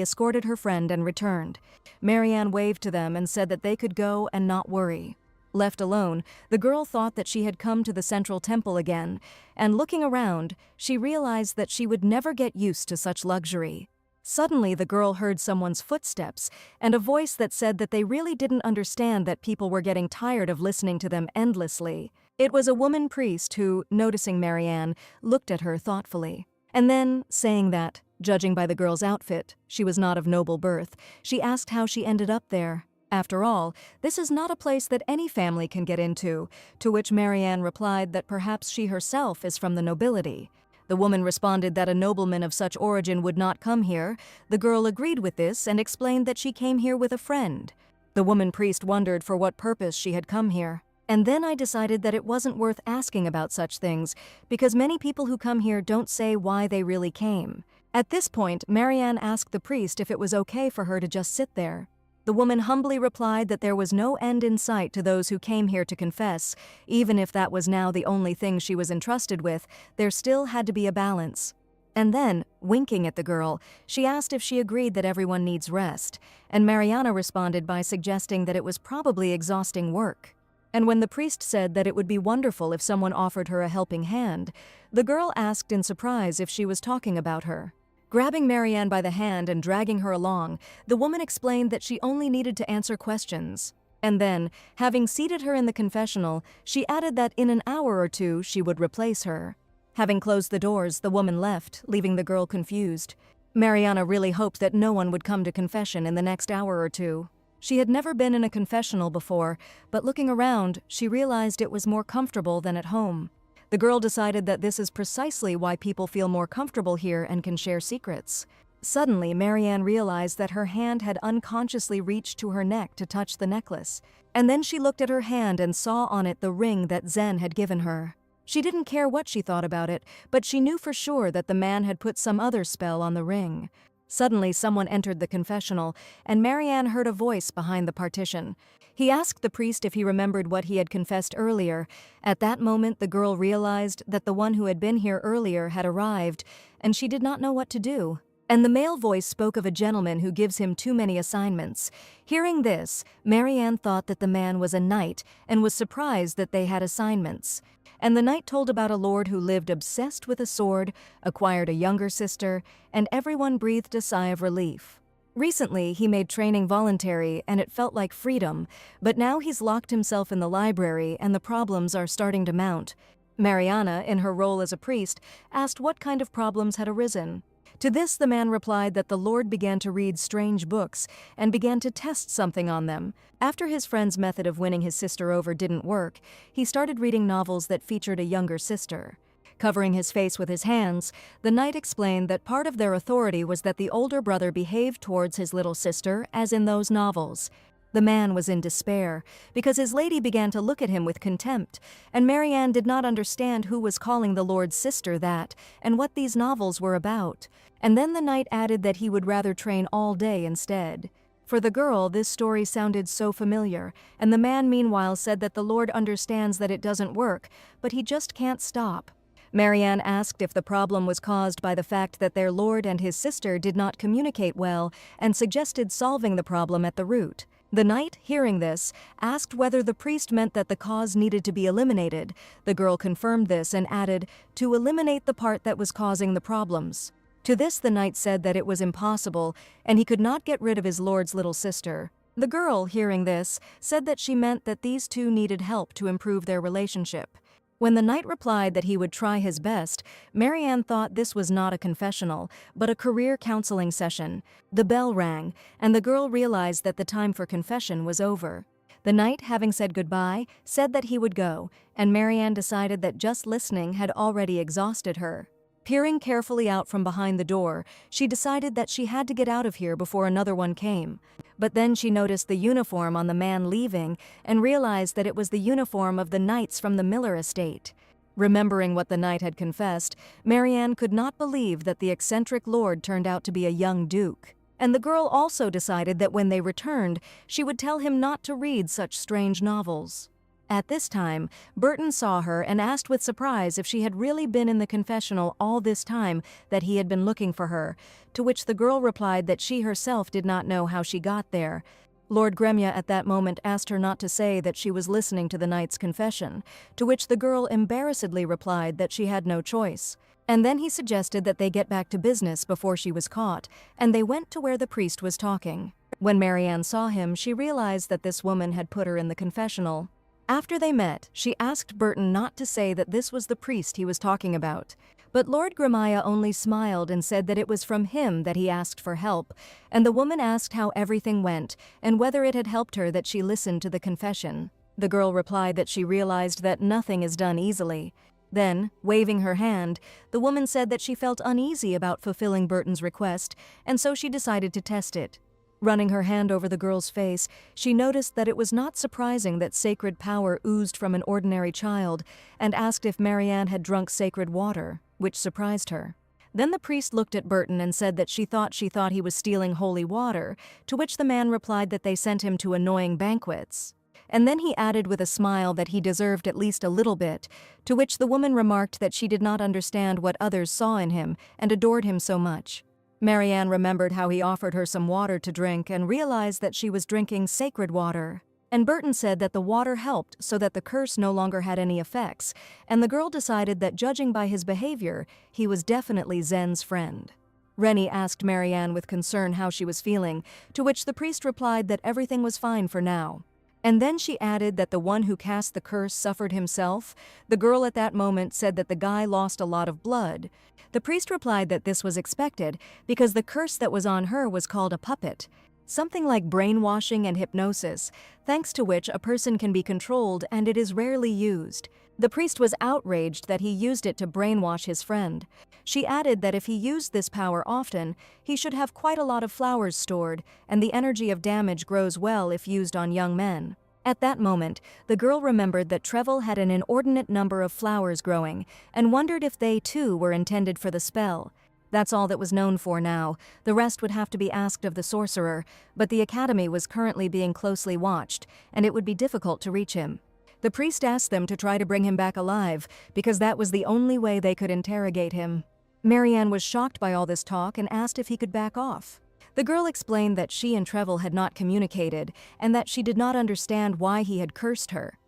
escorted her friend and returned. Marianne waved to them and said that they could go and not worry. Left alone, the girl thought that she had come to the central temple again, and looking around, she realized that she would never get used to such luxury. Suddenly, the girl heard someone's footsteps, and a voice that said that they really didn't understand that people were getting tired of listening to them endlessly. It was a woman priest who, noticing Marianne, looked at her thoughtfully. And then, saying that, judging by the girl's outfit, she was not of noble birth, she asked how she ended up there. After all, this is not a place that any family can get into, to which Marianne replied that perhaps she herself is from the nobility. The woman responded that a nobleman of such origin would not come here. The girl agreed with this and explained that she came here with a friend. The woman priest wondered for what purpose she had come here. And then I decided that it wasn't worth asking about such things, because many people who come here don't say why they really came. At this point, Marianne asked the priest if it was okay for her to just sit there. The woman humbly replied that there was no end in sight to those who came here to confess. Even if that was now the only thing she was entrusted with, there still had to be a balance. And then, winking at the girl, she asked if she agreed that everyone needs rest, and Mariana responded by suggesting that it was probably exhausting work. And when the priest said that it would be wonderful if someone offered her a helping hand, the girl asked in surprise if she was talking about her. Grabbing Marianne by the hand and dragging her along, the woman explained that she only needed to answer questions. And then, having seated her in the confessional, she added that in an hour or two she would replace her. Having closed the doors, the woman left, leaving the girl confused. Mariana really hoped that no one would come to confession in the next hour or two. She had never been in a confessional before, but looking around, she realized it was more comfortable than at home. The girl decided that this is precisely why people feel more comfortable here and can share secrets. Suddenly, Marianne realized that her hand had unconsciously reached to her neck to touch the necklace. And then she looked at her hand and saw on it the ring that Zen had given her. She didn't care what she thought about it, but she knew for sure that the man had put some other spell on the ring. Suddenly, someone entered the confessional, and Marianne heard a voice behind the partition. He asked the priest if he remembered what he had confessed earlier. At that moment, the girl realized that the one who had been here earlier had arrived, and she did not know what to do. And the male voice spoke of a gentleman who gives him too many assignments. Hearing this, Marianne thought that the man was a knight and was surprised that they had assignments. And the knight told about a lord who lived obsessed with a sword, acquired a younger sister, and everyone breathed a sigh of relief. Recently, he made training voluntary and it felt like freedom, but now he's locked himself in the library and the problems are starting to mount. Mariana, in her role as a priest, asked what kind of problems had arisen. To this, the man replied that the Lord began to read strange books and began to test something on them. After his friend's method of winning his sister over didn't work, he started reading novels that featured a younger sister. Covering his face with his hands, the knight explained that part of their authority was that the older brother behaved towards his little sister as in those novels. The man was in despair, because his lady began to look at him with contempt, and Marianne did not understand who was calling the Lord's sister that, and what these novels were about. And then the knight added that he would rather train all day instead. For the girl, this story sounded so familiar, and the man meanwhile said that the Lord understands that it doesn't work, but he just can't stop. Marianne asked if the problem was caused by the fact that their lord and his sister did not communicate well, and suggested solving the problem at the root. The knight, hearing this, asked whether the priest meant that the cause needed to be eliminated. The girl confirmed this and added, to eliminate the part that was causing the problems. To this the knight said that it was impossible, and he could not get rid of his lord's little sister. The girl, hearing this, said that she meant that these two needed help to improve their relationship. When the knight replied that he would try his best, Marianne thought this was not a confessional, but a career counseling session. The bell rang, and the girl realized that the time for confession was over. The knight, having said goodbye, said that he would go, and Marianne decided that just listening had already exhausted her. Peering carefully out from behind the door, she decided that she had to get out of here before another one came. But then she noticed the uniform on the man leaving and realized that it was the uniform of the knights from the Miller estate. Remembering what the knight had confessed, Marianne could not believe that the eccentric lord turned out to be a young duke. And the girl also decided that when they returned, she would tell him not to read such strange novels. At this time, Burton saw her and asked with surprise if she had really been in the confessional all this time that he had been looking for her, to which the girl replied that she herself did not know how she got there. Lord Gremia at that moment asked her not to say that she was listening to the knight's confession, to which the girl embarrassedly replied that she had no choice. And then he suggested that they get back to business before she was caught, and they went to where the priest was talking. When Marianne saw him, she realized that this woman had put her in the confessional. After they met, she asked Burton not to say that this was the priest he was talking about. But Lord Gremia only smiled and said that it was from him that he asked for help, and the woman asked how everything went and whether it had helped her that she listened to the confession. The girl replied that she realized that nothing is done easily. Then, waving her hand, the woman said that she felt uneasy about fulfilling Burton's request, and so she decided to test it. Running her hand over the girl's face, she noticed that it was not surprising that sacred power oozed from an ordinary child, and asked if Marianne had drunk sacred water, which surprised her. Then the priest looked at Burton and said that she thought he was stealing holy water, to which the man replied that they sent him to annoying banquets. And then he added with a smile that he deserved at least a little bit, to which the woman remarked that she did not understand what others saw in him and adored him so much. Marianne remembered how he offered her some water to drink and realized that she was drinking sacred water. And Burton said that the water helped so that the curse no longer had any effects, and the girl decided that judging by his behavior, he was definitely Zen's friend. Rennie asked Marianne with concern how she was feeling, to which the priest replied that everything was fine for now. And then she added that the one who cast the curse suffered himself. The girl at that moment said that the guy lost a lot of blood. The priest replied that this was expected because the curse that was on her was called a puppet, something like brainwashing and hypnosis, thanks to which a person can be controlled and it is rarely used. The priest was outraged that he used it to brainwash his friend. She added that if he used this power often, he should have quite a lot of flowers stored, and the energy of damage grows well if used on young men. At that moment, the girl remembered that Treville had an inordinate number of flowers growing, and wondered if they too were intended for the spell. That's all that was known for now. The rest would have to be asked of the sorcerer, but the academy was currently being closely watched, and it would be difficult to reach him. The priest asked them to try to bring him back alive, because that was the only way they could interrogate him. Marianne was shocked by all this talk and asked if he could back off. The girl explained that she and Treville had not communicated, and that she did not understand why he had cursed her.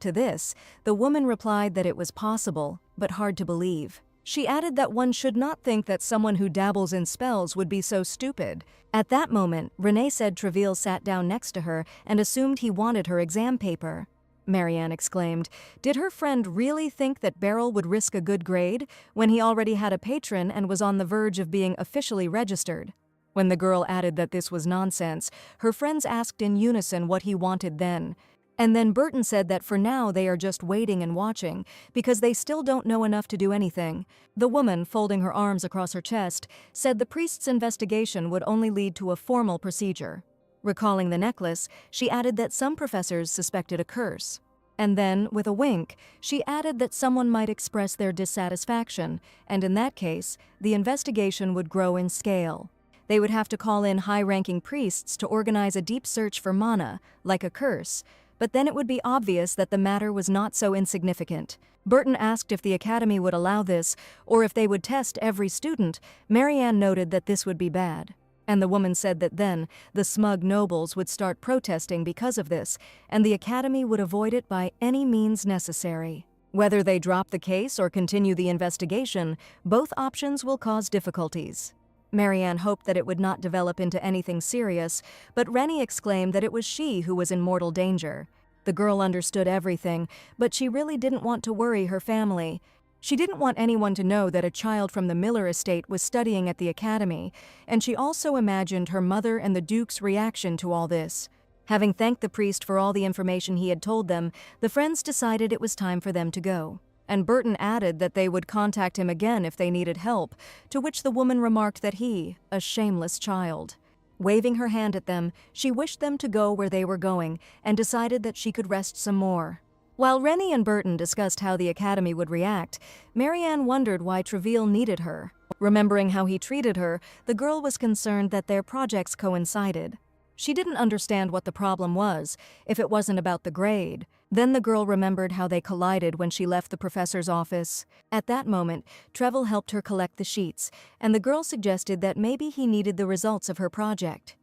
To this, the woman replied that it was possible, but hard to believe. She added that one should not think that someone who dabbles in spells would be so stupid. At that moment, Renee said Treville sat down next to her and assumed he wanted her exam paper. Marianne exclaimed. Did her friend really think that Beryl would risk a good grade when he already had a patron and was on the verge of being officially registered? When the girl added that this was nonsense, her friends asked in unison what he wanted then. And then Burton said that for now they are just waiting and watching, because they still don't know enough to do anything. The woman, folding her arms across her chest, said the priest's investigation would only lead to a formal procedure. Recalling the necklace, she added that some professors suspected a curse. And then, with a wink, she added that someone might express their dissatisfaction, and in that case, the investigation would grow in scale. They would have to call in high-ranking priests to organize a deep search for mana, like a curse, but then it would be obvious that the matter was not so insignificant. Burton asked if the academy would allow this, or if they would test every student. Marianne noted that this would be bad. And the woman said that then, the smug nobles would start protesting because of this, and the academy would avoid it by any means necessary. Whether they drop the case or continue the investigation, both options will cause difficulties. Marianne hoped that it would not develop into anything serious, but Rennie exclaimed that it was she who was in mortal danger. The girl understood everything, but she really didn't want to worry her family. She didn't want anyone to know that a child from the Miller estate was studying at the academy, and she also imagined her mother and the Duke's reaction to all this. Having thanked the priest for all the information he had told them, the friends decided it was time for them to go. And Burton added that they would contact him again if they needed help, to which the woman remarked that he, a shameless child. Waving her hand at them, she wished them to go where they were going, and decided that she could rest some more. While Rennie and Burton discussed how the academy would react, Marianne wondered why Treville needed her. Remembering how he treated her, the girl was concerned that their projects coincided. She didn't understand what the problem was, if it wasn't about the grade. Then the girl remembered how they collided when she left the professor's office. At that moment, Treville helped her collect the sheets, and the girl suggested that maybe he needed the results of her project.